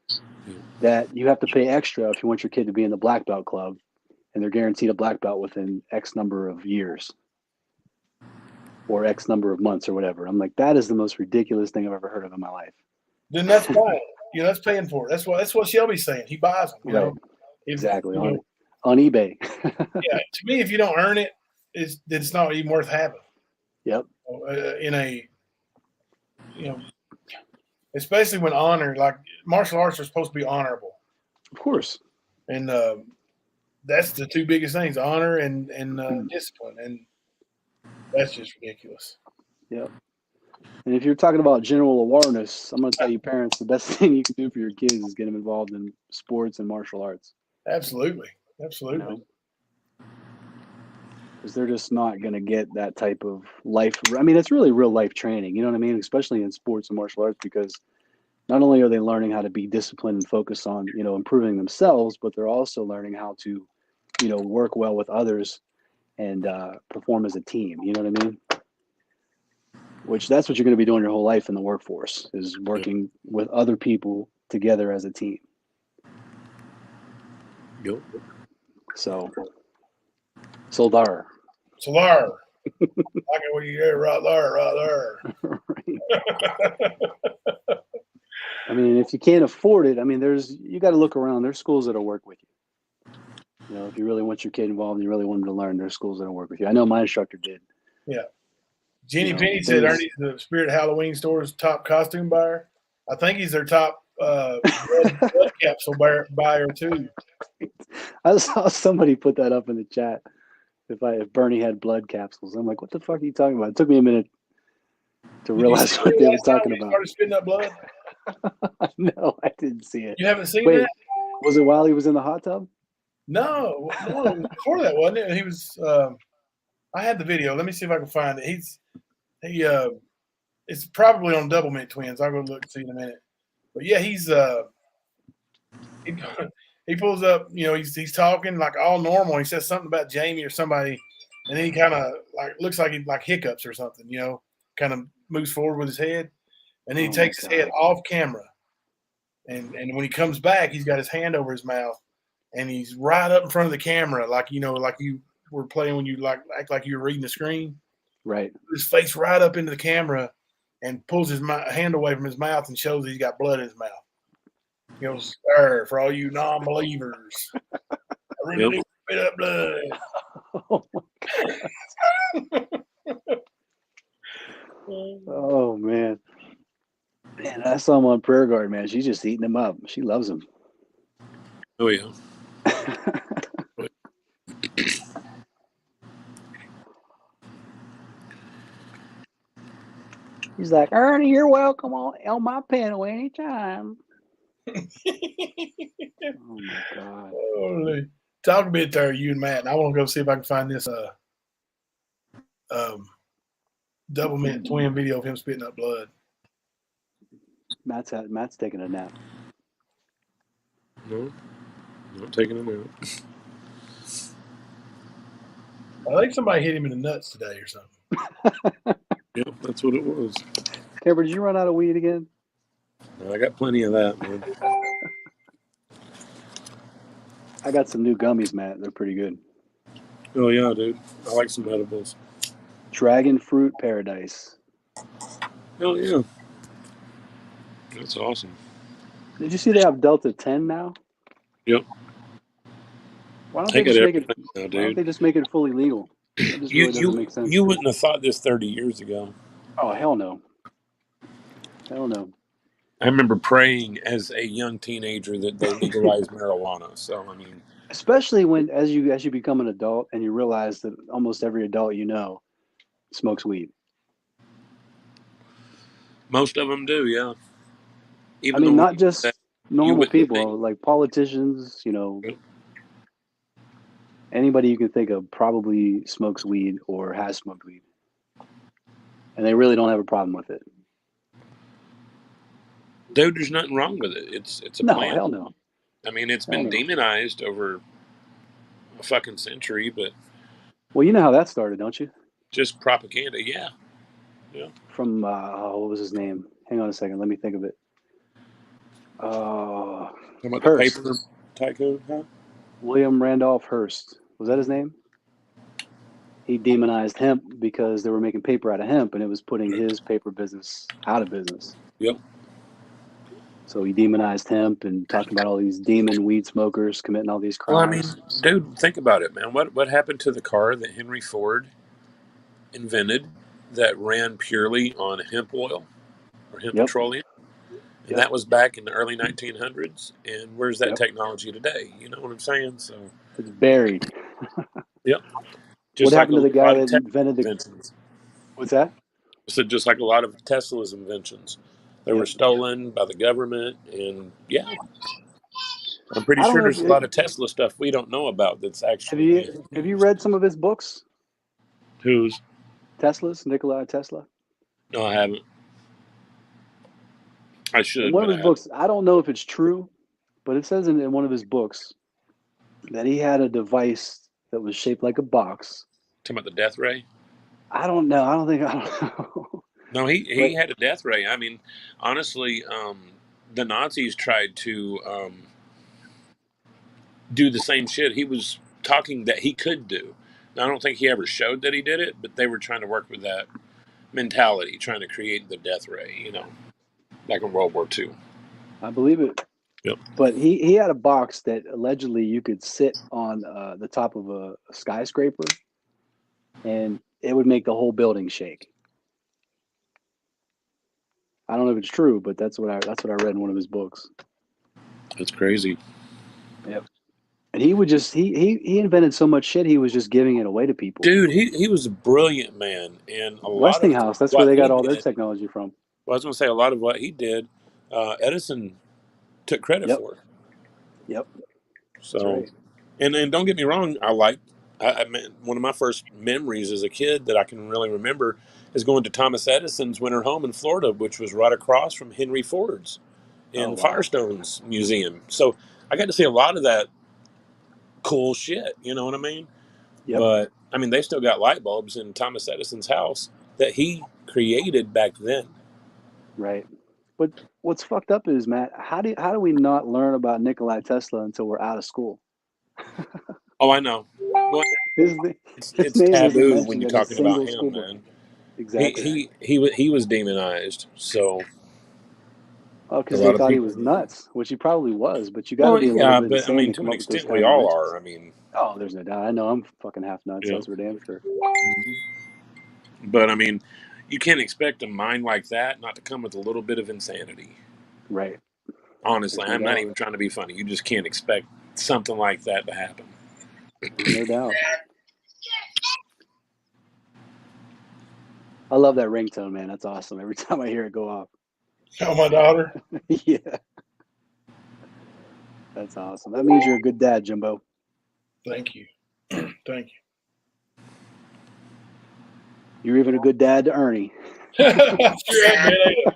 Speaker 3: that you have to pay extra if you want your kid to be in the black belt club, and they're guaranteed a black belt within X number of years or X number of months or whatever. I'm like, that is the most ridiculous thing I've ever heard of in my life.
Speaker 1: Then that's fine. That's paying for it. That's what Shelby's saying. He buys them.
Speaker 3: Right.
Speaker 1: If,
Speaker 3: Exactly. On eBay.
Speaker 1: Yeah. To me, if you don't earn it, it's not even worth having.
Speaker 3: Yep.
Speaker 1: In a, especially when like martial arts are supposed to be honorable,
Speaker 3: Of course.
Speaker 1: and that's the 2 biggest things: honor and discipline, and that's just ridiculous.
Speaker 3: Yep. And if you're talking about general awareness, I'm going to tell you, parents, the best thing you can do for your kids is get them involved in sports and martial arts.
Speaker 1: Absolutely.
Speaker 3: Because they're just not going to get that type of life. I mean, it's really real life training. You know what I mean? Especially in sports and martial arts, because not only are they learning how to be disciplined and focus on, improving themselves, but they're also learning how to, work well with others and perform as a team. You know what I mean? Which that's what you're going to be doing your whole life in the workforce, is working with other people together as a team.
Speaker 2: Yep.
Speaker 3: So, Soldar.
Speaker 1: Solar. I can what you hear right there.
Speaker 3: Right. I mean, if you can't afford it, I mean, you got to look around. There's schools that'll work with you. If you really want your kid involved and you really want them to learn, there's schools that'll work with you. I know my instructor did.
Speaker 1: Yeah. Jenny Penny said Ernie's the Spirit Halloween store's top costume buyer. I think he's their top blood capsule buyer too.
Speaker 3: I saw somebody put that up in the chat. If Bernie had blood capsules, I'm like, what the fuck are you talking about? It took me a minute to realize what they were talking about.
Speaker 1: Started spitting up blood?
Speaker 3: No, I didn't see it.
Speaker 1: You haven't seen
Speaker 3: Wait,
Speaker 1: that?
Speaker 3: Was it while he was in the hot tub?
Speaker 1: No, before that, wasn't it? He was. I had the video. Let me see if I can find it. It's probably on Double Mint Twins. I'll go look and see in a minute. But yeah, he pulls up. He's talking like all normal. He says something about Jamie or somebody, and then he kind of looks like he hiccups or something. Kind of moves forward with his head, and then he takes his head off camera. And when he comes back, he's got his hand over his mouth, and he's right up in front of the camera, like you were playing when you act like you were reading the screen.
Speaker 3: Right.
Speaker 1: His face right up into the camera, and pulls his hand away from his mouth and shows he's got blood in his mouth. Sir, for all you non-believers, I really do spit up blood.
Speaker 3: Oh my God. Oh man. Man, I saw him on Prayer Guard, man. She's just eating him up. She loves him.
Speaker 2: Oh yeah.
Speaker 3: He's like, Ernie, you're welcome on my panel anytime. Oh my God.
Speaker 1: Holy. Talk a bit there, you and Matt. And I want to go see if I can find this Double Mint Twin video of him spitting up blood.
Speaker 3: Matt's taking a nap.
Speaker 2: No, not taking a nap.
Speaker 1: I think somebody hit him in the nuts today or something.
Speaker 2: Yep, that's what it was.
Speaker 3: Camper, did you run out of weed again?
Speaker 2: I got plenty of that, man.
Speaker 3: I got some new gummies, Matt. They're pretty good.
Speaker 2: Oh yeah, dude. I like some edibles.
Speaker 3: Dragon Fruit Paradise.
Speaker 2: Hell yeah. That's awesome.
Speaker 3: Did you see they have Delta 10 now?
Speaker 2: Yep.
Speaker 3: Why don't they just make it fully legal? That just really doesn't make sense.
Speaker 2: You wouldn't have thought this 30 years ago.
Speaker 3: Oh, hell no. Hell no.
Speaker 2: I remember praying as a young teenager that they legalized marijuana. So, I mean,
Speaker 3: especially as you become an adult and you realize that almost every adult smokes weed.
Speaker 2: most of them do, yeah.
Speaker 3: I mean, not just normal people, like politicians,
Speaker 2: Yep.
Speaker 3: Anybody you can think of probably smokes weed or has smoked weed. And they really don't have a problem with it.
Speaker 2: Dude, there's nothing wrong with it. It's a
Speaker 3: no,
Speaker 2: plant.
Speaker 3: Hell no.
Speaker 2: I mean, it's been demonized over a fucking century, but...
Speaker 3: Well, you know how that started, don't you?
Speaker 2: Just propaganda, yeah. Yeah.
Speaker 3: From, what was his name? Hang on a second, let me think of it.
Speaker 2: Talking about
Speaker 3: Hearst.
Speaker 2: the paper tycoon, huh?
Speaker 3: William Randolph Hearst. Was that his name? He demonized hemp because they were making paper out of hemp, and it was putting his paper business out of business.
Speaker 2: Yep.
Speaker 3: So he demonized hemp and talking about all these demon weed smokers committing all these crimes.
Speaker 2: Well, I mean, dude, think about it, man. What happened to the car that Henry Ford invented that ran purely on hemp oil or hemp petroleum? And that was back in the early 1900s. And where's that technology today? You know what I'm saying? So
Speaker 3: it's buried.
Speaker 2: Yep.
Speaker 3: Just what happened to the guy that invented the
Speaker 2: inventions?
Speaker 3: What's that?
Speaker 2: So just like a lot of Tesla's inventions, they were stolen by the government, and I'm pretty sure there's a lot of Tesla stuff we don't know about that's actually.
Speaker 3: Have you read some of his books?
Speaker 2: Whose?
Speaker 3: Tesla's, Nikola Tesla.
Speaker 2: No, I haven't. I
Speaker 3: In
Speaker 2: should,
Speaker 3: one of
Speaker 2: but
Speaker 3: his books, I don't know if it's true, but it says in one of his books that he had a device that was shaped like a box.
Speaker 2: talking about the death ray.
Speaker 3: I don't know. I don't know.
Speaker 2: No, he
Speaker 3: But
Speaker 2: had a death ray. I mean, honestly, the Nazis tried to do the same shit he was talking that he could do. Now, I don't think he ever showed that he did it, but they were trying to work with that mentality, trying to create the death ray, you know, like in World War II.
Speaker 3: I believe it.
Speaker 2: Yep.
Speaker 3: But he had a box that allegedly you could sit on the top of a skyscraper, and it would make the whole building shake. I don't know if it's true, but that's what I read in one of his books.
Speaker 2: That's crazy.
Speaker 3: Yep. And he would just he invented so much shit. He was just giving it away to people.
Speaker 2: Dude, he was a brilliant man, and a lot of
Speaker 3: Westinghouse. That's where
Speaker 2: what
Speaker 3: they got
Speaker 2: he
Speaker 3: all their
Speaker 2: did.
Speaker 3: technology from.
Speaker 2: Well, I was going to say a lot of what he did, Edison took credit
Speaker 3: Yep.
Speaker 2: for.
Speaker 3: Yep.
Speaker 2: So,
Speaker 3: That's right.
Speaker 2: and don't get me wrong, I mean, one of my first memories as a kid that I can really remember is going to Thomas Edison's winter home in Florida, which was right across from Henry Ford's
Speaker 3: Oh,
Speaker 2: in
Speaker 3: wow.
Speaker 2: Firestone's museum. So I got to see a lot of that cool shit. You know what I mean?
Speaker 3: Yep.
Speaker 2: But I mean, they still got light bulbs in Thomas Edison's house that he created back then.
Speaker 3: Right. But what's fucked up is, Matt, how do we not learn about Nikola Tesla until we're out of school?
Speaker 2: Oh, I know. Well,
Speaker 3: His
Speaker 2: it's
Speaker 3: name isn't
Speaker 2: taboo when
Speaker 3: mentioned
Speaker 2: you're
Speaker 3: in a
Speaker 2: talking about
Speaker 3: single school
Speaker 2: him,
Speaker 3: book.
Speaker 2: man.
Speaker 3: Exactly.
Speaker 2: He was demonized. So
Speaker 3: Oh,
Speaker 2: a
Speaker 3: because they
Speaker 2: lot of
Speaker 3: thought he
Speaker 2: people.
Speaker 3: was nuts, which he probably was. But you got to
Speaker 2: Well,
Speaker 3: be a little
Speaker 2: yeah,
Speaker 3: bit
Speaker 2: but I
Speaker 3: insane
Speaker 2: mean,
Speaker 3: to
Speaker 2: to
Speaker 3: come
Speaker 2: an
Speaker 3: up with those
Speaker 2: extent, we
Speaker 3: kind of
Speaker 2: all
Speaker 3: inventions.
Speaker 2: are. I mean,
Speaker 3: Oh, there's no doubt. I know I'm fucking half nuts.
Speaker 2: you know.
Speaker 3: That's for damn sure.
Speaker 2: But I mean, you can't expect a mind like that not to come with a little bit of insanity.
Speaker 3: Right.
Speaker 2: Honestly,
Speaker 3: There's no
Speaker 2: I'm not
Speaker 3: doubt.
Speaker 2: even trying to be funny. You just can't expect something like that to happen.
Speaker 3: There's no doubt. I love that ringtone, man. That's awesome. Every time I hear it go off.
Speaker 1: Oh, my daughter.
Speaker 3: Yeah. That's awesome. That means you're a good dad, Jimbo.
Speaker 1: Thank you. Thank
Speaker 3: You're even a good dad to Ernie.
Speaker 1: you. Sure have been, ain't it?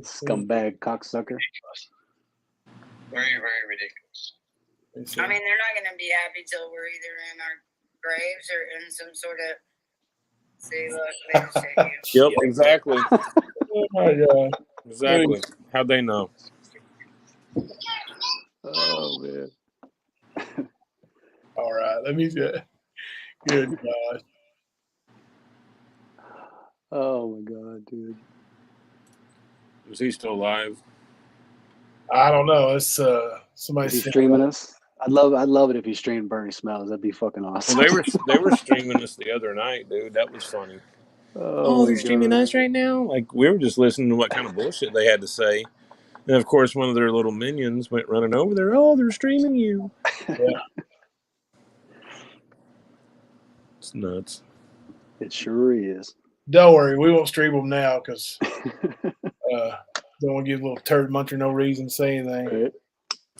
Speaker 3: Scumbag cocksucker.
Speaker 5: Very, very ridiculous. I mean, they're not going to be happy till we're either in our graves or in some sort of. See, look, they just hit you.
Speaker 2: Yep, exactly.
Speaker 1: Oh my God.
Speaker 2: Exactly. How'd they know?
Speaker 3: Oh, man.
Speaker 1: All right. Let me see. Good God.
Speaker 3: Oh, my God, dude.
Speaker 2: Is he still alive?
Speaker 1: I don't know. It's somebody
Speaker 3: Is he
Speaker 1: said,
Speaker 3: streaming us? I'd love it if he streamed Bernie Smells. That'd be fucking awesome.
Speaker 2: Well, they were streaming us the other night, dude. That was funny.
Speaker 3: Oh,
Speaker 2: They're
Speaker 3: my
Speaker 2: streaming
Speaker 3: God.
Speaker 2: us right now. Like we were just listening to what kind of bullshit they had to say, and of course, one of their little minions went running over there. Oh, they're streaming you.
Speaker 1: yeah.
Speaker 2: It's nuts.
Speaker 3: It sure is.
Speaker 1: Don't worry. We won't stream them now because don't want to give a little turd muncher no reason to say anything.
Speaker 3: Right.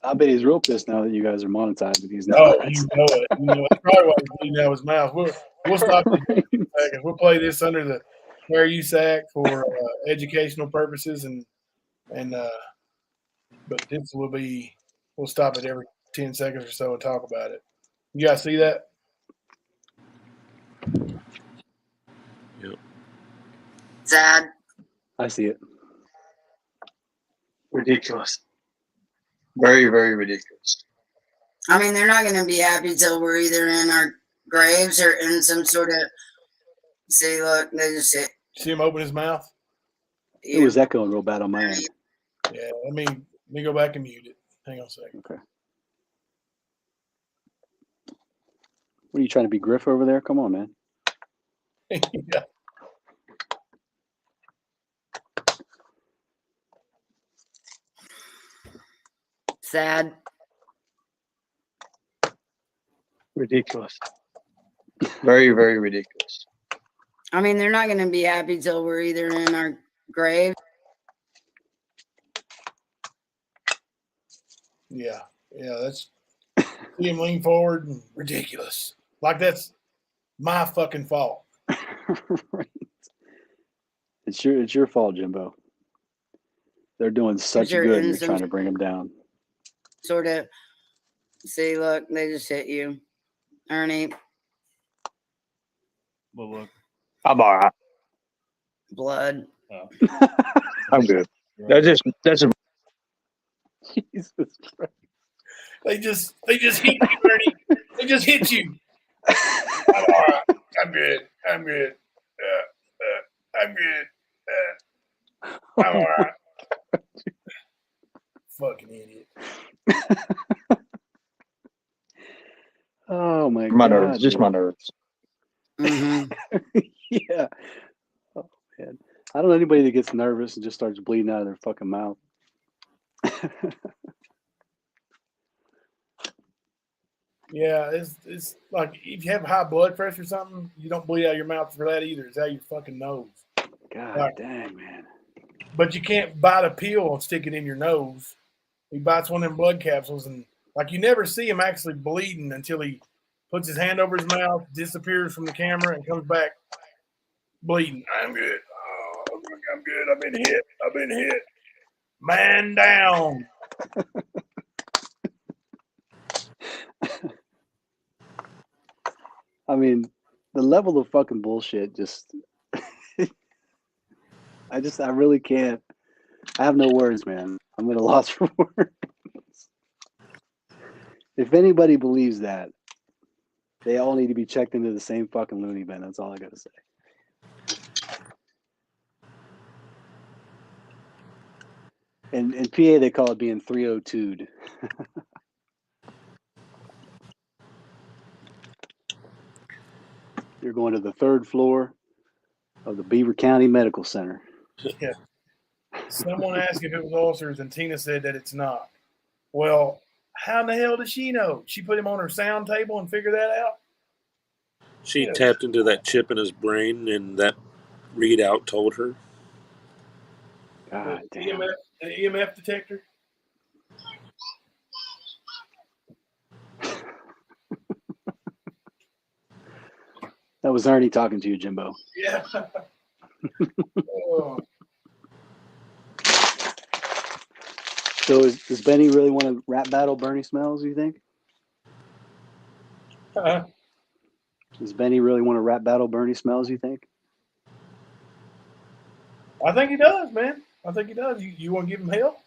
Speaker 3: I bet he's real pissed now that you guys are monetized, but he's not.
Speaker 1: Oh, you know it. You know, that's probably why he's bleeding out of his mouth. We'll stop this in a second. We'll play this under the Fair Use Act for educational purposes, but this will be. We'll stop it every 10 seconds or so and talk about it. You guys see that?
Speaker 2: Yep.
Speaker 5: Sad.
Speaker 3: I see it.
Speaker 5: Ridiculous. Very, very ridiculous. I mean, they're not going to be happy till we're either in our graves or in some sort of. See, look, they just hit.
Speaker 1: See him open his mouth?
Speaker 3: It was echoing real bad on my end.
Speaker 1: Yeah. Let me go back and mute it. Hang on a second.
Speaker 3: Okay. What are you trying to be Griff over there? Come on, man.
Speaker 1: Yeah.
Speaker 5: Sad.
Speaker 6: Ridiculous. Very, very ridiculous.
Speaker 5: I mean, they're not going to be happy till we're either in our grave.
Speaker 1: Yeah. That's see him lean forward and ridiculous. Like that's my fucking fault.
Speaker 3: Right. It's your fault, Jimbo. They're doing such
Speaker 5: you're
Speaker 3: good,
Speaker 5: in
Speaker 3: and you're
Speaker 5: some
Speaker 3: trying to bring them down.
Speaker 5: Sort of. See, look, they just hit you, Ernie.
Speaker 1: Well, look.
Speaker 6: I'm all right.
Speaker 5: Blood.
Speaker 6: I'm good. That's a
Speaker 3: Jesus Christ.
Speaker 1: They just hit you, Ernie. They just hit you. I'm all right. I'm good. I'm good. I'm good. I'm all right. Fucking idiot.
Speaker 3: Oh my
Speaker 6: my
Speaker 3: God,
Speaker 6: nerves, just
Speaker 3: dude.
Speaker 6: my nerves.
Speaker 5: Mm-hmm.
Speaker 3: Yeah. Oh man, I don't know anybody that gets nervous and just starts bleeding out of their fucking mouth.
Speaker 1: Yeah, it's like if you have high blood pressure or something, you don't bleed out your mouth for that either. It's out your fucking nose.
Speaker 3: God
Speaker 1: Right.
Speaker 3: dang, man.
Speaker 1: But you can't bite a pill and stick it in your nose. He bites one of them blood capsules, and like you never see him actually bleeding until he puts his hand over his mouth, disappears from the camera, and comes back bleeding. I'm good. Oh, I'm good. I've been hit. I've been hit. Man down.
Speaker 3: I mean, the level of fucking bullshit just I really can't. I have no words, man. I'm at a loss for words. If anybody believes that, they all need to be checked into the same fucking loony bin. That's all I gotta say. In PA, they call it being 302'd. You're going to the third floor of the Beaver County Medical Center.
Speaker 1: Yeah. Someone asked if it was ulcers, and Tina said that it's not. Well, how in the hell does she know? She put him on her sound table and figured that out?
Speaker 2: She
Speaker 1: Yeah.
Speaker 2: tapped into that chip in his brain, and that readout told her.
Speaker 3: God damn.
Speaker 1: The EMF detector?
Speaker 3: That was Ernie talking to you, Jimbo.
Speaker 1: Yeah. Oh.
Speaker 3: So does Benny really want to rap battle Bernie Smells, you think? Does Benny really want to rap battle Bernie Smells, you think?
Speaker 1: I think he does, man. I think he does. You want to give him help?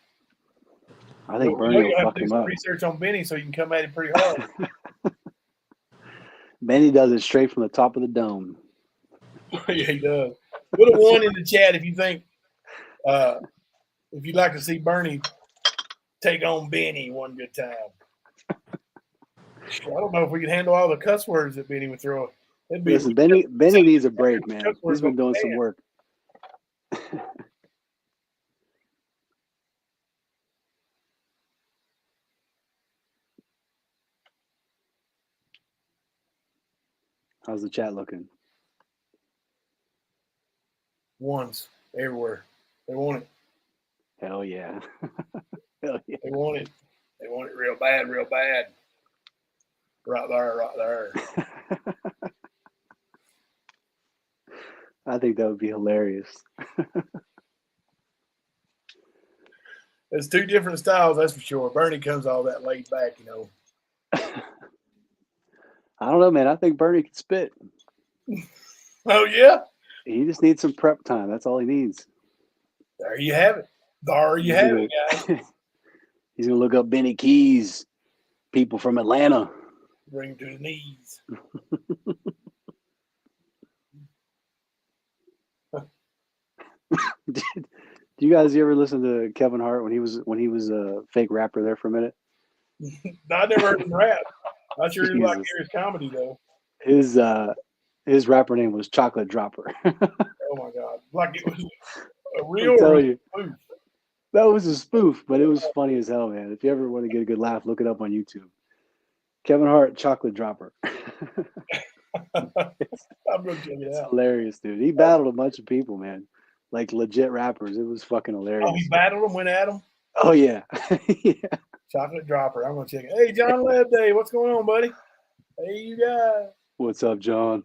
Speaker 3: I think
Speaker 1: You
Speaker 3: Bernie will
Speaker 1: have
Speaker 3: fuck
Speaker 1: to do
Speaker 3: him
Speaker 1: some
Speaker 3: up.
Speaker 1: research on Benny so you can come at him pretty hard.
Speaker 3: Benny does it straight from the top of the dome.
Speaker 1: Yeah, he does. Put a 1 in the chat if you think if you'd like to see Bernie take on Benny one good time. I don't know if we can handle all the cuss words that Benny would throw.
Speaker 3: Listen, Benny needs a break, man. He's been doing some work. How's the chat looking?
Speaker 1: Ones everywhere. They want it.
Speaker 3: Hell yeah. Hell yeah.
Speaker 1: They want it. They want it real bad, real bad. Right there, right there.
Speaker 3: I think that would be hilarious.
Speaker 1: It's two different styles, that's for sure. Bernie comes all that laid back, you know.
Speaker 3: I don't know, man. I think Bernie can spit.
Speaker 1: Oh, yeah?
Speaker 3: He just needs some prep time. That's all he needs.
Speaker 1: There you have it. There you have it, guys.
Speaker 3: He's going to look up Benny Keys, people from Atlanta.
Speaker 1: Bring him to his knees.
Speaker 3: Do you guys ever listen to Kevin Hart when he was a fake rapper there for a minute?
Speaker 1: I never heard him rap. Not sure he like
Speaker 3: Jesus.
Speaker 1: his comedy though.
Speaker 3: His rapper name was Chocolate Dropper.
Speaker 1: Oh my god! Like it was a real
Speaker 3: I'm telling you,
Speaker 1: spoof.
Speaker 3: that was a spoof, but it was funny as hell, man. If you ever want to get a good laugh, look it up on YouTube. Kevin Hart, Chocolate Dropper.
Speaker 1: I'm gonna check it
Speaker 3: It's
Speaker 1: out.
Speaker 3: hilarious, dude. He battled a bunch of people, man. Like legit rappers. It was fucking hilarious.
Speaker 1: Oh, he battled him, went at him.
Speaker 3: Oh yeah. Yeah.
Speaker 1: Chocolate Dropper. I'm gonna check it. Hey, John Loveday, what's going on, buddy? Hey, you guys.
Speaker 3: What's up, John?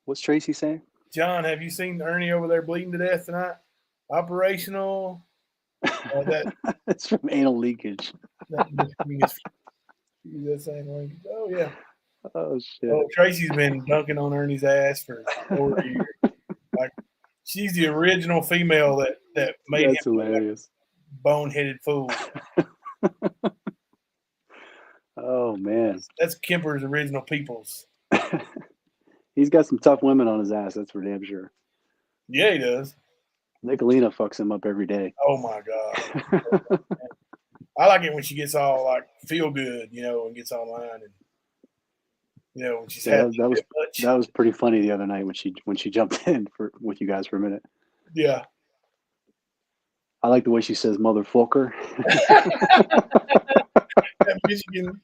Speaker 3: What's Tracy saying?
Speaker 1: John, have you seen Ernie over there bleeding to death tonight? Operational.
Speaker 3: It's from anal leakage.
Speaker 1: That same language. Oh yeah.
Speaker 3: Oh shit.
Speaker 1: Oh, Tracy's been dunking on Ernie's ass for over a year. Like she's the original female that made
Speaker 3: That's
Speaker 1: him look like
Speaker 3: hilarious.
Speaker 1: a boneheaded fool.
Speaker 3: Oh man.
Speaker 1: That's Kemper's original peoples.
Speaker 3: He's got some tough women on his ass, that's for damn sure.
Speaker 1: Yeah, he does.
Speaker 3: Nicolina fucks him up every day.
Speaker 1: Oh my god. I like it when she gets all like feel good, and gets online and when she's had
Speaker 3: that was pretty funny the other night when she jumped in with you guys for a minute.
Speaker 1: Yeah.
Speaker 3: I like the way she says motherfucker.
Speaker 1: that Michigan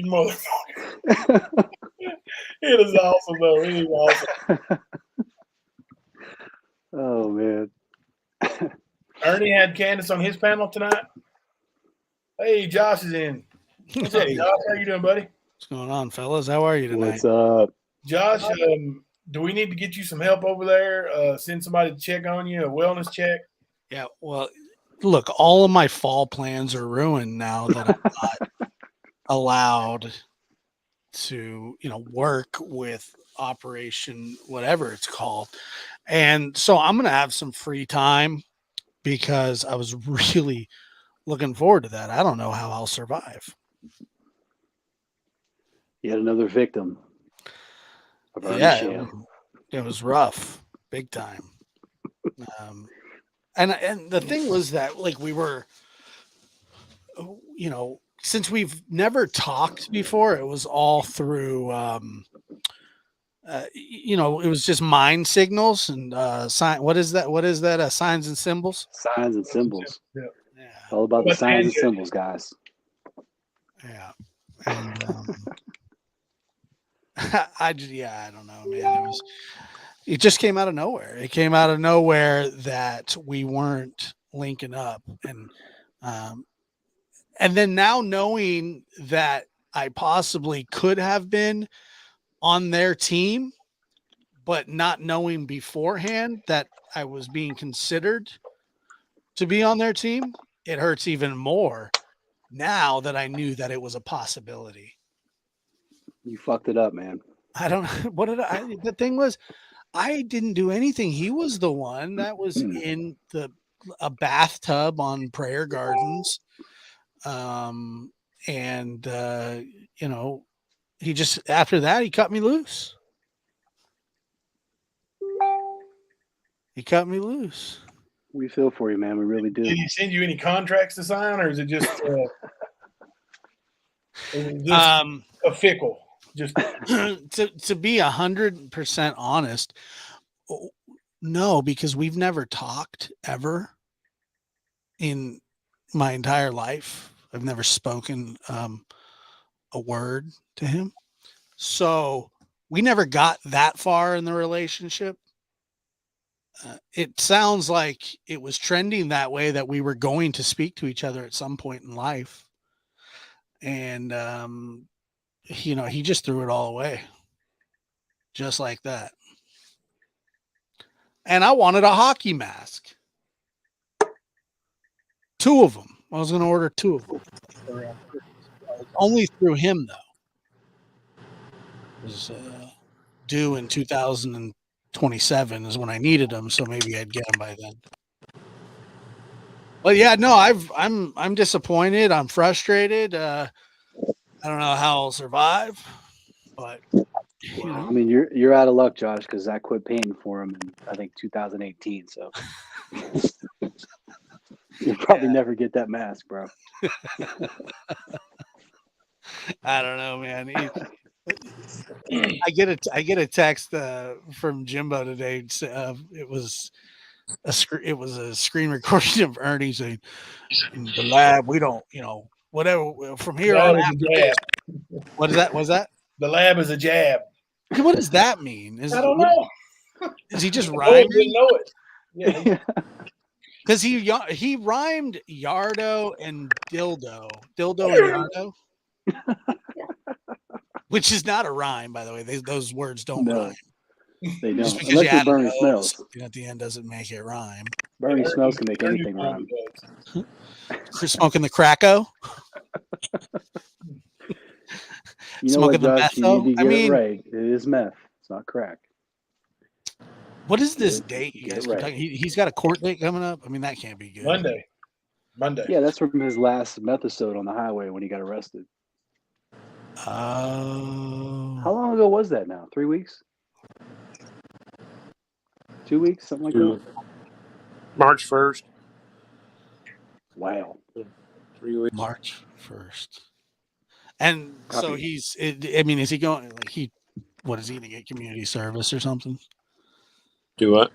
Speaker 1: motherfucker. It is awesome though. It is awesome.
Speaker 3: Oh man.
Speaker 1: Ernie had Candace on his panel tonight. Hey, Josh is in. What's up, Josh? How you doing, buddy?
Speaker 7: What's going on, fellas? How are you tonight?
Speaker 3: What's up?
Speaker 1: Josh, do we need to get you some help over there? Send somebody to check on you, a wellness check?
Speaker 7: Yeah, well, look, all of my fall plans are ruined now that I'm not allowed to, work with Operation whatever it's called. And so I'm going to have some free time because I was really looking forward to that. I don't know how I'll survive.
Speaker 3: Yet another victim of Ernie
Speaker 7: Yeah,
Speaker 3: Sham.
Speaker 7: it was rough, big time. And the thing was that like we were, since we've never talked before, it was all through, it was just mind signals and sign. What is that? What is that? Signs and symbols.
Speaker 3: Signs and symbols.
Speaker 1: Yeah.
Speaker 3: All about the signs and symbols, guys.
Speaker 7: Yeah. And I don't know, man. It just came out of nowhere. It came out of nowhere that we weren't linking up, and then now knowing that I possibly could have been on their team, but not knowing beforehand that I was being considered to be on their team, it hurts even more now that I knew that it was a possibility.
Speaker 3: You fucked it up, man.
Speaker 7: I don't know. What did the thing was, I didn't do anything. He was the one that was in a bathtub on Prayer Gardens. He just, after that, he cut me loose.
Speaker 3: We feel for you, man. We really do.
Speaker 1: Did he send you any contracts to sign, or is it just a fickle? Just
Speaker 7: to be 100% honest, no, because we've never talked ever in my entire life. I've never spoken a word to him, so we never got that far in the relationship. It sounds like it was trending that way, that we were going to speak to each other at some point in life, and he just threw it all away just like that. And I wanted a hockey mask. 2 of them. I was going to order 2 of them. Only through him, though. It was due in 2027 is when I needed them, so maybe I'd get them by then. But yeah, no, I'm disappointed. I'm frustrated. I don't know how I'll survive, but
Speaker 3: I mean, you're out of luck, Josh, because I quit paying for him in I think 2018. So you'll probably never get that mask, bro.
Speaker 7: I don't know, man. I get a text from Jimbo today. It was a screen recording of Ernie saying, "In the lab, we don't, whatever from here on out." What is that? Was that?
Speaker 1: The lab is a jab.
Speaker 7: What does that mean?
Speaker 1: I don't know.
Speaker 7: Is he just rhyming?
Speaker 1: Didn't know it. Yeah.
Speaker 7: Because he rhymed Yardo and dildo and Yardo, which is not a rhyme, by the way. Those words don't rhyme.
Speaker 3: They
Speaker 7: Just
Speaker 3: don't.
Speaker 7: because
Speaker 3: Unless
Speaker 7: you
Speaker 3: you're
Speaker 7: add an
Speaker 3: Bernie
Speaker 7: O to
Speaker 3: Smells.
Speaker 7: something at the end doesn't make it rhyme.
Speaker 3: Bernie
Speaker 1: Yeah,
Speaker 3: Smells can make
Speaker 1: Ernie
Speaker 3: anything rhyme.
Speaker 1: does.
Speaker 7: Smoking the cracko,
Speaker 3: You know
Speaker 7: smoking
Speaker 3: what,
Speaker 7: the
Speaker 3: Josh? You need
Speaker 7: metho.
Speaker 3: to
Speaker 7: I
Speaker 3: get it
Speaker 7: mean,
Speaker 3: right. It is meth. It's not crack.
Speaker 7: what is this
Speaker 3: Get
Speaker 7: date you
Speaker 3: it
Speaker 7: guys keep
Speaker 3: right.
Speaker 7: talking? He's got a court date coming up. I mean, that can't be good.
Speaker 1: Monday.
Speaker 3: Yeah, that's from his last methasode on the highway when he got arrested.
Speaker 7: Oh.
Speaker 3: How long ago was that now? 3 weeks? 2 weeks? Something like that?
Speaker 2: March 1st.
Speaker 3: Wow.
Speaker 2: 3 weeks.
Speaker 7: March 1st. And so
Speaker 3: Copy.
Speaker 7: I mean, is he going like what is he gonna get, community service or something?
Speaker 2: Do what?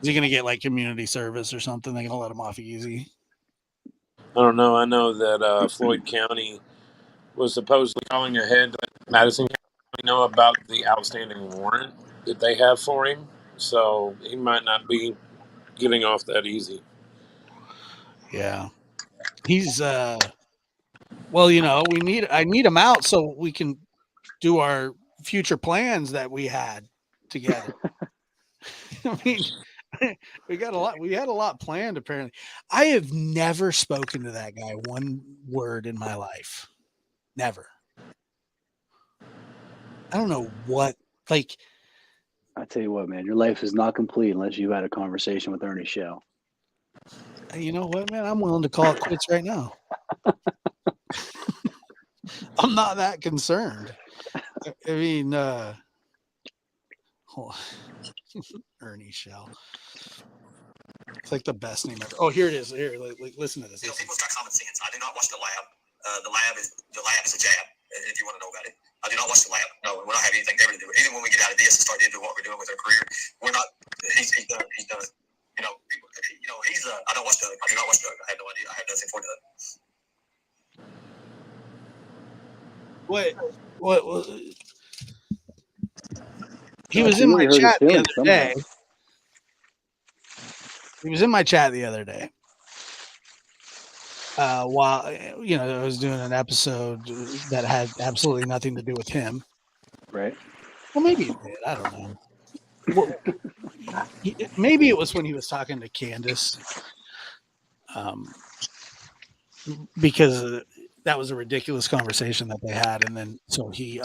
Speaker 7: Is he gonna get like community service or something? They gonna let him off easy?
Speaker 2: I don't know. I know that Floyd County was supposedly calling ahead to let Madison County know about the outstanding warrant that they have for him. So he might not be getting off that easy.
Speaker 7: Yeah. He's well, I need him out so we can do our future plans that we had together. I mean, we had a lot planned apparently. I have never spoken to that guy one word in my life. Never. I don't know what, like,
Speaker 3: I tell you what, man, your life is not complete unless you had a conversation with Ernie Shell.
Speaker 7: you know what, man? I'm willing to call it quits right now. I'm not that concerned. I mean, Ernie Shell. It's like the best name ever. Oh, here it is. Here, listen to this.
Speaker 8: You know, people start common sense. I do not watch the lab. The lab is a jab. If you want to know about it, I do not watch the lab. No, we don't have anything ever to do with it. Even when we get out of this and start into what we're doing with our career, we're not. He's done. He's done. You know, people, he's. I don't watch Doug. I do not watch Doug. I have no idea. I have nothing for Doug.
Speaker 7: What? He was in my chat the other day. He was in my chat the other day. While I was doing an episode that had absolutely nothing to do with him.
Speaker 3: Right.
Speaker 7: Well, maybe it did. I don't know. Well, maybe it was when he was talking to Candace. Because that was a ridiculous conversation that they had, and then so he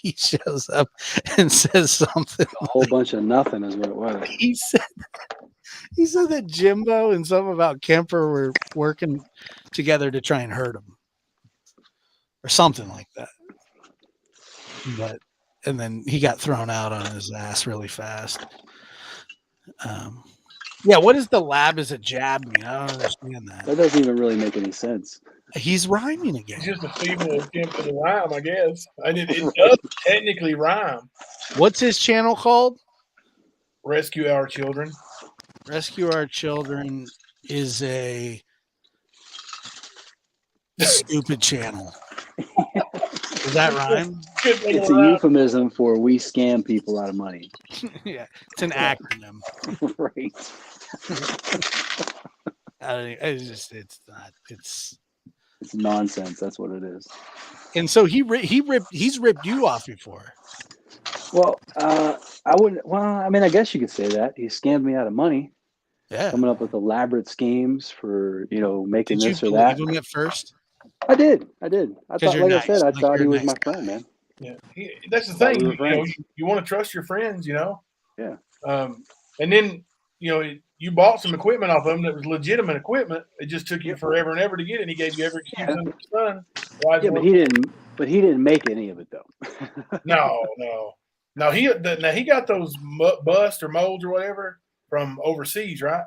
Speaker 7: he shows up and says something.
Speaker 3: A whole bunch of nothing is what it was.
Speaker 7: He said that Jimbo and something about Kemper were working together to try and hurt him, or something like that. And then he got thrown out on his ass really fast. Yeah, what does the lab as a jab mean? I don't understand that.
Speaker 3: That doesn't even really make any sense.
Speaker 7: He's rhyming again.
Speaker 1: It's just a feeble attempt at a rhyme, I guess. And it does technically rhyme.
Speaker 7: What's his channel called?
Speaker 1: Rescue Our Children.
Speaker 7: Rescue Our Children is a stupid channel. Does that rhyme?
Speaker 3: It's a euphemism for we scam people out of money.
Speaker 7: Yeah, it's an acronym.
Speaker 3: Right.
Speaker 7: It's
Speaker 3: nonsense. That's what it is.
Speaker 7: And so he's ripped you off before.
Speaker 3: Well, I wouldn't. Well, I mean, I guess you could say that he scammed me out of money.
Speaker 7: Yeah,
Speaker 3: coming up with elaborate schemes for making
Speaker 7: did
Speaker 3: this
Speaker 7: you
Speaker 3: or that.
Speaker 7: believe him at first?
Speaker 3: I did. I thought, like
Speaker 7: nice.
Speaker 3: I said, I thought he was
Speaker 7: nice
Speaker 3: my
Speaker 7: guy.
Speaker 3: friend, man.
Speaker 1: Yeah, that's the thing. You want to trust your friends,
Speaker 3: Yeah.
Speaker 1: And then you bought some equipment off of him that was legitimate equipment. It just took you forever and ever to get it. And he gave you every excuse under the sun.
Speaker 3: Yeah, but he didn't. But he didn't make any of it though.
Speaker 1: No. He got those bust or molds or whatever from overseas, right?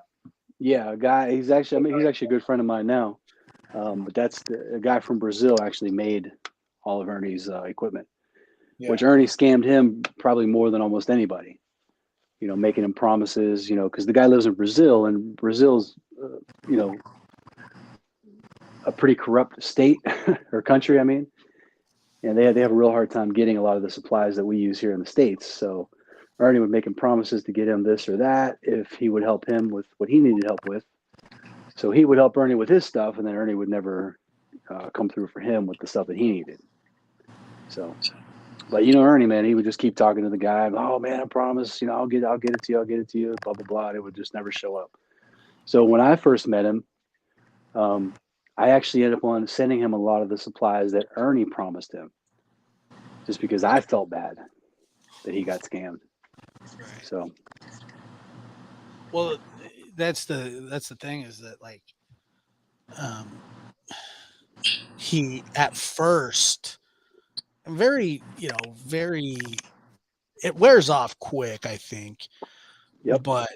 Speaker 3: Yeah, a guy. He's actually a good friend of mine now. But that's a guy from Brazil actually made all of Ernie's equipment, which Ernie scammed him probably more than almost anybody. Making him promises. Because the guy lives in Brazil, and Brazil's a pretty corrupt state or country. I mean, and they have a real hard time getting a lot of the supplies that we use here in the States. So Ernie would make him promises to get him this or that if he would help him with what he needed help with. So he would help Ernie with his stuff, and then Ernie would never come through for him with the stuff that he needed. So But Ernie, man, he would just keep talking to the guy. Oh man, I promise, I'll get it to you. I'll get it to you. Blah blah blah. And it would just never show up. So when I first met him, I actually ended up on sending him a lot of the supplies that Ernie promised him, just because I felt bad that he got scammed.
Speaker 7: Right.
Speaker 3: So,
Speaker 7: well, that's the thing is that like, he at first very it wears off quick, I think.
Speaker 3: yep.
Speaker 7: But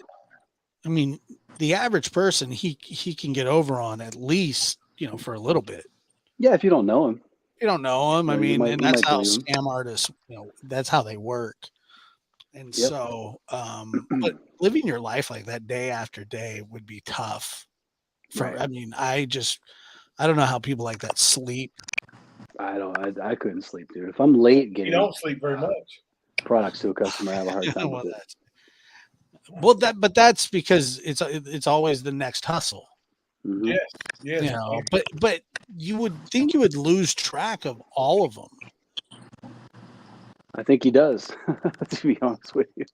Speaker 7: I mean, the average person he can get over on at least, for a little bit.
Speaker 3: Yeah, if you don't know him.
Speaker 7: You don't know him. I mean, and
Speaker 3: you
Speaker 7: that's
Speaker 3: might
Speaker 7: how
Speaker 3: believe him.
Speaker 7: scam artists, that's how they work. And
Speaker 3: Yep.
Speaker 7: so, but living your life like that day after day would be tough.
Speaker 3: Right.
Speaker 7: I mean, I don't know how people like that sleep.
Speaker 3: I couldn't sleep, dude. If I'm late
Speaker 1: You
Speaker 3: getting
Speaker 1: don't sleep very much.
Speaker 3: products to a customer, I have a hard time with it.
Speaker 7: But that's because it's always the next hustle.
Speaker 3: Mm-hmm.
Speaker 1: Yes.
Speaker 7: But you would think you would lose track of all of them.
Speaker 3: I think he does, to be honest with you.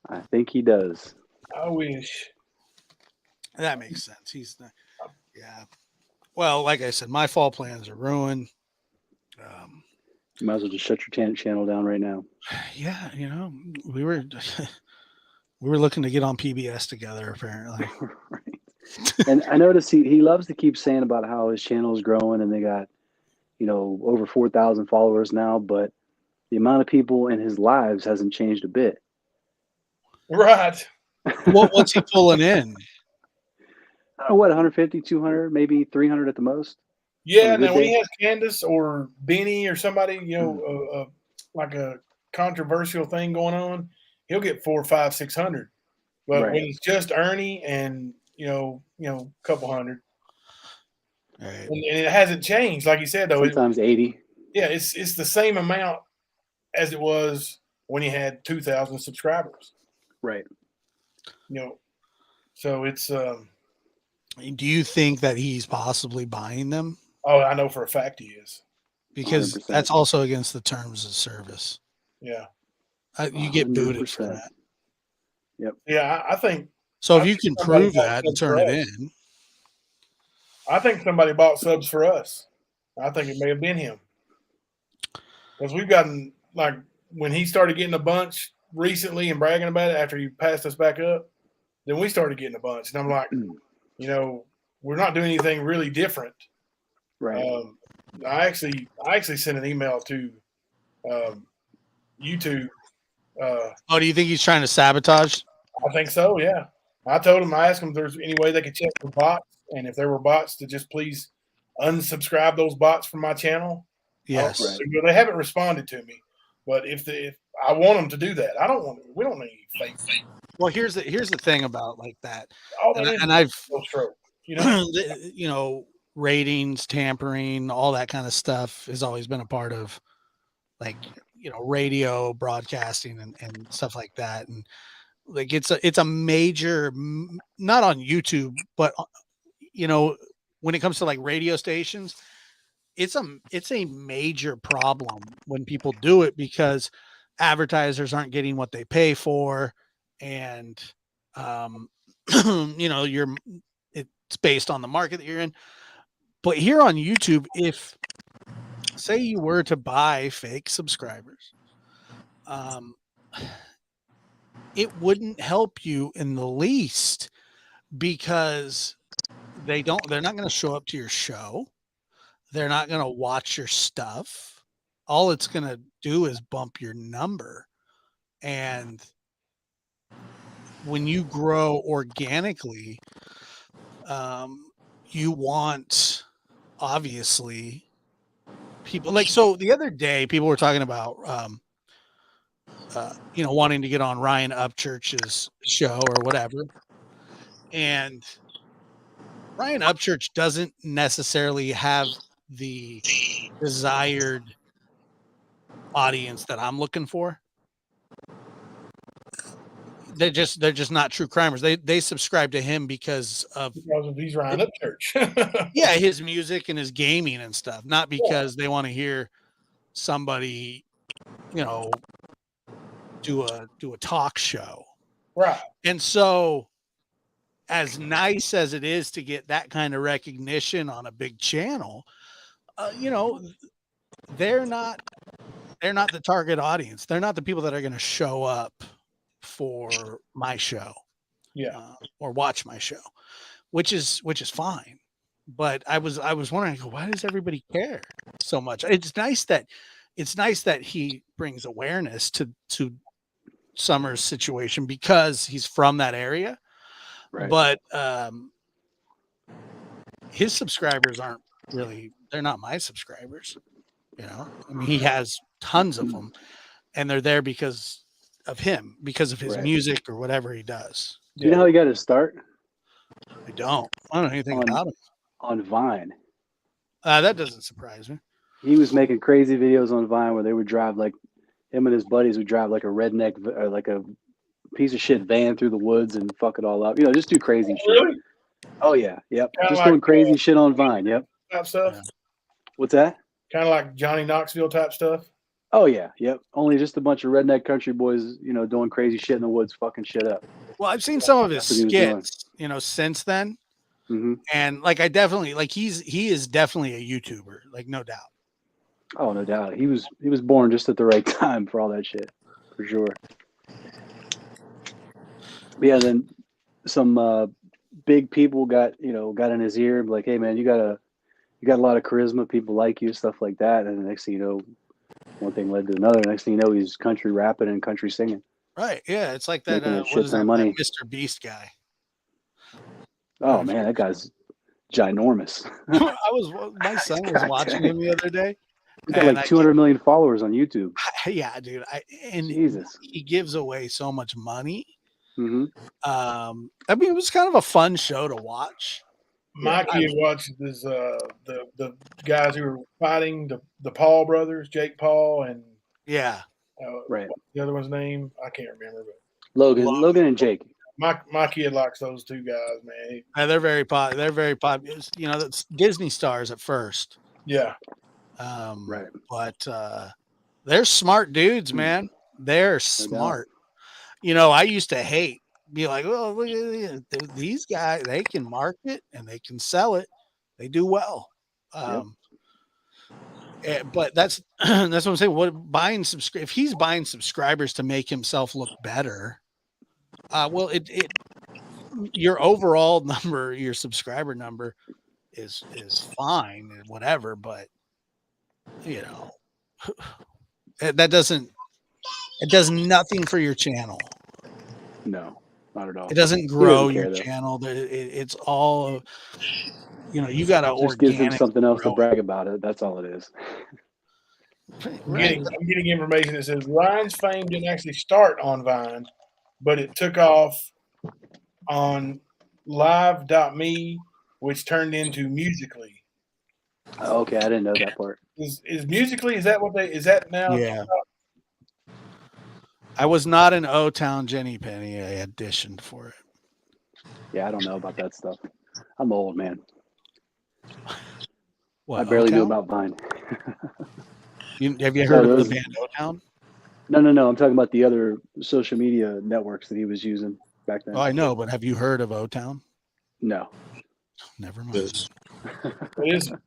Speaker 3: I think he does.
Speaker 1: I wish.
Speaker 7: That makes sense. Yeah. Well, like I said, my fall plans are ruined.
Speaker 3: You might as well just shut your channel down right now.
Speaker 7: Yeah, we were looking to get on PBS together, apparently.
Speaker 3: Right. And I noticed he loves to keep saying about how his channel is growing and they got, over 4,000 followers now, but the amount of people in his lives hasn't changed a bit.
Speaker 1: Right.
Speaker 7: What's he pulling in?
Speaker 3: I don't know what, 150, 200, maybe 300 at the most.
Speaker 1: Yeah. Now when he has Candace or Benny or somebody, like a controversial thing going on, he'll get 400, 500, 600. But
Speaker 3: Right.
Speaker 1: when it's just Ernie and a couple hundred,
Speaker 7: right.
Speaker 1: and it hasn't changed, like you said though.
Speaker 3: Sometimes 80.
Speaker 1: Yeah, it's the same amount as it was when he had 2,000 subscribers.
Speaker 3: Right.
Speaker 1: So it's.
Speaker 7: Do you think that he's possibly buying them?
Speaker 1: Oh, I know for a fact he is.
Speaker 7: Because
Speaker 3: 100%.
Speaker 7: that's also against the terms of service.
Speaker 1: Yeah.
Speaker 7: You get
Speaker 3: 100%.
Speaker 7: booted for that.
Speaker 3: Yep.
Speaker 1: Yeah, I think.
Speaker 7: So if you can prove that and turn it in.
Speaker 1: I think somebody bought subs for us. I think it may have been him. Because we've gotten, like, when he started getting a bunch recently and bragging about it after he passed us back up, then we started getting a bunch. And I'm like, we're not doing anything really different.
Speaker 3: Right.
Speaker 1: I actually sent an email to YouTube.
Speaker 7: Do you think he's trying to sabotage?
Speaker 1: I think so, yeah. I asked him if there's any way they could check for bots, and if there were bots, to just please unsubscribe those bots from my channel.
Speaker 7: Yes.
Speaker 1: They haven't responded to me, but if I want them to do that, we don't need fake.
Speaker 7: Well, here's the thing about like that,
Speaker 1: and
Speaker 7: I've
Speaker 1: stroke,
Speaker 7: ratings, tampering, all that kind of stuff has always been a part of like radio broadcasting and stuff like that, and like it's a major, not on YouTube, but when it comes to like radio stations, it's a major problem when people do it because advertisers aren't getting what they pay for, and it's based on the market that you're in. But here on YouTube, if say you were to buy fake subscribers, it wouldn't help you in the least because they're not going to show up to your show. They're not going to watch your stuff. All it's going to do is bump your number. And when you grow organically, you want, obviously, people like, so the other day people were talking about, wanting to get on Ryan Upchurch's show or whatever. And Ryan Upchurch doesn't necessarily have the desired audience that I'm looking for. they're just not true crimers. They subscribe to him because of
Speaker 1: he's Ryan Upchurch.
Speaker 7: yeah, his music and his gaming and stuff, not because they want to hear somebody, you know, do a talk show.
Speaker 1: Right.
Speaker 7: And so as nice as it is to get that kind of recognition on a big channel, you know, they're not the target audience. They're not the people that are going to show up for my show, or watch my show, which is fine. But I was wondering, why does everybody care so much? It's nice that he brings awareness to Summer's situation because he's from that area.
Speaker 3: Right.
Speaker 7: But his subscribers aren't really, they're not my subscribers. You know, I mean, he has tons of them and they're there because of him, because of his music or whatever he does.
Speaker 3: You know how he got his start?
Speaker 7: I don't know anything about him.
Speaker 3: On Vine.
Speaker 7: That doesn't surprise me.
Speaker 3: He was making crazy videos on Vine where they would drive, like, him and his buddies would drive like a redneck or like a piece of shit van through the woods and fuck it all up. You know, just do crazy shit.
Speaker 1: Really?
Speaker 3: Oh yeah, yep.
Speaker 1: Kinda
Speaker 3: Just
Speaker 1: like,
Speaker 3: doing crazy shit on Vine. Yep.
Speaker 1: Type stuff.
Speaker 3: What's that?
Speaker 1: Kind of like Johnny Knoxville type stuff.
Speaker 3: Oh yeah, yep. Only just a bunch of redneck country boys, you know, doing crazy shit in the woods, fucking shit up.
Speaker 7: Well, I've seen some of his
Speaker 3: That's what he was doing.
Speaker 7: skits, you know, since then.
Speaker 3: Mm-hmm.
Speaker 7: And like, I definitely like, he is definitely a YouTuber, like, no doubt.
Speaker 3: Oh, no doubt. He was born just at the right time for all that shit, for sure. But yeah, then some big people got in his ear and be like, hey man, you got a lot of charisma, people like you, stuff like that. And the next thing you know, one thing led to another. Next thing you know, he's country rapping and country singing.
Speaker 7: Right. Yeah. It's like that,
Speaker 3: Making a
Speaker 7: what
Speaker 3: shit
Speaker 7: is
Speaker 3: ton
Speaker 7: that,
Speaker 3: of money.
Speaker 7: that Mr. Beast guy.
Speaker 3: Oh man, that guy's ginormous.
Speaker 7: My son was watching him the other day.
Speaker 3: He's got like 200 million followers on YouTube.
Speaker 7: Yeah, dude.
Speaker 3: Jesus.
Speaker 7: He gives away so much money.
Speaker 3: Mm-hmm.
Speaker 7: I mean, it was kind of a fun show to watch.
Speaker 1: My kid watched this, the guys who were fighting, the Paul brothers, Jake Paul and
Speaker 3: right.
Speaker 1: The other one's name I can't remember, but
Speaker 3: Logan and Jake.
Speaker 1: My kid likes those two guys, man.
Speaker 7: Yeah, they're very popular. They're very popular. You know, that's Disney stars at first.
Speaker 1: Yeah.
Speaker 3: Right.
Speaker 7: But they're smart dudes, man. They're smart. You know, I used to be like, oh, look at these guys. They can market and they can sell it. They do well. But that's what I'm saying. If he's buying subscribers to make himself look better, well, your overall number, your subscriber number is fine and whatever, but you know, it does nothing for your channel.
Speaker 3: No, not at all.
Speaker 7: It doesn't grow your channel. It's all, you know, you got to
Speaker 3: just gives them something else to brag about it. That's all it is.
Speaker 1: I'm getting information that says Ryan's fame didn't actually start on Vine, but it took off on live.me, which turned into Musically.
Speaker 3: Okay, I didn't know that part.
Speaker 1: Is Musically, is that now?
Speaker 7: Yeah. I was not in O-Town Jenny Penny. I auditioned for it.
Speaker 3: Yeah, I don't know about that stuff. I'm old, man.
Speaker 7: What,
Speaker 3: I barely
Speaker 7: O-Town?
Speaker 3: knew about Vine.
Speaker 7: Have you heard of the band O-Town?
Speaker 3: No. I'm talking about the other social media networks that he was using back then.
Speaker 7: Oh, I know, but have you heard of O-Town?
Speaker 3: No.
Speaker 7: Never mind.
Speaker 1: What is it?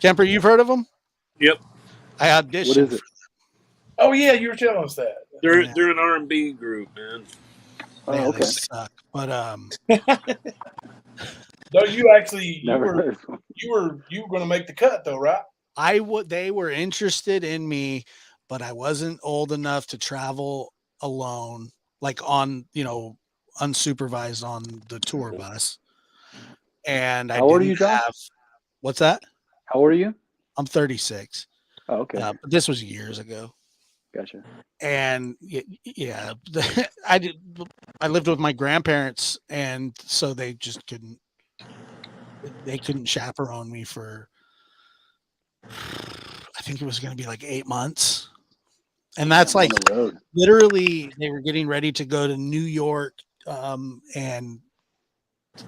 Speaker 7: Kemper, you've heard of them?
Speaker 2: Yep.
Speaker 7: I auditioned.
Speaker 3: What is it?
Speaker 1: Oh yeah, you were telling us that.
Speaker 2: They're an R&B group, man.
Speaker 3: Oh,
Speaker 7: Man,
Speaker 3: okay.
Speaker 7: they suck. But
Speaker 1: No, you actually
Speaker 3: Never heard of them.
Speaker 1: you were going to make the cut though, right?
Speaker 7: they were interested in me, but I wasn't old enough to travel alone, like on, you know, unsupervised on the tour bus. And
Speaker 3: How old are you, John?
Speaker 7: What's that?
Speaker 3: How old are you?
Speaker 7: I'm 36.
Speaker 3: Oh, okay.
Speaker 7: But this was years ago.
Speaker 3: Gotcha.
Speaker 7: And yeah, I lived with my grandparents, and so they just couldn't chaperone me for, I think it was going to be like 8 months. And that's like
Speaker 3: on the road.
Speaker 7: literally they were getting ready to go to New York. And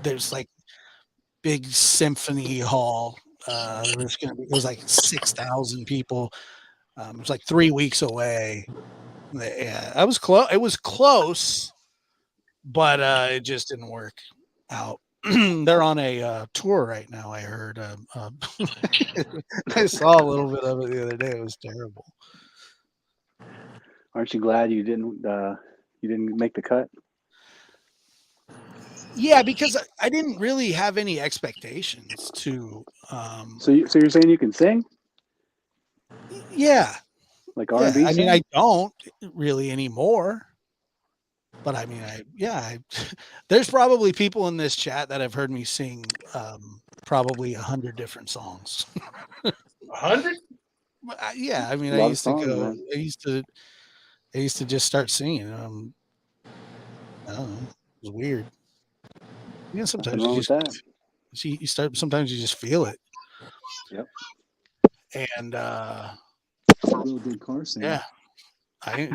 Speaker 7: there's like big symphony hall. There was like 6,000 people. It was like 3 weeks away. Yeah, I was close. It was close, but it just didn't work out. They're on a tour right now. I heard. I saw a little bit of it the other day. It was terrible.
Speaker 3: Aren't you glad you didn't make the cut?
Speaker 7: Yeah, because I didn't really have any expectations to.
Speaker 3: So you're saying you can sing
Speaker 7: Yeah,
Speaker 3: like
Speaker 7: yeah.
Speaker 3: R&B?
Speaker 7: I mean, I don't really anymore. But I mean, there's probably people in this chat that have heard me sing probably 100 different songs.
Speaker 1: 100?
Speaker 7: Yeah, I mean,
Speaker 3: A
Speaker 7: I
Speaker 3: lot of
Speaker 7: used
Speaker 3: songs,
Speaker 7: to go.
Speaker 3: man.
Speaker 7: I used to just start singing. I don't know. It was weird. Yeah, sometimes
Speaker 3: Nothing wrong with that.
Speaker 7: you start. Sometimes you just feel it.
Speaker 3: Yep.
Speaker 7: And
Speaker 3: Real good car singer.
Speaker 7: yeah, I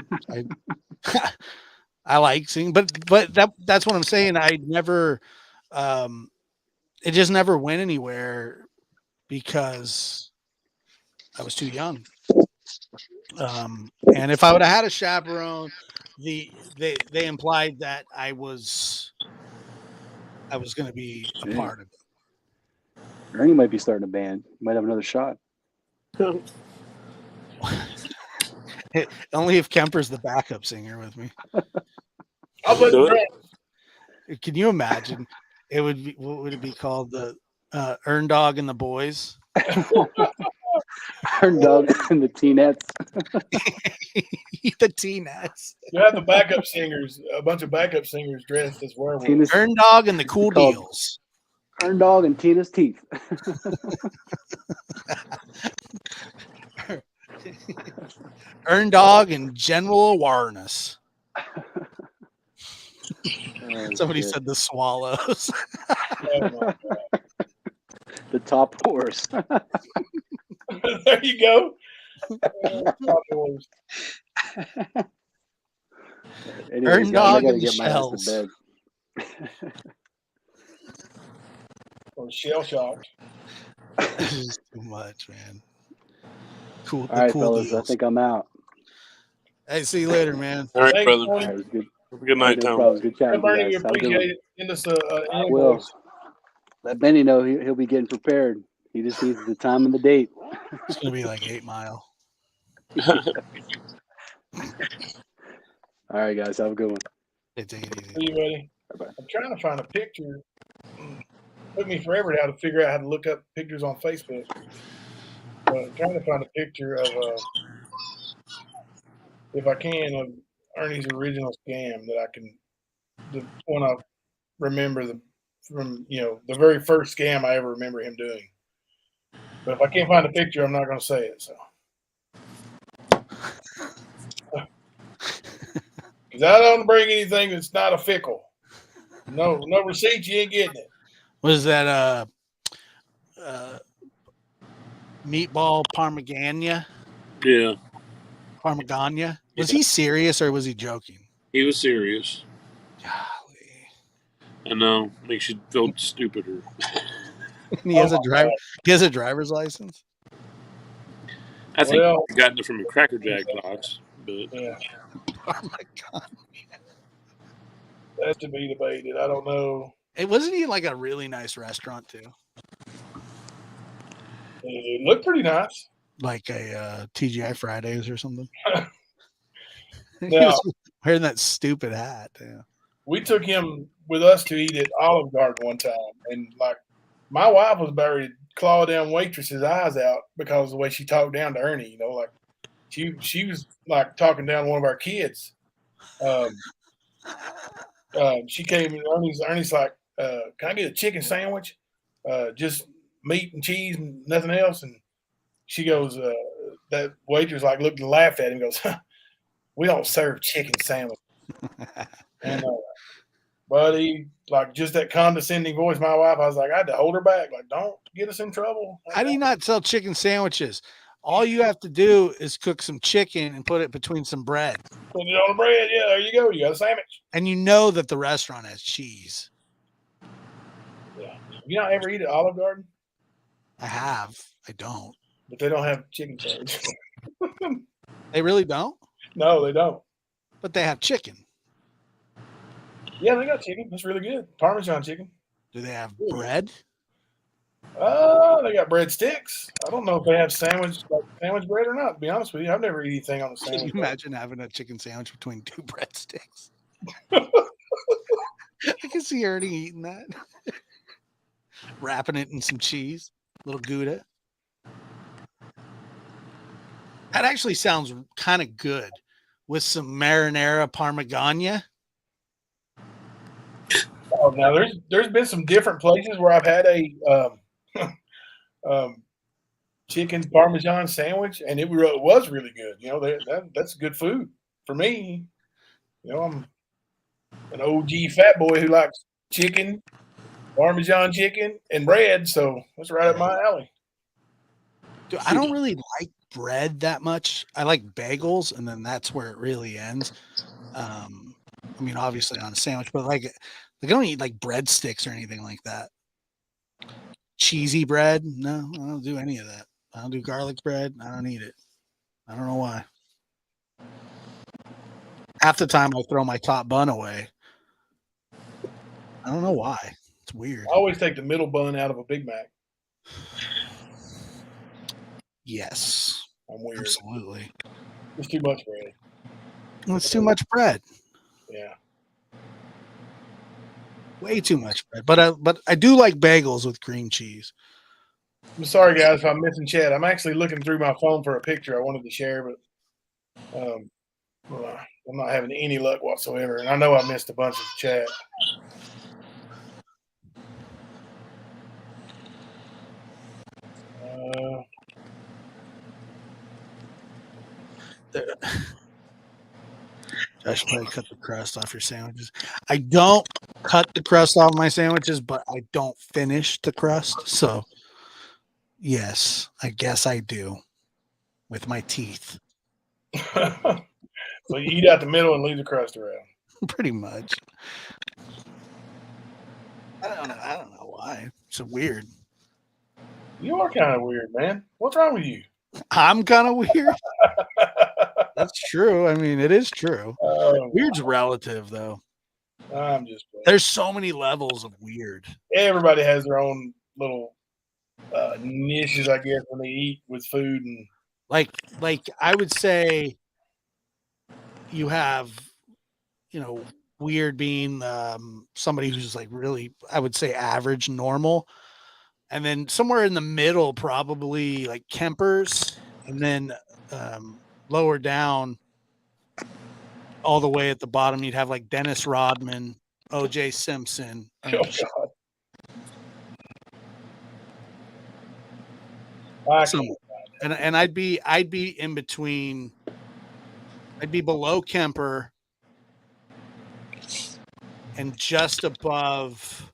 Speaker 7: I like singing, but that's what I'm saying. I never, it just never went anywhere because I was too young. And if I would have had a chaperone, they implied that I was going to be a part of it.
Speaker 3: Ernie might be starting a band. You might have another shot.
Speaker 7: Only if Kemper's the backup singer with me.
Speaker 1: I'll put
Speaker 2: Do
Speaker 1: it.
Speaker 7: Can you imagine? It would be, what would it be called? The Earn Dog and the Boys.
Speaker 3: Earn Dog and the Teenettes.
Speaker 7: The Teenettes.
Speaker 1: You have the backup singers, a bunch of backup singers dressed as werewolves.
Speaker 7: Earn Dog and the Cool Deals.
Speaker 3: Earn Dog and Tina's Teeth.
Speaker 7: Earn Dog and General Awareness. Somebody said the Swallows.
Speaker 3: Oh, the Top Horse.
Speaker 1: There you go. Top Horse.
Speaker 3: Anyways,
Speaker 7: Earn
Speaker 3: guys,
Speaker 7: Dog
Speaker 3: I gotta
Speaker 7: and
Speaker 3: get my ass
Speaker 7: Shells.
Speaker 3: to bed.
Speaker 1: Or shell shocked.
Speaker 7: This is too much, man. Cool.
Speaker 3: All right,
Speaker 7: Cool
Speaker 3: fellas,
Speaker 7: deals.
Speaker 3: I think I'm out.
Speaker 7: Hey, see you later, man.
Speaker 2: All right,
Speaker 1: Thanks,
Speaker 2: brother.
Speaker 1: Tony.
Speaker 3: All right, it was good.
Speaker 2: Have a good night,
Speaker 3: No
Speaker 2: Tom.
Speaker 3: problem. Good chatting with
Speaker 1: Bernie,
Speaker 3: you
Speaker 1: we
Speaker 3: guys. Have a good
Speaker 1: appreciate
Speaker 3: one.
Speaker 1: it. Send us
Speaker 3: I will. Let Benny know he'll be getting prepared. He just needs the time and the date.
Speaker 7: It's gonna be like 8 Mile.
Speaker 3: All right, guys, have a good one.
Speaker 7: Hey, take it easy.
Speaker 1: See you, buddy.
Speaker 3: Bye-bye.
Speaker 1: I'm trying to find a picture. It took me forever to figure out how to look up pictures on Facebook. But I'm trying to find a picture of, if I can, of Ernie's original scam that I can, the one I remember from the very first scam I ever remember him doing. But if I can't find a picture, I'm not going to say it. So, because I don't bring anything that's not a fickle. No receipts, you ain't getting it.
Speaker 7: Was that meatball parmigiana?
Speaker 2: Yeah,
Speaker 7: Parmigiana? Was he serious or was he joking?
Speaker 2: he was serious.
Speaker 7: Golly.
Speaker 2: I know, makes you feel stupider.
Speaker 7: He has a driver. He has a driver's license.
Speaker 2: I think
Speaker 1: Well,
Speaker 2: he gotten it from a Cracker Jack box, but
Speaker 1: Yeah,
Speaker 7: Parmigiana.
Speaker 1: that's to be debated. I don't know.
Speaker 7: It wasn't he like a really nice restaurant too,
Speaker 1: It looked pretty nice.
Speaker 7: like a TGI Fridays or something. He
Speaker 1: Now,
Speaker 7: was wearing that stupid hat. Yeah.
Speaker 1: we took him with us to eat at Olive Garden one time, and like my wife was about to claw down waitress's eyes out because of the way she talked down to Ernie. Like she was like talking down to one of our kids. She came and Ernie's like, "Can I get a chicken sandwich? Just meat and cheese and nothing else?" And she goes, that waitress like looked and laughed at him and goes, "We don't serve chicken sandwiches." And buddy, like just that condescending voice, my wife, I was like, I had to hold her back. Like, don't get us in trouble.
Speaker 7: How do you not sell chicken sandwiches? All you have to do is cook some chicken and put it between some bread.
Speaker 1: Put it on the bread. Yeah, there you go. You got a sandwich.
Speaker 7: And you know that the restaurant has cheese.
Speaker 1: Yeah. You not ever eat at Olive Garden?
Speaker 7: I have. I don't.
Speaker 1: But they don't have chicken sandwich.
Speaker 7: They really don't?
Speaker 1: No, they don't.
Speaker 7: But they have chicken.
Speaker 1: Yeah, they got chicken. That's really good. Parmesan chicken.
Speaker 7: Do they have bread?
Speaker 1: They got breadsticks. I don't know if they have sandwich bread or not, to be honest with you. I've never eaten anything on the sandwich.
Speaker 7: Can you imagine having a chicken sandwich between 2 breadsticks? I can see Ernie eating that. Wrapping it in some cheese, a little Gouda. That actually sounds kind of good with some marinara parmigiana.
Speaker 1: Oh, now there's been some different places where I've had a chicken parmesan sandwich, and it was really good. You know, that's good food for me. You know, I'm an OG fat boy who likes chicken, parmesan chicken, and bread, so that's right up my alley.
Speaker 7: Dude, I don't really like bread that much. I like bagels, and then that's where it really ends. I mean, obviously on a sandwich, but like I don't eat like breadsticks or anything like that. Cheesy bread? No, I don't do any of that. I don't do garlic bread. I don't eat it. I don't know why. Half the time I throw my top bun away. I don't know why. It's weird.
Speaker 1: I always take the middle bun out of a Big Mac.
Speaker 7: Yes.
Speaker 1: I'm weird.
Speaker 7: Absolutely.
Speaker 1: It's too much bread.
Speaker 7: It's too much bread.
Speaker 1: Yeah.
Speaker 7: Way too much bread. But I do like bagels with cream cheese.
Speaker 1: I'm sorry, guys, if I'm missing chat. I'm actually looking through my phone for a picture I wanted to share, but I'm not having any luck whatsoever. And I know I missed a bunch of chat.
Speaker 7: Josh, probably cut the crust off your sandwiches. I don't cut the crust off my sandwiches, but I don't finish the crust. So, yes, I guess I do with my teeth.
Speaker 1: So you eat out the middle and leave the crust around.
Speaker 7: Pretty much. I don't know why. It's weird.
Speaker 1: You are kind of weird, man. What's wrong with you?
Speaker 7: I'm kind of weird. That's true. I mean, it is true. Weird's relative, though.
Speaker 1: I'm just playing.
Speaker 7: There's so many levels of weird.
Speaker 1: Everybody has their own little niches, I guess, when they eat with food. And
Speaker 7: like I would say you have, weird being somebody who's like really, I would say average, normal. And then somewhere in the middle, probably like Kempers, and then lower down, all the way at the bottom, you'd have like Dennis Rodman, O.J. Simpson. And I'd be in between. I'd be below Kemper and just above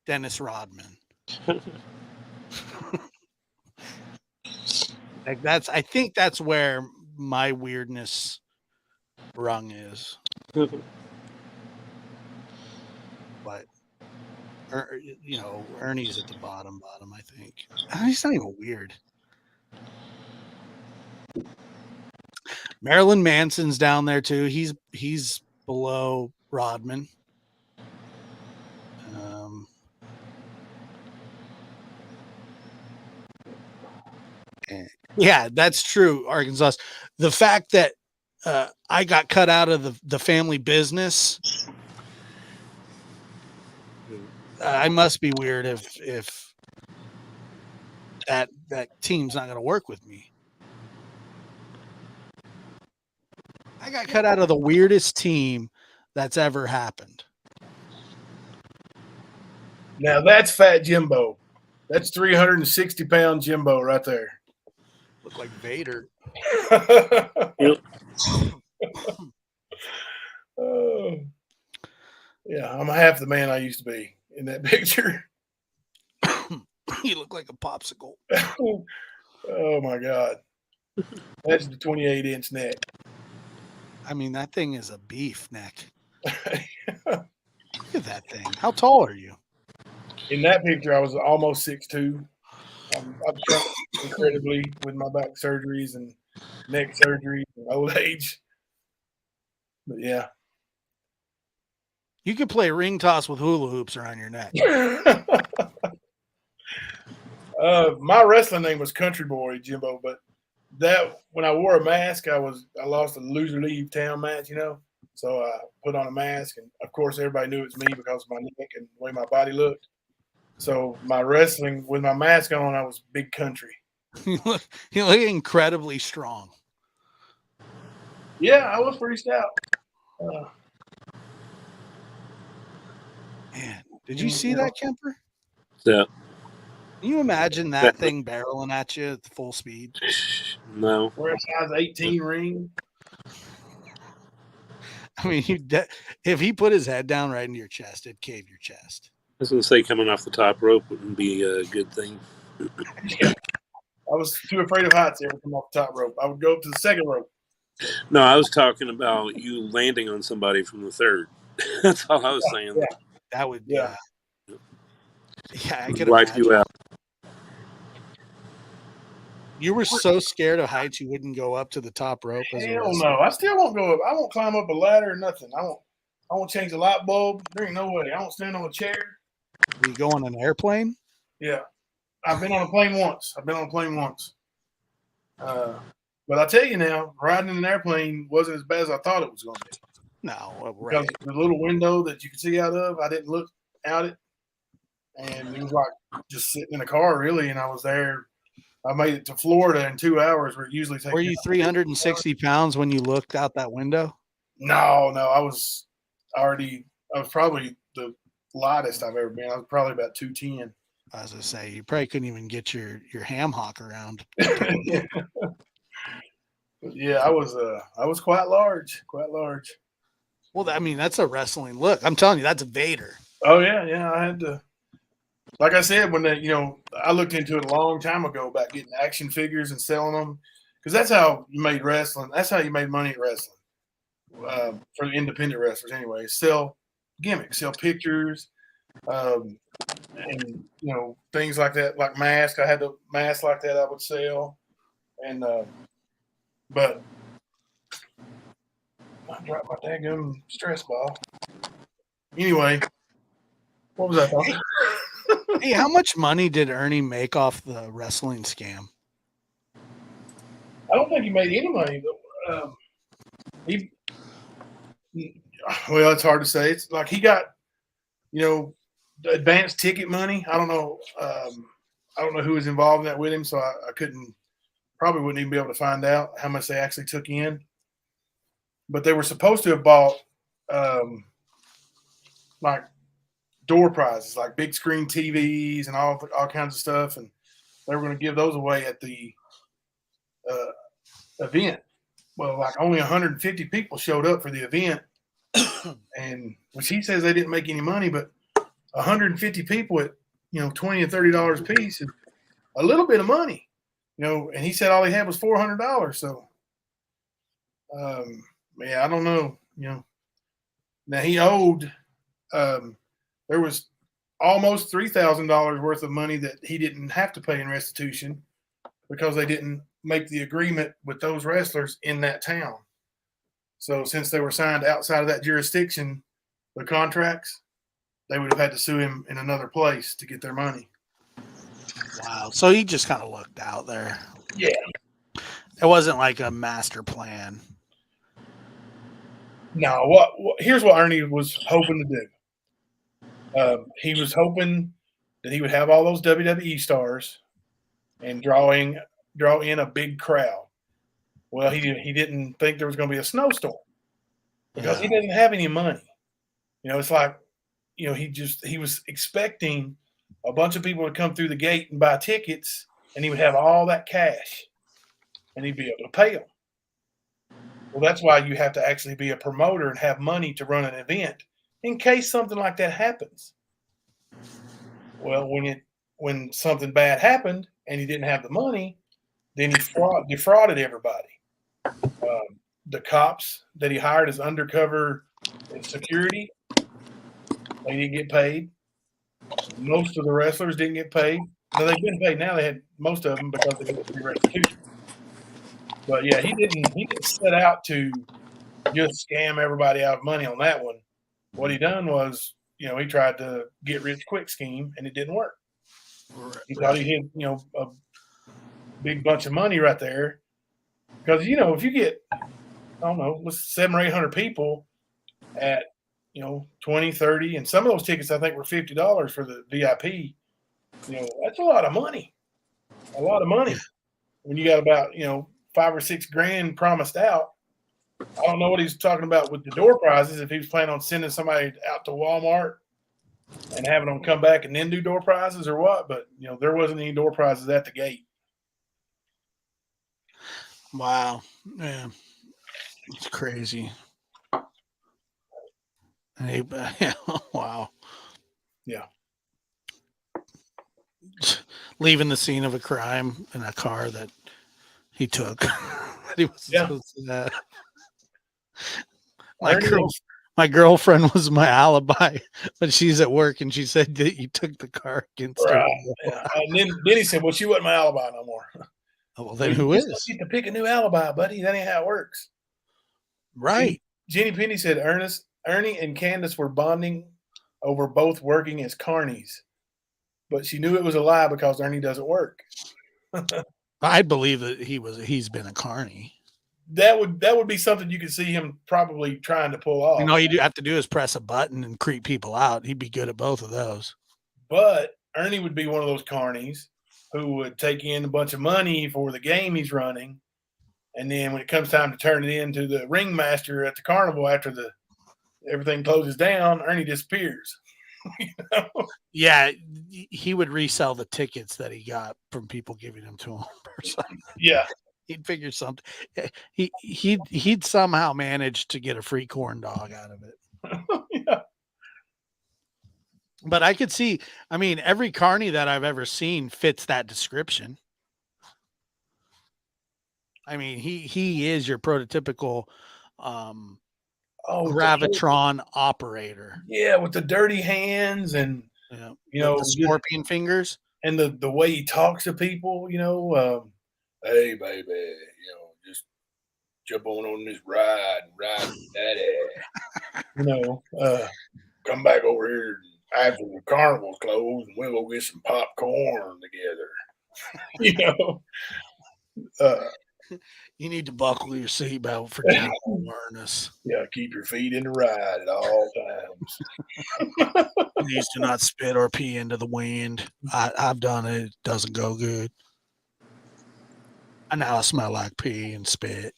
Speaker 7: Dennis Rodman. I think that's where my weirdness rung is. But Ernie's at the bottom, I think. He's not even weird. Marilyn Manson's down there too. He's below Rodman. Yeah, that's true, Arkansas. The fact that I got cut out of the family business, I must be weird if that team's not going to work with me. I got cut out of the weirdest team that's ever happened.
Speaker 1: Now that's Fat Jimbo. That's 360-pound Jimbo right there.
Speaker 7: Look like Vader.
Speaker 1: Yeah, I'm half the man I used to be in that picture.
Speaker 7: You look like a popsicle.
Speaker 1: Oh my God. That's the 28-inch neck.
Speaker 7: I mean, that thing is a beef neck. Look at that thing. How tall are you?
Speaker 1: In that picture, I was almost 6'2". I've shrunk incredibly with my back surgeries and neck surgery and old age. But yeah.
Speaker 7: You could play ring toss with hula hoops around your neck.
Speaker 1: My wrestling name was Country Boy, Jimbo, but that when I wore a mask, I lost a loser leave town match, So I put on a mask, and of course everybody knew it was me because of my neck and the way my body looked. So my wrestling with my mask on, I was big country.
Speaker 7: You look incredibly strong.
Speaker 1: Yeah, I was pretty stout.
Speaker 7: Man, did you see that, Kemper?
Speaker 2: Yeah.
Speaker 7: Can you imagine that thing barreling at you at full speed?
Speaker 2: No.
Speaker 1: Wear a size 18 ring.
Speaker 7: I mean, if he put his head down right into your chest, it'd cave your chest.
Speaker 2: I was going to say coming off the top rope wouldn't be a good thing.
Speaker 1: Yeah. I was too afraid of heights to ever come off the top rope. I would go up to the second rope.
Speaker 2: No, I was talking about you landing on somebody from the third. That's all I was saying.
Speaker 1: Yeah.
Speaker 7: That would,
Speaker 1: yeah,
Speaker 7: I could
Speaker 2: wipe
Speaker 7: imagine.
Speaker 2: you out.
Speaker 7: You were so scared of heights, you wouldn't go up to the top rope.
Speaker 1: Hell no! I still won't go up. I won't climb up a ladder or nothing. I won't change a light bulb. There ain't no way. I won't stand on a chair.
Speaker 7: Will you go on an airplane?
Speaker 1: Yeah, I've been on a plane once. But I tell you now, riding in an airplane wasn't as bad as I thought it was going to be.
Speaker 7: No,
Speaker 1: because the little window that you could see out of, I didn't look out it, and it was like just sitting in a car really. And I was there. I made it to Florida in 2 hours. Where it usually takes.
Speaker 7: Were you 360 pounds when you looked out that window?
Speaker 1: No, I was probably the lightest I've ever been. I was probably about 210.
Speaker 7: I was gonna say you probably couldn't even get your ham hock around.
Speaker 1: Yeah, I was quite large.
Speaker 7: Well, I mean, that's a wrestling look. I'm telling you, that's Vader.
Speaker 1: Oh yeah. I had to. Like I said, when I looked into it a long time ago about getting action figures and selling them, because that's how you made wrestling. That's how you made money at wrestling for the independent wrestlers. Anyway, sell gimmicks, sell pictures, and things like that, like masks. I had a mask like that I would sell, and but I dropped my daggum stress ball. Anyway, what was I talking?
Speaker 7: Hey, how much money did Ernie make off the wrestling scam?
Speaker 1: I don't think he made any money. Well, it's hard to say. It's like he got, advanced ticket money. I don't know. I don't know who was involved in that with him, so I probably wouldn't even be able to find out how much they actually took in. But they were supposed to have bought like door prizes, like big screen TVs and all kinds of stuff, and they were going to give those away at the event. Well, like only 150 people showed up for the event, and which he says they didn't make any money, but 150 people at $20 and $30 a piece is a little bit of money, And he said all he had was $400. So, I don't know. Now he owed. There was almost $3,000 worth of money that he didn't have to pay in restitution because they didn't make the agreement with those wrestlers in that town. So since they were signed outside of that jurisdiction, the contracts, they would have had to sue him in another place to get their money.
Speaker 7: Wow. So he just kind of looked out there.
Speaker 1: Yeah.
Speaker 7: It wasn't like a master plan.
Speaker 1: No, here's what Ernie was hoping to do. He was hoping that he would have all those WWE stars and draw in a big crowd. Well, he didn't think there was going to be a snowstorm because he didn't have any money. It's like, he was expecting a bunch of people to come through the gate and buy tickets, and he would have all that cash, and he'd be able to pay them. Well, that's why you have to actually be a promoter and have money to run an event in case something like that happens. Well, when something bad happened and he didn't have the money, Then he defrauded everybody. The cops that he hired as undercover security, they didn't get paid. Most of the wrestlers didn't get paid. No, they've been paid now. They had most of them because they got free restitution. But yeah, he didn't set out to just scam everybody out of money on that one. What he done was, he tried to get rich quick scheme, and it didn't work. He thought he hit, a big bunch of money right there. Because, if you get, I don't know, 700 or 800 people at, 20, 30, and some of those tickets I think were $50 for the VIP, that's a lot of money. A lot of money. When you got about, $5 or $6 grand promised out. I don't know what he's talking about with the door prizes, if he was planning on sending somebody out to Walmart and having them come back and then do door prizes or what, but there wasn't any door prizes at the gate.
Speaker 7: Wow. Yeah. It's crazy. Hey, wow.
Speaker 1: Yeah.
Speaker 7: Leaving the scene of a crime in a car that he took. He was supposed to, my girlfriend was my alibi, but she's at work and she said that you took the car against her.
Speaker 1: Yeah. And then he said, well, she wasn't my alibi no more.
Speaker 7: Oh, well, then who is?
Speaker 1: You get to pick a new alibi, buddy. That ain't how it works.
Speaker 7: Right.
Speaker 1: Jenny Penny said Ernie and Candace were bonding over both working as carnies, but she knew it was a lie because Ernie doesn't work.
Speaker 7: I believe that he's been a carny.
Speaker 1: That would be something you could see him probably trying to pull off.
Speaker 7: All you have to do is press a button and creep people out. He'd be good at both of those.
Speaker 1: But Ernie would be one of those carnies who would take in a bunch of money for the game he's running, and then when it comes time to turn it into the ringmaster at the carnival after everything closes down, Ernie disappears.
Speaker 7: Yeah, he would resell the tickets that he got from people giving them to him.
Speaker 1: Yeah,
Speaker 7: he'd figure something. He'd somehow manage to get a free corn dog out of it.
Speaker 1: Yeah.
Speaker 7: But I could see. I mean, every carny that I've ever seen fits that description. I mean, he is your prototypical Gravitron operator.
Speaker 1: Yeah, with the dirty hands and
Speaker 7: the scorpion fingers,
Speaker 1: and the way he talks to people. Hey baby, just jump on this ride and ride with daddy. Come back over here after the carnival's closed, and we'll go get some popcorn together.
Speaker 7: You need to buckle your seatbelt for general awareness.
Speaker 1: Yeah, keep your feet in the ride at all times.
Speaker 7: Please do not spit or pee into the wind. I've done it. It doesn't go good. And now I smell like pee and spit.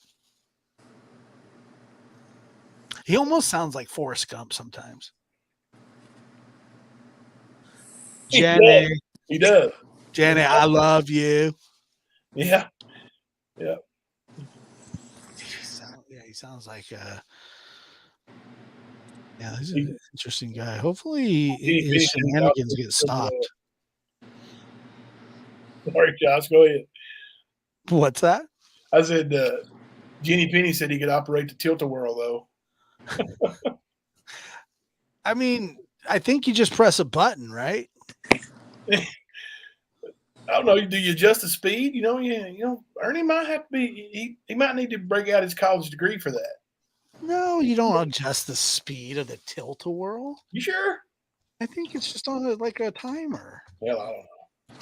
Speaker 7: He almost sounds like Forrest Gump sometimes. Jenny.
Speaker 1: He does.
Speaker 7: Jenny, I love you.
Speaker 1: Yeah. Yeah.
Speaker 7: He sounds like he's an interesting guy. Hopefully his shenanigans get stopped.
Speaker 1: Sorry, Josh, go ahead.
Speaker 7: What's that?
Speaker 1: I said Jenny Penny said he could operate the tilt-a-whirl though.
Speaker 7: I mean, I think you just press a button, right?
Speaker 1: I don't know. Do you adjust the speed? Ernie might have to be. He might need to break out his college degree for that.
Speaker 7: No, you don't adjust the speed of the tilt-a-whirl.
Speaker 1: You sure?
Speaker 7: I think it's just on a timer.
Speaker 1: Well, I don't know.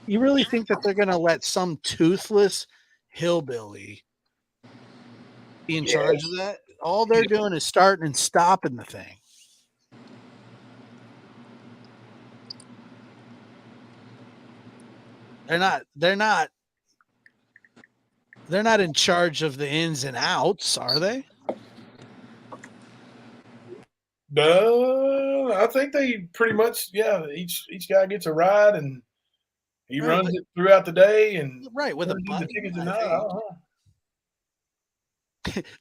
Speaker 7: You really think that they're going to let some toothless hillbilly be in charge of that? All they're doing is starting and stopping the thing. They're not in charge of the ins and outs, are they?
Speaker 1: No, I think they pretty much, each guy gets a ride and he runs it throughout the day and
Speaker 7: with a button.
Speaker 1: The tickets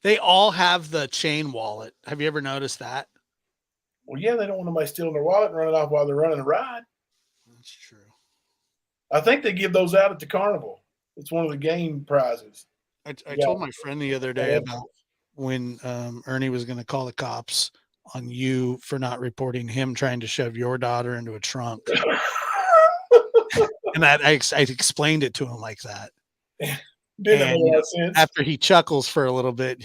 Speaker 7: They all have the chain wallet. Have you ever noticed that?
Speaker 1: Well, yeah, they don't want nobody stealing their wallet and running off while they're running the ride.
Speaker 7: That's true.
Speaker 1: I think they give those out at the carnival. It's one of the game prizes.
Speaker 7: I told my friend the other day about when Ernie was going to call the cops on you for not reporting him trying to shove your daughter into a trunk. And I explained it to him like that.
Speaker 1: Didn't make a lot of sense.
Speaker 7: After he chuckles for a little bit,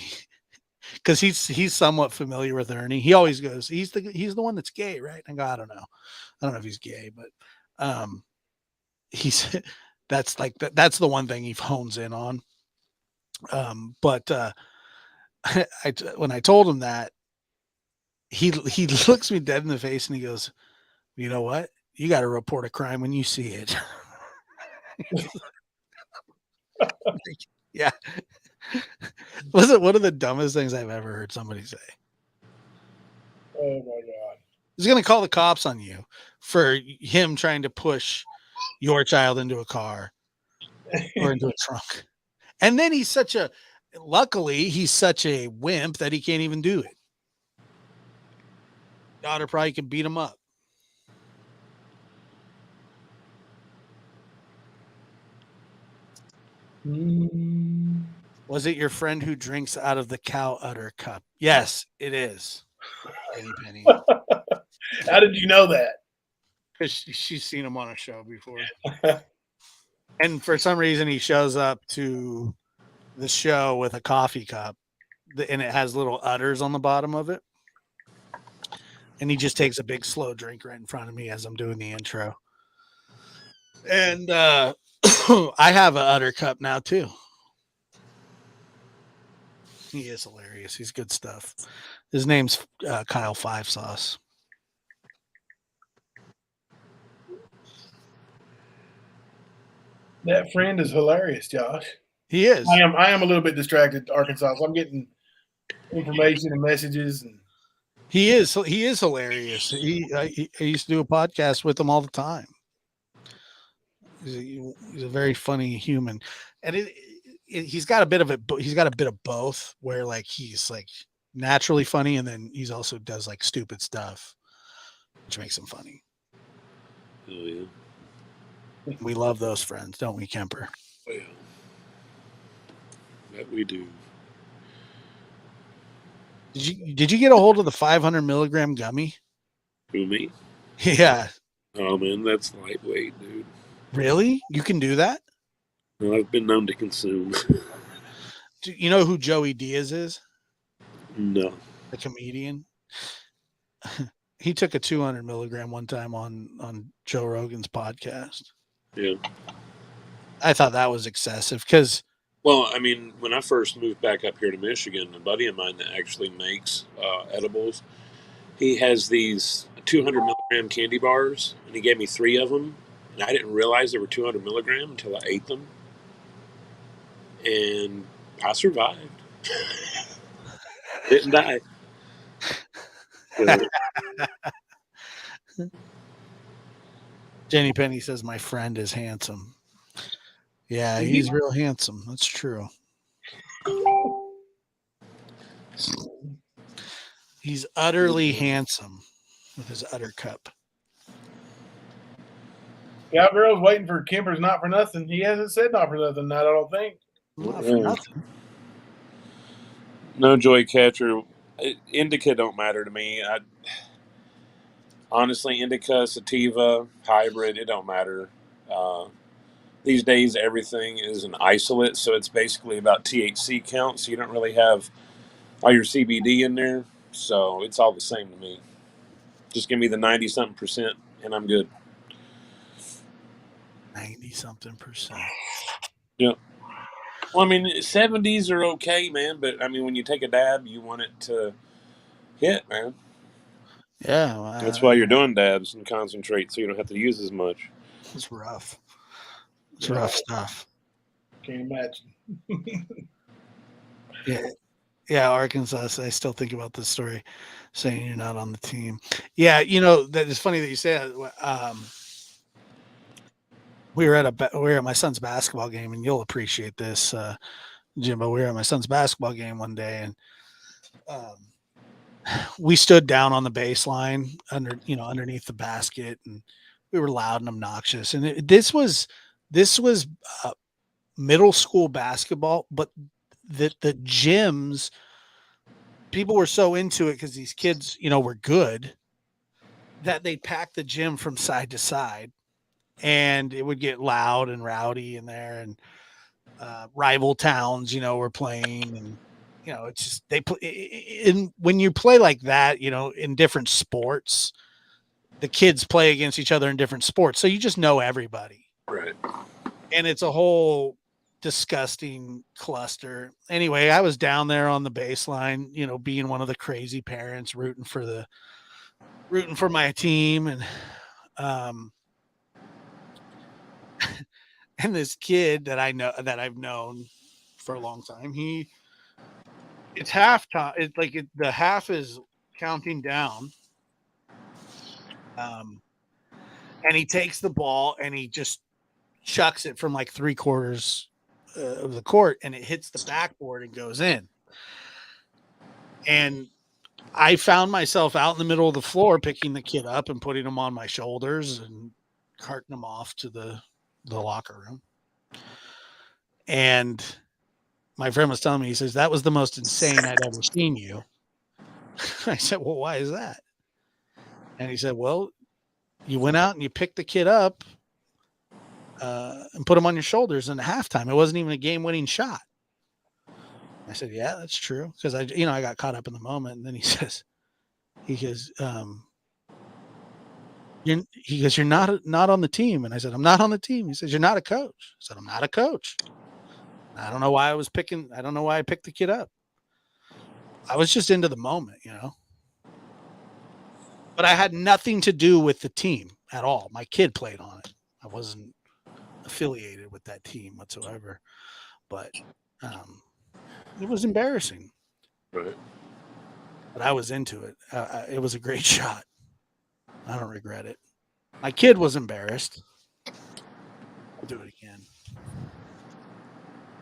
Speaker 7: because he's somewhat familiar with Ernie. He always goes, he's the one that's gay, right? I go, I don't know if he's gay, but he's that's the one thing he hones in on. But when I told him that, he looks me dead in the face and he goes, you know what? You got to report a crime when you see it. Yeah. Was it one of the dumbest things I've ever heard somebody say?
Speaker 1: Oh my God.
Speaker 7: He's going to call the cops on you for him trying to push your child into a car or into a trunk. And then luckily he's such a wimp that he can't even do it. Daughter probably can beat him up. Was it your friend who drinks out of the cow udder cup? Yes, it is. Penny.
Speaker 1: How did you know that?
Speaker 7: Because she's seen him on a show before. And for some reason, he shows up to the show with a coffee cup, and it has little udders on the bottom of it. And he just takes a big slow drink right in front of me as I'm doing the intro. And I have an udder cup now, too. He is hilarious. He's good stuff. His name's Kyle Five Sauce.
Speaker 1: That friend is hilarious, Josh.
Speaker 7: He is.
Speaker 1: I am a little bit distracted, Arkansas. So I'm getting information and messages. And
Speaker 7: he is hilarious. I used to do a podcast with him all the time. He's a very funny human, and he's got a bit of it. He's got a bit of both, where like he's like naturally funny, and then he's also does like stupid stuff, which makes him funny.
Speaker 2: Oh yeah.
Speaker 7: We love those friends, don't we, Kemper?
Speaker 2: Oh, yeah. That we do.
Speaker 7: Did you get a hold of the 500 milligram gummy?
Speaker 2: Who, me?
Speaker 7: Yeah.
Speaker 2: Oh man, that's lightweight, dude.
Speaker 7: Really? You can do that?
Speaker 2: Well, I've been known to consume.
Speaker 7: Do you know who Joey Diaz is?
Speaker 2: No.
Speaker 7: The comedian. He took a 200 milligram one time on Joe Rogan's podcast.
Speaker 2: Yeah.
Speaker 7: I thought that was excessive because.
Speaker 2: Well, I mean, when I first moved back up here to Michigan, a buddy of mine that actually makes edibles, he has these 200 milligram candy bars, and he gave me 3 of them, and I didn't realize they were 200 milligram until I ate them, and I survived. Didn't die.
Speaker 7: Jenny Penny says my friend is handsome. Yeah, he's real handsome. That's true. He's utterly handsome with his udder cup.
Speaker 1: Cowgirl's waiting for Kemper's not for nothing. He hasn't said not for nothing, I don't think.
Speaker 7: Not for nothing.
Speaker 2: No joy catcher. Indica don't matter to me. Honestly, indica, sativa, hybrid, it don't matter. These days, everything is an isolate, so it's basically about THC count, so you don't really have all your CBD in there, so it's all the same to me. Just give me the 90-something%, and I'm good.
Speaker 7: 90-something%.
Speaker 2: Yeah. Well, I mean, 70s are okay, man, but, I mean, when you take a dab, you want it to hit, man.
Speaker 7: Yeah. Well,
Speaker 2: that's why you're doing dabs and concentrate, so you don't have to use as much.
Speaker 7: It's rough. It's rough stuff.
Speaker 1: Can't imagine.
Speaker 7: Yeah, Arkansas. I still think about this story, saying you're not on the team. Yeah, you know that it's funny that you say that. We were at my son's basketball game, and you'll appreciate this, Jimbo. We were at my son's basketball game one day, and we stood down on the baseline underneath the basket, and we were loud and obnoxious. And this was middle school basketball, but the gyms, people were so into it because these kids, were good, that they packed the gym from side to side, and it would get loud and rowdy in there, and rival towns, were playing, and it's just they play. In when you play like that, in different sports, the kids play against each other in different sports, so you just know everybody,
Speaker 2: Right.
Speaker 7: and it's a whole disgusting cluster. Anyway, I was down there on the baseline, being one of the crazy parents, rooting for my team, and and this kid that I've known for a long time, it's halftime. It's like the half is counting down. And he takes the ball and he just chucks it from like 3/4 of the court, and it hits the backboard and goes in. And I found myself out in the middle of the floor, picking the kid up and putting him on my shoulders and carting him off to the locker room. And my friend was telling me, he says, that was the most insane I'd ever seen you. I said, well, why is that? And he said, well, you went out and you picked the kid up and put him on your shoulders in halftime. It wasn't even a game-winning shot. I said, yeah, that's true. Because I got caught up in the moment. And then he goes, you're not on the team. And I said, I'm not on the team. He says, you're not a coach. I said, I'm not a coach. I don't know why I don't know why I picked the kid up. I was just into the moment, but I had nothing to do with the team at all. My kid played on it. I wasn't affiliated with that team whatsoever, but it was embarrassing.
Speaker 2: Right.
Speaker 7: But I was into it. It was a great shot. I don't regret it. My kid was embarrassed. I'll do it again.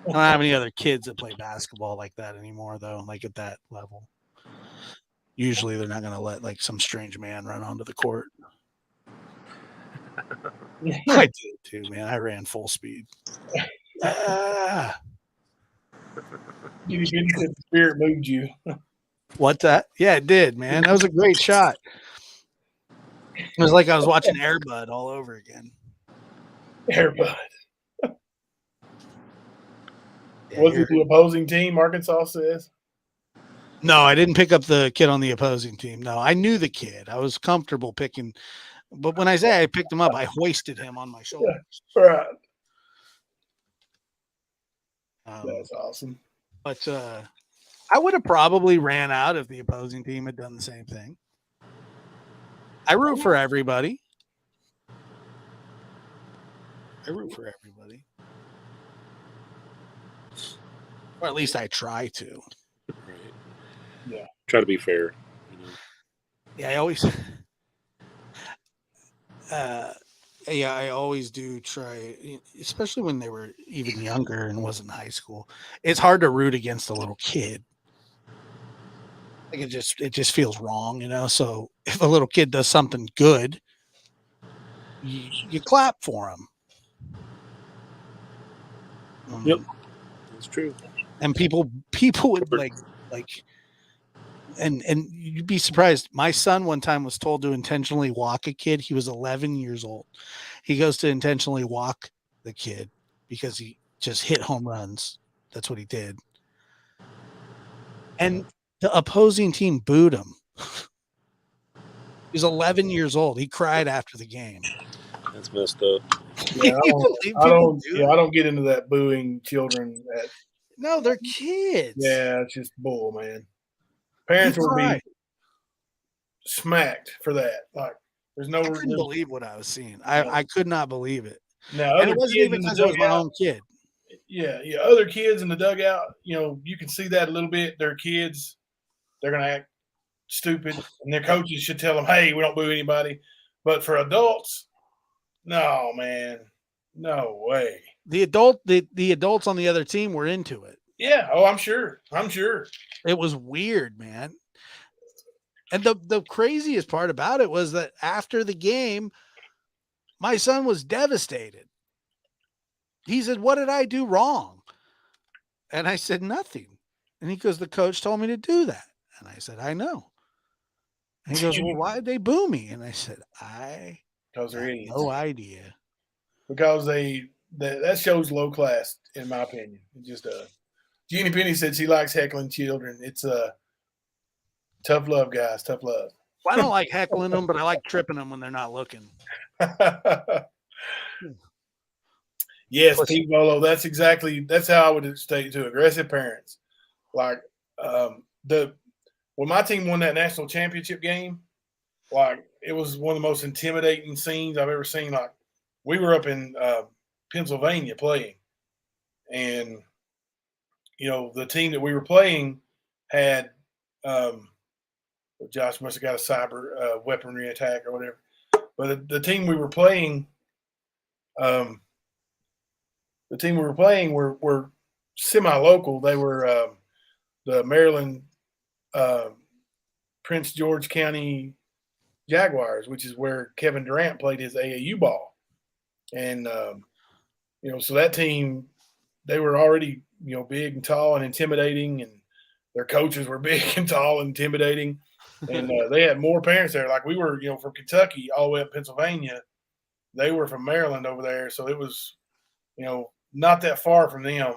Speaker 7: I don't have any other kids that play basketball like that anymore, though, like at that level. Usually they're not going to let like some strange man run onto the court. I did too, man. I ran full speed.
Speaker 1: The spirit moved you.
Speaker 7: What's that? Yeah, it did, man. That was a great shot. It was like I was watching Air Bud all over again.
Speaker 1: Air Bud.
Speaker 7: Yeah,
Speaker 1: was it the opposing team, Arkansas says?
Speaker 7: No, I didn't pick up the kid on the opposing team. No, I knew the kid. I was comfortable picking. But when I say I picked him up, I hoisted him on my shoulders.
Speaker 1: Yeah, right. That's awesome.
Speaker 7: But I would have probably ran out if the opposing team had done the same thing. I root for everybody. Or at least I try to.
Speaker 2: Right.
Speaker 1: Yeah.
Speaker 2: Try to be fair.
Speaker 7: Yeah, I always I always do try, especially when they were even younger and wasn't high school. It's hard to root against a little kid. Like it just feels wrong, So if a little kid does something good, you clap for him.
Speaker 1: Yep,
Speaker 2: that's true.
Speaker 7: And people would like, and you'd be surprised. My son one time was told to intentionally walk a kid. He was 11 years old. He goes to intentionally walk the kid because he just hit home runs. That's what he did. And the opposing team booed him. He was 11 years old. He cried after the game.
Speaker 2: That's messed up.
Speaker 1: Yeah, I don't get into that booing children.
Speaker 7: No, they're kids.
Speaker 1: Yeah, it's just bull, man. Parents will be smacked for that. Like, there's no.
Speaker 7: I couldn't believe what I was seeing. I could not believe it.
Speaker 1: No,
Speaker 7: and it wasn't even because it was my own kid.
Speaker 1: Yeah, other kids in the dugout, you can see that a little bit. They're kids. They're going to act stupid, and their coaches should tell them, hey, we don't boo anybody. But for adults, no, man. No way.
Speaker 7: The adults on the other team were into it.
Speaker 1: Yeah. Oh, I'm sure.
Speaker 7: It was weird, man. And the craziest part about it was that after the game, my son was devastated. He said, "What did I do wrong?" And I said, "Nothing." And he goes, "The coach told me to do that." And I said, "I know." And he goes, "Well, why did they boo me?" And I said, "I
Speaker 1: Because they're
Speaker 7: have
Speaker 1: idiots.
Speaker 7: no idea."
Speaker 1: Because that shows low class, in my opinion. It just does. Jeannie Penny said she likes heckling children. It's tough love, guys. Tough love.
Speaker 7: Well, I don't like heckling them, but I like tripping them when they're not looking.
Speaker 1: Yes,
Speaker 7: Pussy.
Speaker 1: Pete Bolo. That's how I would state to aggressive parents. Like when my team won that national championship game, like it was one of the most intimidating scenes I've ever seen. Like we were up in Pennsylvania playing, and the team that we were playing had Josh must have got a cyber weaponry attack or whatever. But the team we were playing, were semi-local. They were the Maryland Prince George County Jaguars, which is where Kevin Durant played his AAU ball. And so that team, they were already big and tall and intimidating, and their coaches were big and tall and intimidating. And they had more parents there. Like we were, from Kentucky all the way up Pennsylvania. They were from Maryland over there, so it was, not that far from them.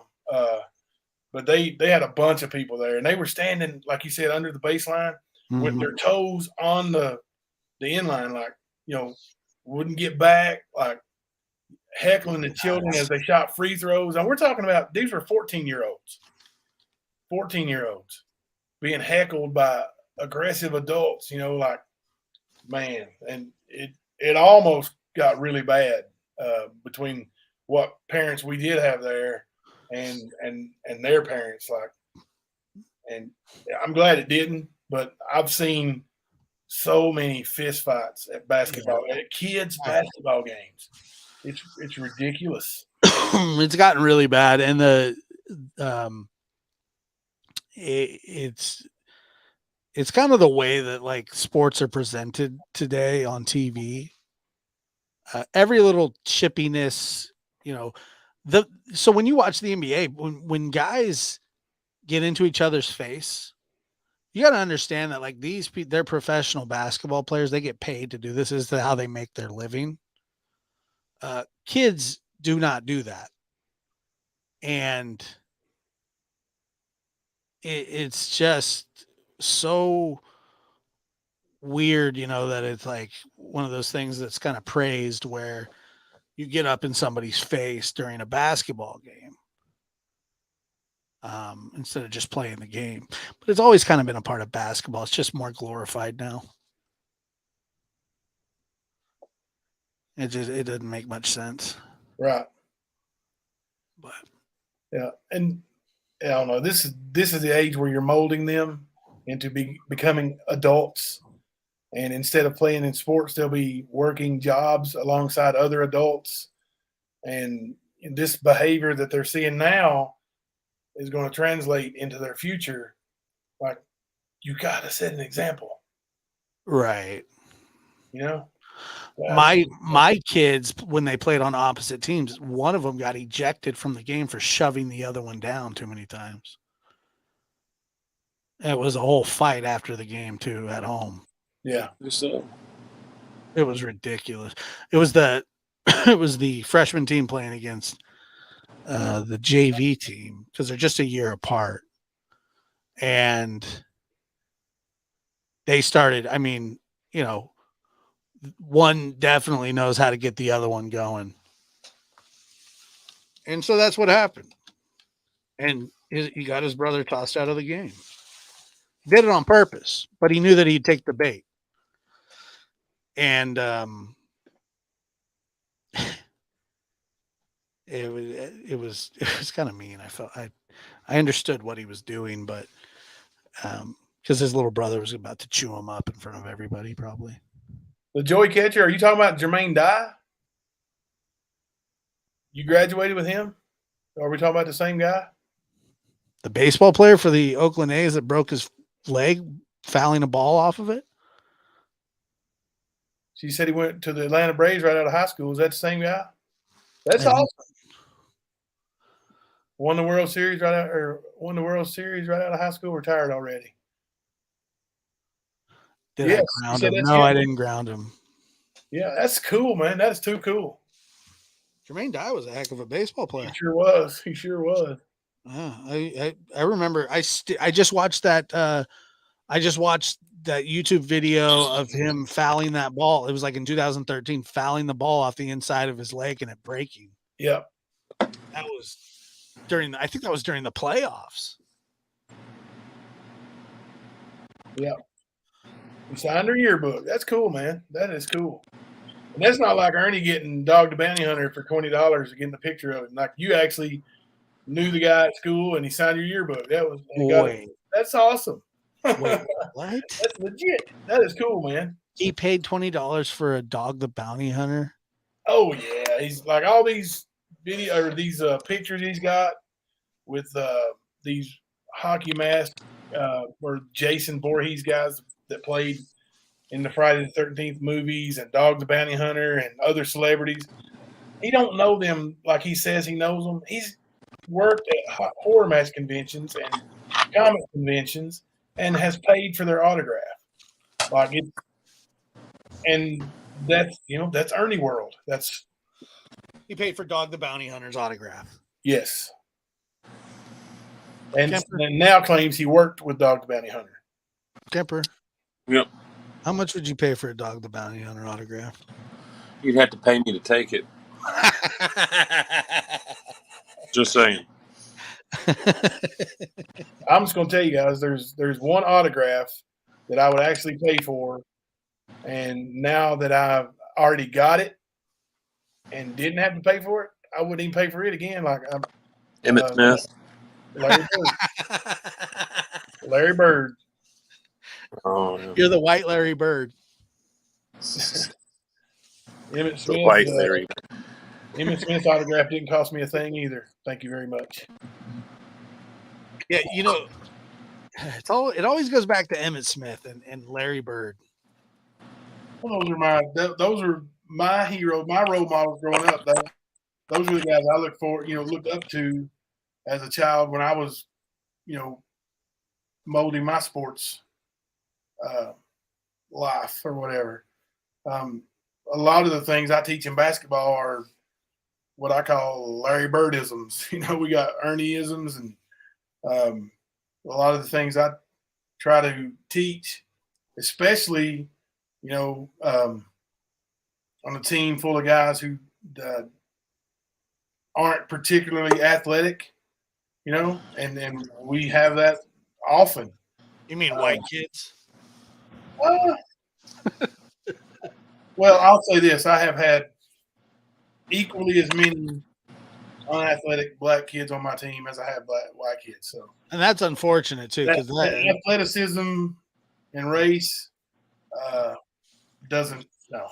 Speaker 1: But they had a bunch of people there, and they were standing, like you said, under the baseline with their toes on the inline, like wouldn't get back, like heckling the children as they shot free throws. And we're talking about these were 14-year-olds being heckled by aggressive adults, like, man. And it almost got really bad between what parents we did have there and their parents, like, and I'm glad it didn't, but I've seen so many fist fights at basketball, at kids' basketball games. It's ridiculous.
Speaker 7: It's gotten really bad, and it's kind of the way that like sports are presented today on TV. Every little chippiness, so when you watch the NBA, when guys get into each other's face, you got to understand that like they're professional basketball players. They get paid to do this. This is how they make their living. Kids do not do that. And it's just so weird, that it's like one of those things that's kind of praised where you get up in somebody's face during a basketball game instead of just playing the game. But it's always kind of been a part of basketball. It's just more glorified now. It doesn't make much sense.
Speaker 1: Right.
Speaker 7: But
Speaker 1: yeah, and I don't know. This is the age where you're molding them into becoming adults, and instead of playing in sports, they'll be working jobs alongside other adults, and this behavior that they're seeing now is going to translate into their future. Like, you got to set an example,
Speaker 7: right? My kids, when they played on opposite teams, one of them got ejected from the game for shoving the other one down too many times. It was a whole fight after the game too at home.
Speaker 1: Yeah.
Speaker 2: So
Speaker 7: it was ridiculous. It was the freshman team playing against the JV team because they're just a year apart. And they started, one definitely knows how to get the other one going. And so that's what happened. And he got his brother tossed out of the game. He did it on purpose, but he knew that he'd take the bait. And it was kind of mean. I felt I understood what he was doing, but because his little brother was about to chew him up in front of everybody, probably.
Speaker 1: The Joey catcher, are you talking about Jermaine Dye? You graduated with him? Or are we talking about the same guy?
Speaker 7: The baseball player for the Oakland A's that broke his leg fouling a ball off of it?
Speaker 1: She said he went to the Atlanta Braves right out of high school. Is that the same guy? That's awesome. Won the World Series right out, or won the World Series right out of high school. Retired already.
Speaker 7: Did
Speaker 1: Yes,
Speaker 7: I
Speaker 1: you
Speaker 7: ground
Speaker 1: said
Speaker 7: him?
Speaker 1: that's
Speaker 7: No, I
Speaker 1: him.
Speaker 7: didn't ground him.
Speaker 1: Yeah, that's cool, man. That is too cool.
Speaker 7: Jermaine Dye was a heck of a baseball
Speaker 1: He
Speaker 7: player.
Speaker 1: sure was. He sure was.
Speaker 7: I remember. I just watched that. I just watched that YouTube video of him fouling that ball. It was like in 2013, fouling the ball off the inside of his leg and it breaking.
Speaker 1: Yep.
Speaker 7: That was I think that was during the playoffs.
Speaker 1: Yep. He signed her yearbook. That's cool, man. That is cool. And that's not like Ernie getting Dog the Bounty Hunter for $20 to get in the picture of him. Like you actually knew the guy at school and he signed your yearbook. That's awesome.
Speaker 7: Wait, what?
Speaker 1: That's legit. That is cool, man.
Speaker 7: He paid $20 for a Dog the Bounty Hunter.
Speaker 1: Oh yeah, he's like all these pictures he's got with these hockey masks or Jason Voorhees guys that played in the Friday the 13th movies and Dog the Bounty Hunter and other celebrities. He don't know them like he says he knows them. He's worked at horror match conventions and comic conventions and has paid for their autograph. Like it, and that's Ernie World. That's
Speaker 7: He paid for Dog the Bounty Hunter's autograph.
Speaker 1: yes. And now claims he worked with Dog the Bounty Hunter.
Speaker 7: Kemper.
Speaker 2: Yep.
Speaker 7: How much would you pay for a Dog the Bounty Hunter autograph?
Speaker 2: You'd have to pay me to take it. Just saying.
Speaker 1: I'm just going to tell you guys, there's one autograph that I would actually pay for, and now that I've already got it and didn't have to pay for it, I wouldn't even pay for it again. Like
Speaker 2: Emmett Smith.
Speaker 1: Larry Bird. Larry Bird.
Speaker 2: Oh, yeah.
Speaker 7: You're the white Larry Bird.
Speaker 1: Emmett Smith.
Speaker 2: The white Larry.
Speaker 1: Emmett Smith's autograph didn't cost me a thing either. Thank you very much.
Speaker 7: Yeah, it always goes back to Emmett Smith and Larry Bird.
Speaker 1: Well, those are my heroes, my role models growing up. Those were the guys I looked up to as a child when I was, molding my sports life or whatever. A lot of the things I teach in basketball are what I call Larry Birdisms. We got Ernieisms, and a lot of the things I try to teach, especially, on a team full of guys who aren't particularly athletic, and we have that often.
Speaker 7: You mean white kids?
Speaker 1: Well, I'll say this. I have had equally as many unathletic black kids on my team as I have white kids. So,
Speaker 7: and that's unfortunate too, because
Speaker 1: athleticism and race doesn't no.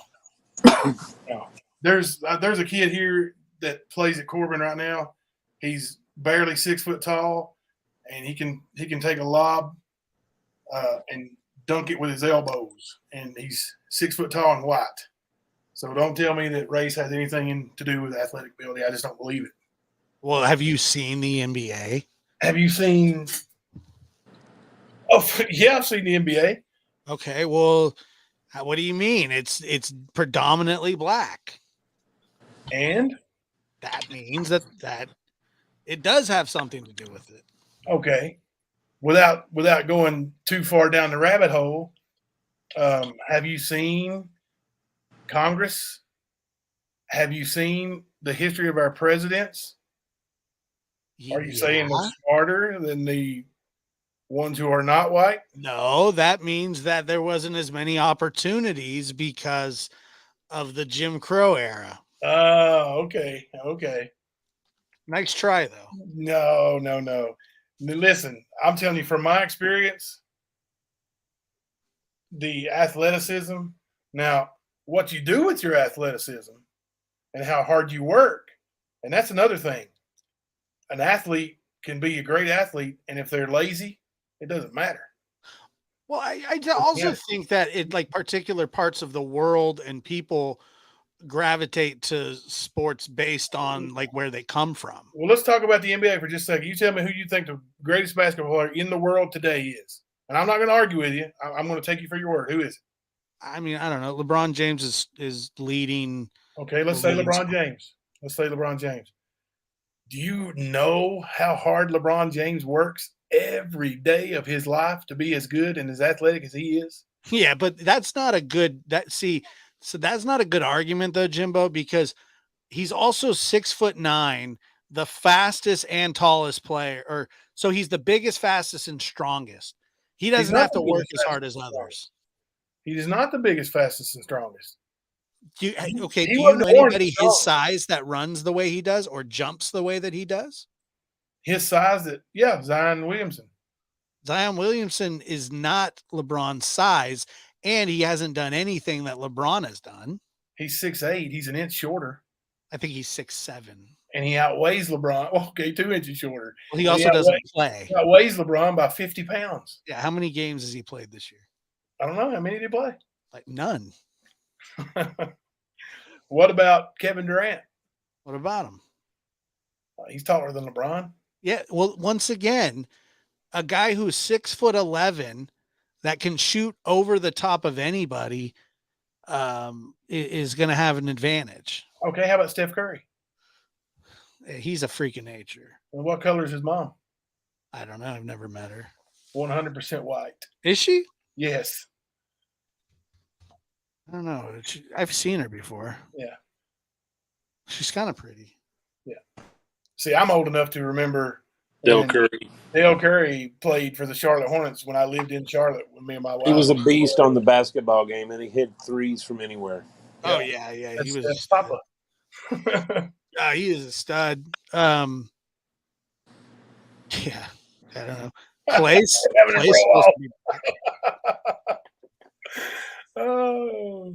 Speaker 1: There's a kid here that plays at Corbin right now. He's barely 6 foot tall, and he can take a lob and dunk it with his elbows. And he's 6 foot tall and white. So don't tell me that race has anything to do with athletic ability. I just don't believe it.
Speaker 7: Well, have you seen the NBA?
Speaker 1: Have you seen? Oh, yeah, I've seen the NBA.
Speaker 7: Okay, well, what do you mean? It's predominantly black,
Speaker 1: and
Speaker 7: that means that it does have something to do with it.
Speaker 1: Okay, without going too far down the rabbit hole, have you seen Congress? Have you seen the history of our presidents? Are you saying they're smarter than the ones who are not white?
Speaker 7: No, that means that there wasn't as many opportunities because of the Jim Crow era.
Speaker 1: Oh, okay.
Speaker 7: Nice try, though.
Speaker 1: No. Listen, I'm telling you, from my experience, the athleticism. Now, what you do with your athleticism and how hard you work, and that's another thing. An athlete can be a great athlete, and if they're lazy, it doesn't matter.
Speaker 7: Well, I also think that in like particular parts of the world and people gravitate to sports based on like where they come from.
Speaker 1: Well, let's talk about the NBA for just a second. You tell me who you think the greatest basketball player in the world today is. And I'm not going to argue with you. I'm going to take you for your word. Who is it?
Speaker 7: I mean, I don't know. LeBron James is leading.
Speaker 1: Okay, let's say LeBron James. Let's say LeBron James. Do you know how hard LeBron James works every day of his life to be as good and as athletic as he is?
Speaker 7: Yeah, but that's not a good so that's not a good argument though, Jimbo, because he's also 6'9", the fastest and tallest player, or so he's the biggest, fastest, and strongest. He doesn't have to work as hard as others.
Speaker 1: He is not the biggest, fastest, and strongest.
Speaker 7: Do you know anybody his size that runs the way he does or jumps the way that he does?
Speaker 1: His size, Zion Williamson.
Speaker 7: Zion Williamson is not LeBron's size, and he hasn't done anything that LeBron has done.
Speaker 1: He's 6'8". He's an inch shorter.
Speaker 7: I think he's 6'7".
Speaker 1: And he outweighs LeBron. Okay, 2 inches shorter.
Speaker 7: Well, he also doesn't play.
Speaker 1: He outweighs LeBron by 50 pounds.
Speaker 7: Yeah, how many games has he played this year?
Speaker 1: I don't know. How many did he play?
Speaker 7: Like none.
Speaker 1: What about Kevin Durant?
Speaker 7: What about him?
Speaker 1: He's taller than LeBron.
Speaker 7: Yeah, well, once again, a guy who's 6'11" that can shoot over the top of anybody is going to have an advantage.
Speaker 1: Okay, how about Steph Curry?
Speaker 7: He's a freak of nature.
Speaker 1: And what color is his mom?
Speaker 7: I don't know. I've never met her.
Speaker 1: 100% white.
Speaker 7: Is she?
Speaker 1: Yes.
Speaker 7: I don't know. I've seen her before.
Speaker 1: Yeah.
Speaker 7: She's kind of pretty.
Speaker 1: Yeah. See, I'm old enough to remember
Speaker 2: Dell Curry.
Speaker 1: Dell Curry played for the Charlotte Hornets when I lived in Charlotte with me and my wife.
Speaker 2: He was a beast on the basketball game, and he hit threes from anywhere.
Speaker 7: Oh, yeah. He was
Speaker 1: Papa.
Speaker 7: He is a stud. Yeah, I don't know. Clay's supposed to be
Speaker 1: Oh.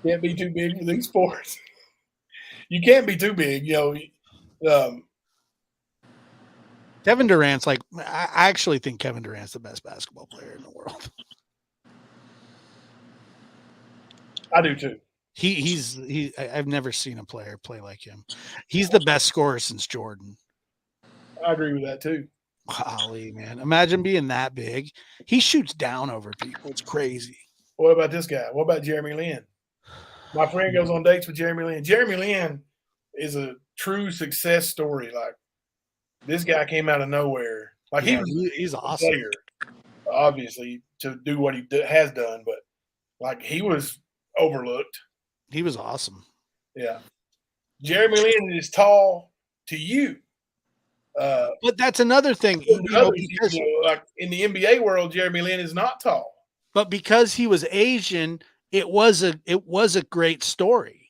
Speaker 1: Can't be too big for these sports. You can't be too big,
Speaker 7: Kevin Durant's I actually think Kevin Durant's the best basketball player in the world.
Speaker 1: I do too.
Speaker 7: I've never seen a player play like him. He's the best scorer since Jordan.
Speaker 1: I agree with that too.
Speaker 7: Golly, man. Imagine being that big. He shoots down over people. It's crazy.
Speaker 1: What about this guy? What about Jeremy Lin? My friend goes on dates with Jeremy Lin. Jeremy Lin is a true success story. Like, this guy came out of nowhere. Like,
Speaker 7: he's awesome.
Speaker 1: Player, obviously, to do what he has done, but like, he was overlooked.
Speaker 7: He was awesome.
Speaker 1: Yeah. Jeremy Lin is tall to you.
Speaker 7: But that's another thing.
Speaker 1: Like in the NBA world, Jeremy Lin is not tall.
Speaker 7: But because he was Asian, it was a great story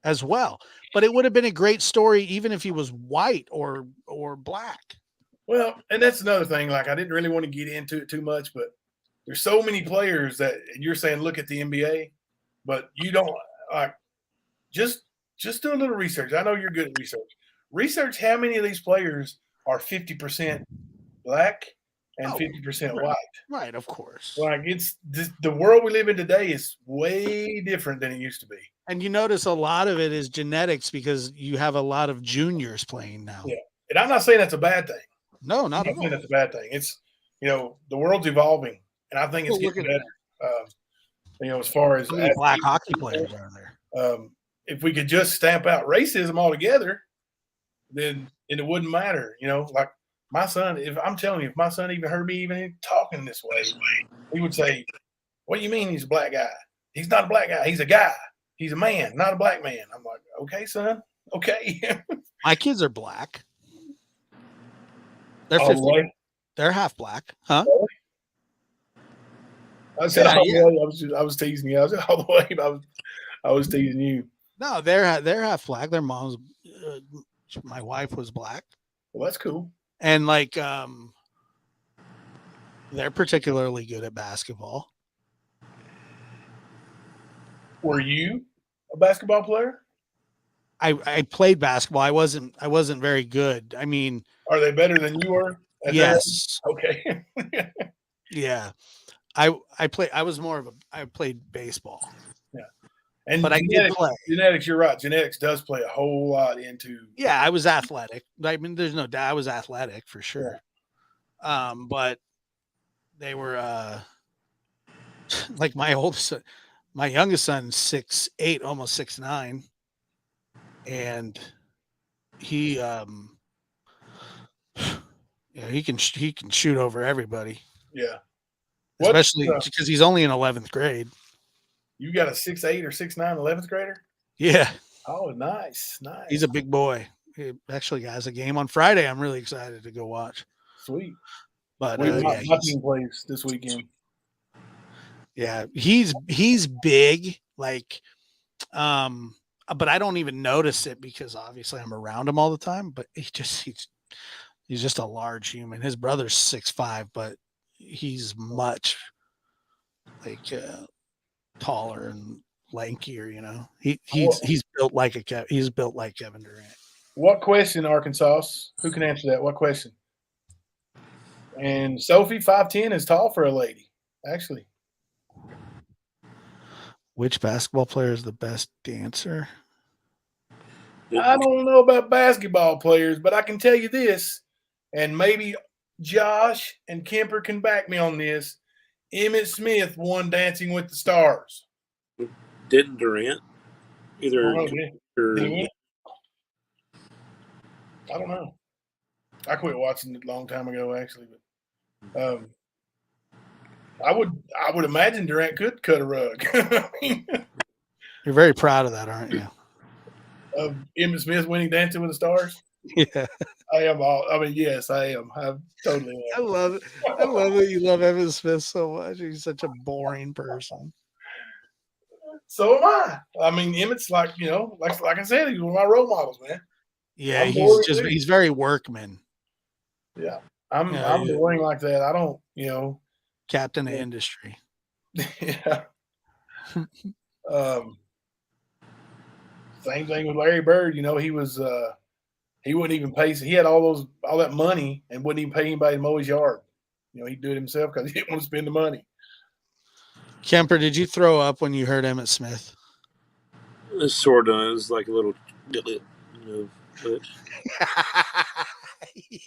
Speaker 7: as well. But it would have been a great story even if he was white or black.
Speaker 1: Well, and that's another thing. Like, I didn't really want to get into it too much, but there's so many players that you're saying look at the NBA, but you don't like. Just do a little research. I know you're good at research. Research how many of these players are 50% black and 50% white.
Speaker 7: Right, of course.
Speaker 1: Like, it's the world we live in today is way different than it used to be.
Speaker 7: And you notice a lot of it is genetics because you have a lot of juniors playing now.
Speaker 1: Yeah. And I'm not saying that's a bad thing.
Speaker 7: No, not at all.
Speaker 1: That's a bad thing. It's, the world's evolving, and I think it's getting better. As far as
Speaker 7: black hockey players are there.
Speaker 1: If we could just stamp out racism altogether, then it wouldn't matter. Like my son, if my son even heard me even talking this way, he would say, "What do you mean he's a black guy? He's not a black guy. He's a guy. He's a man, not a black man." I'm like, "Okay, son. Okay."
Speaker 7: My kids are black. They're 50. They're half black, huh?
Speaker 1: I said, I was teasing you. I said, all the way. I was teasing you.
Speaker 7: No, they're half black. Their mom's, my wife was black.
Speaker 1: Well, that's cool.
Speaker 7: And they're particularly good at basketball.
Speaker 1: Were you a basketball player?
Speaker 7: I played basketball. I wasn't very good. I mean,
Speaker 1: are they better than you were?
Speaker 7: Yes.
Speaker 1: Okay.
Speaker 7: Yeah. I played baseball.
Speaker 1: Yeah. And
Speaker 7: but I did play.
Speaker 1: Genetics, you're right. Genetics does play a whole lot into.
Speaker 7: Yeah, I was athletic. I mean, there's no doubt I was athletic for sure. Yeah. But they were like my youngest son's 6'8", almost 6'9", and he he can shoot over everybody.
Speaker 1: Yeah.
Speaker 7: Especially because he's only in 11th grade.
Speaker 1: You got a 6'8" or 6'9" 11th grader?
Speaker 7: Yeah.
Speaker 1: Oh, nice.
Speaker 7: He's a big boy. He actually has a game on Friday. I'm really excited to go watch.
Speaker 1: Sweet.
Speaker 7: But
Speaker 1: my team plays this weekend.
Speaker 7: Yeah, he's big, like, but I don't even notice it because obviously I'm around him all the time. But he's just a large human. His brother's 6'5", but he's much like taller and lankier. You know, he's built like Kevin Durant.
Speaker 1: What question, Arkansas? Who can answer that? What question? And Sophie, 5'10" is tall for a lady, actually.
Speaker 7: Which basketball player is the best dancer?
Speaker 1: I don't know about basketball players, but I can tell you this, and maybe Josh and Kemper can back me on this. Emmitt Smith won Dancing with the Stars.
Speaker 2: Didn't Durant?
Speaker 1: I don't know. I quit watching it a long time ago, actually. But I would imagine Durant could cut a rug.
Speaker 7: You're very proud of that, aren't you?
Speaker 1: Of Emmitt Smith winning Dancing with the Stars?
Speaker 7: Yeah.
Speaker 1: Yes, I am. I totally am.
Speaker 7: I love it. I love that you love Emmitt Smith so much. He's such a boring person.
Speaker 1: So am I. I mean, Emmitt's like I said, he's one of my role models, man.
Speaker 7: Yeah, he's very workman.
Speaker 1: Yeah. I'm boring like that. I don't,
Speaker 7: captain of industry.
Speaker 1: Yeah. Same thing with Larry Bird. He was he wouldn't even pay. He had all that money and wouldn't even pay anybody to mow his yard. He'd do it himself because he didn't want to spend the money.
Speaker 7: Kemper, did you throw up when you heard Emmitt Smith?
Speaker 2: It sort of is like a little, but.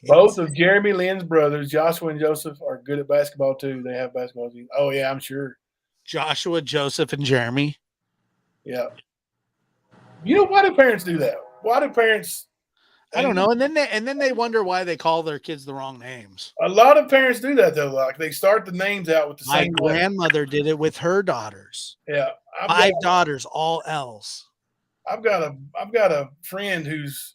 Speaker 1: Both of Jeremy Lin's brothers, Joshua and Joseph, are good at basketball too. They have basketball teams. Oh yeah, I'm sure.
Speaker 7: Joshua, Joseph, and Jeremy.
Speaker 1: Yeah. Why do parents do that? Why do parents?
Speaker 7: I don't know. And then they wonder why they call their kids the wrong names.
Speaker 1: A lot of parents do that though. Like they start the names out with the same.
Speaker 7: My grandmother did it with her daughters.
Speaker 1: Yeah,
Speaker 7: 5 daughters, all L's.
Speaker 1: I've got a friend who's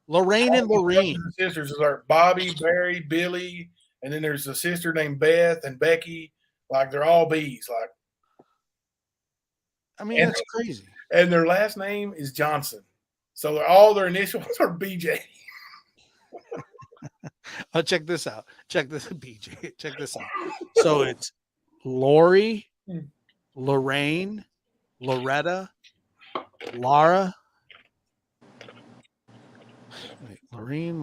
Speaker 7: Lorraine and Lorraine.
Speaker 1: Sisters are Bobby, Barry, Billy, and then there's a sister named Beth and Becky. Like they're all B's. Like,
Speaker 7: I mean, that's crazy.
Speaker 1: And their last name is Johnson, so all their initials are BJ.
Speaker 7: Oh, check this out. Check this, BJ. Check this out. So it's Lori, Lorraine, Loretta, Laura. Wait, Lorraine,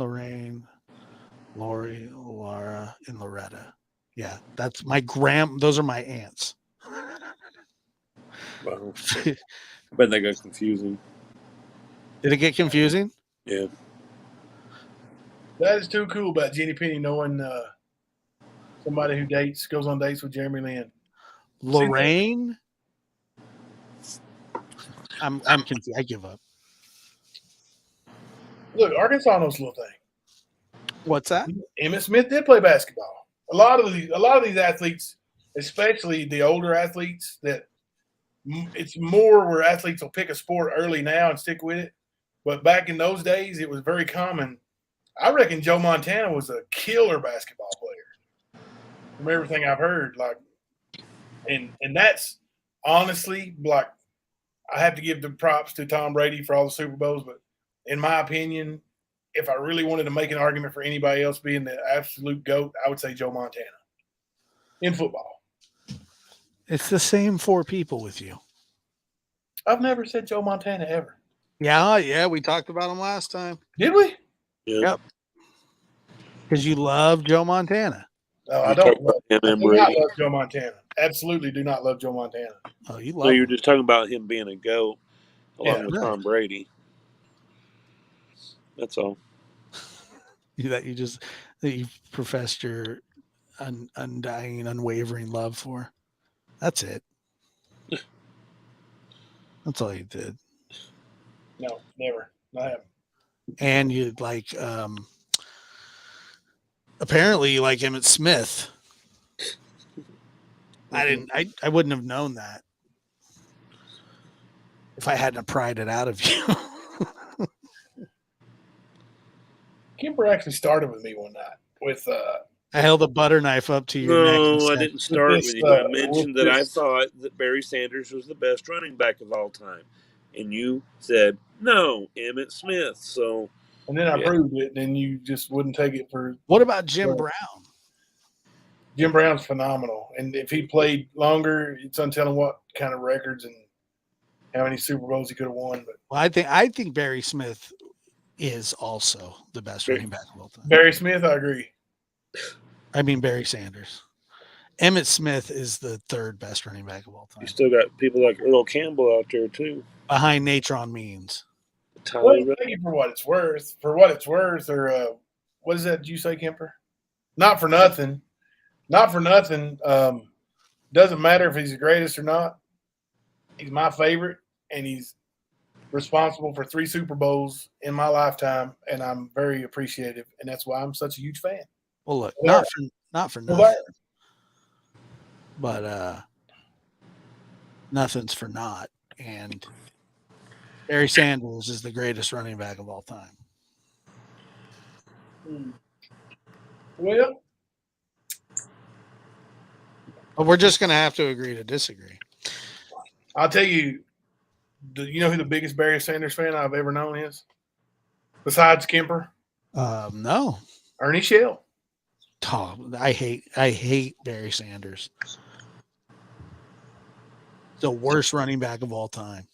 Speaker 7: Lori, Laura, and Loretta. Yeah, that's my those are my aunts.
Speaker 2: Wow. I bet that got confusing.
Speaker 7: Did it get confusing?
Speaker 2: Yeah.
Speaker 1: That is too cool about Jenny Penny knowing somebody who goes on dates with Jeremy Lin.
Speaker 7: Lorraine. I'm confused. I give up.
Speaker 1: Look, Arkansas knows a little thing.
Speaker 7: What's that?
Speaker 1: Emmitt Smith did play basketball. A lot of these athletes, especially the older athletes, that it's more where athletes will pick a sport early now and stick with it. But back in those days, it was very common. I reckon Joe Montana was a killer basketball player. From everything I've heard, and that's honestly, like, I have to give the props to Tom Brady for all the Super Bowls, but in my opinion, if I really wanted to make an argument for anybody else being the absolute GOAT, I would say Joe Montana in football.
Speaker 7: It's the same 4 people with you.
Speaker 1: I've never said Joe Montana ever.
Speaker 7: Yeah, we talked about him last time.
Speaker 1: Did we?
Speaker 2: Yeah.
Speaker 7: Yep. Because you love Joe Montana.
Speaker 1: No, I don't. I love Joe Montana. absolutely do not love Joe Montana.
Speaker 7: Oh, you
Speaker 2: So
Speaker 7: love
Speaker 2: you're
Speaker 7: him.
Speaker 2: just talking about him being a GOAT along
Speaker 1: Yeah.
Speaker 2: with
Speaker 7: Right.
Speaker 2: Tom Brady. That's all.
Speaker 7: that you professed your undying, unwavering love for. That's it. That's all you did.
Speaker 1: No, never. Not happening.
Speaker 7: And you apparently you like Emmett Smith. I wouldn't have known that if I hadn't pried it out of you.
Speaker 1: Kemper actually started with me one night with
Speaker 7: I held a butter knife up to your neck. And
Speaker 2: No, I
Speaker 7: said,
Speaker 2: didn't start
Speaker 1: this,
Speaker 2: with you. I
Speaker 1: with
Speaker 2: mentioned that I
Speaker 1: this.
Speaker 2: thought that Barry Sanders was the best running back of all time. And you said, no, Emmett Smith. So,
Speaker 1: And then I
Speaker 2: yeah.
Speaker 1: proved it, and you just wouldn't take it for.
Speaker 7: what about Jim
Speaker 1: Well,
Speaker 7: Brown?
Speaker 1: Jim Brown's phenomenal, and if he played longer, it's untelling what kind of records and how many Super Bowls he could have won. But
Speaker 7: Well, I think Barry Smith is also the best running back of all time.
Speaker 1: Barry Smith, I agree.
Speaker 7: I mean Barry Sanders. Emmett Smith is the third best running back of all time.
Speaker 2: You still got people like Earl Campbell out there, too.
Speaker 7: Behind Natron Means.
Speaker 1: Well, thank you for what it's worth. For what it's worth, or what is that? Did you say, Kemper? Not for nothing. Not for nothing. Doesn't matter if he's the greatest or not. He's my favorite, and he's responsible for 3 Super Bowls in my lifetime, and I'm very appreciative, and that's why I'm such a huge fan.
Speaker 7: Well, look,
Speaker 1: Well,
Speaker 7: not for
Speaker 1: Well,
Speaker 7: nothing, but nothing's for naught. And Barry Sanders is the greatest running back of all time.
Speaker 1: Well,
Speaker 7: But we're just going to have to agree to disagree.
Speaker 1: I'll tell you, do you know who the biggest Barry Sanders fan I've ever known is? Besides Kemper?
Speaker 7: No.
Speaker 1: Ernie Shell.
Speaker 7: Oh, I hate Barry Sanders. The worst running back of all time.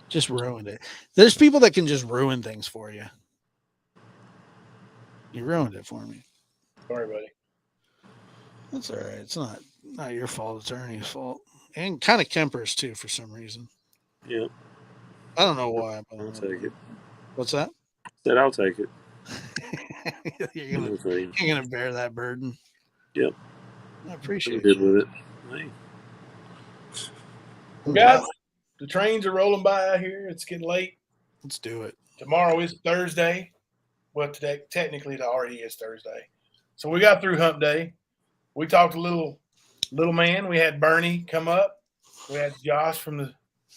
Speaker 7: Just ruined it. There's people that can just ruin things for you. You ruined it for me.
Speaker 1: Sorry, buddy.
Speaker 7: That's all right. It's not your fault. It's Ernie's fault. And kind of Kemper's too, for some reason.
Speaker 2: Yeah.
Speaker 7: I don't know why. But
Speaker 2: I'll take it.
Speaker 7: What's that?
Speaker 2: Said I'll take it.
Speaker 7: You're gonna bear that burden.
Speaker 2: Yep.
Speaker 7: I appreciate
Speaker 2: I'm good
Speaker 7: you.
Speaker 2: with it. Hey.
Speaker 1: Well, guys, the trains are rolling by out here. It's getting late.
Speaker 7: Let's do it.
Speaker 1: Tomorrow is Thursday. Well, today technically it already is Thursday. So we got through hump day. We talked a little man. We had Bernie come up. We had Josh from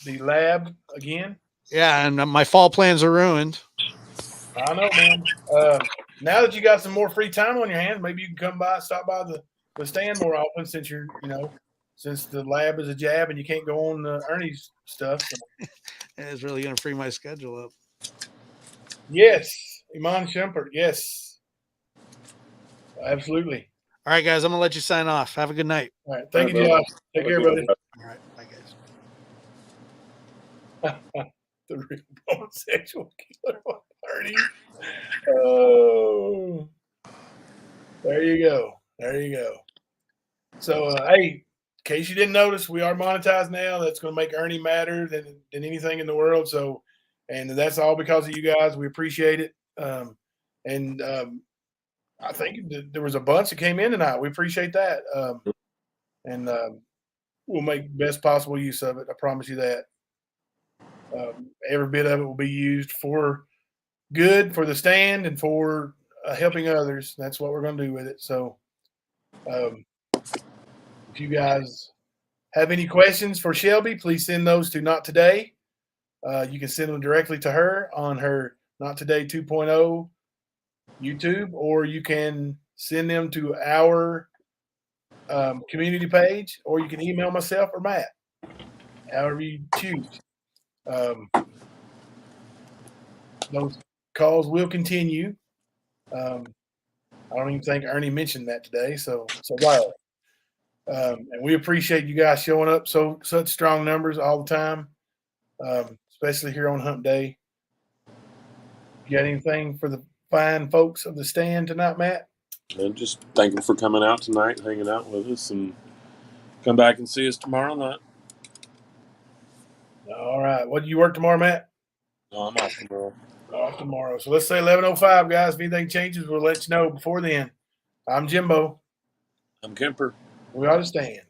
Speaker 1: the lab again.
Speaker 7: Yeah, and my fall plans are ruined.
Speaker 1: I know, man. Now that you got some more free time on your hands, maybe you can come by, stop by the stand more often since you're, since the lab is a jab and you can't go on Ernie's stuff. So.
Speaker 7: And it's really going to free my schedule up.
Speaker 1: Yes. Iman Shumpert. Yes. Absolutely.
Speaker 7: All right, guys, I'm going to let you sign off. Have a good night.
Speaker 1: All right. Thank you, Josh. Take care, buddy.
Speaker 7: All right. Bye, guys.
Speaker 1: The real homosexual killer party. Oh, there you go. There you go. So, hey, in case you didn't notice, we are monetized now. That's going to make Ernie madder than anything in the world. So, and that's all because of you guys. We appreciate it. I think there was a bunch that came in tonight. We appreciate that. We'll make best possible use of it. I promise you that. Every bit of it will be used for good, for the stand, and for helping others. That's what we're going to do with it. So if you guys have any questions for Shelby, please send those to Not Today. You can send them directly to her on her Not Today 2.0 YouTube, or you can send them to our community page, or you can email myself or Matt, however you choose. Those calls will continue. I don't even think Ernie mentioned that today, so wow. And we appreciate you guys showing up such strong numbers all the time, especially here on Hump Day. You got anything for the fine folks of the stand tonight, Matt?
Speaker 2: And just thank them for coming out tonight, hanging out with us, and come back and see us tomorrow night.
Speaker 1: All right. What do you work tomorrow, Matt?
Speaker 2: No, I'm off tomorrow.
Speaker 1: Off tomorrow. So let's say 11:05, guys. If anything changes, we'll let you know before then. I'm Jimbo.
Speaker 2: I'm Kemper.
Speaker 1: We understand.